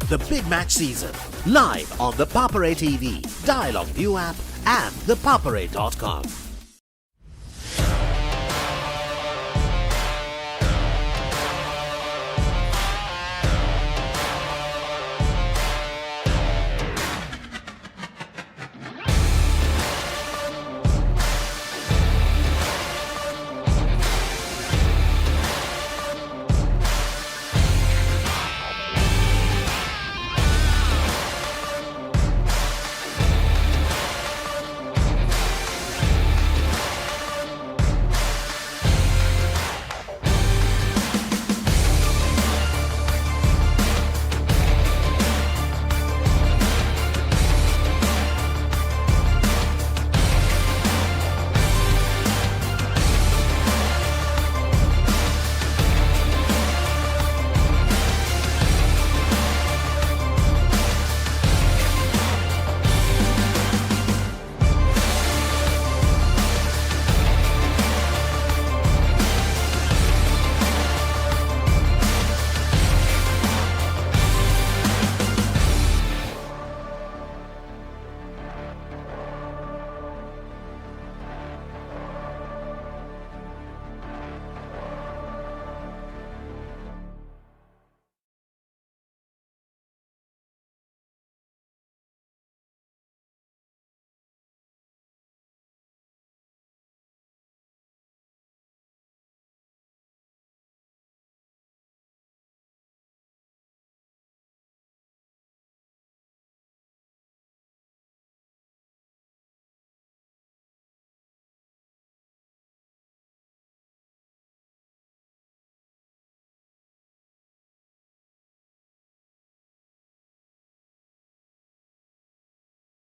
The big match season, live on the Papare TV, Dialog ViU App, and ThePapare.com.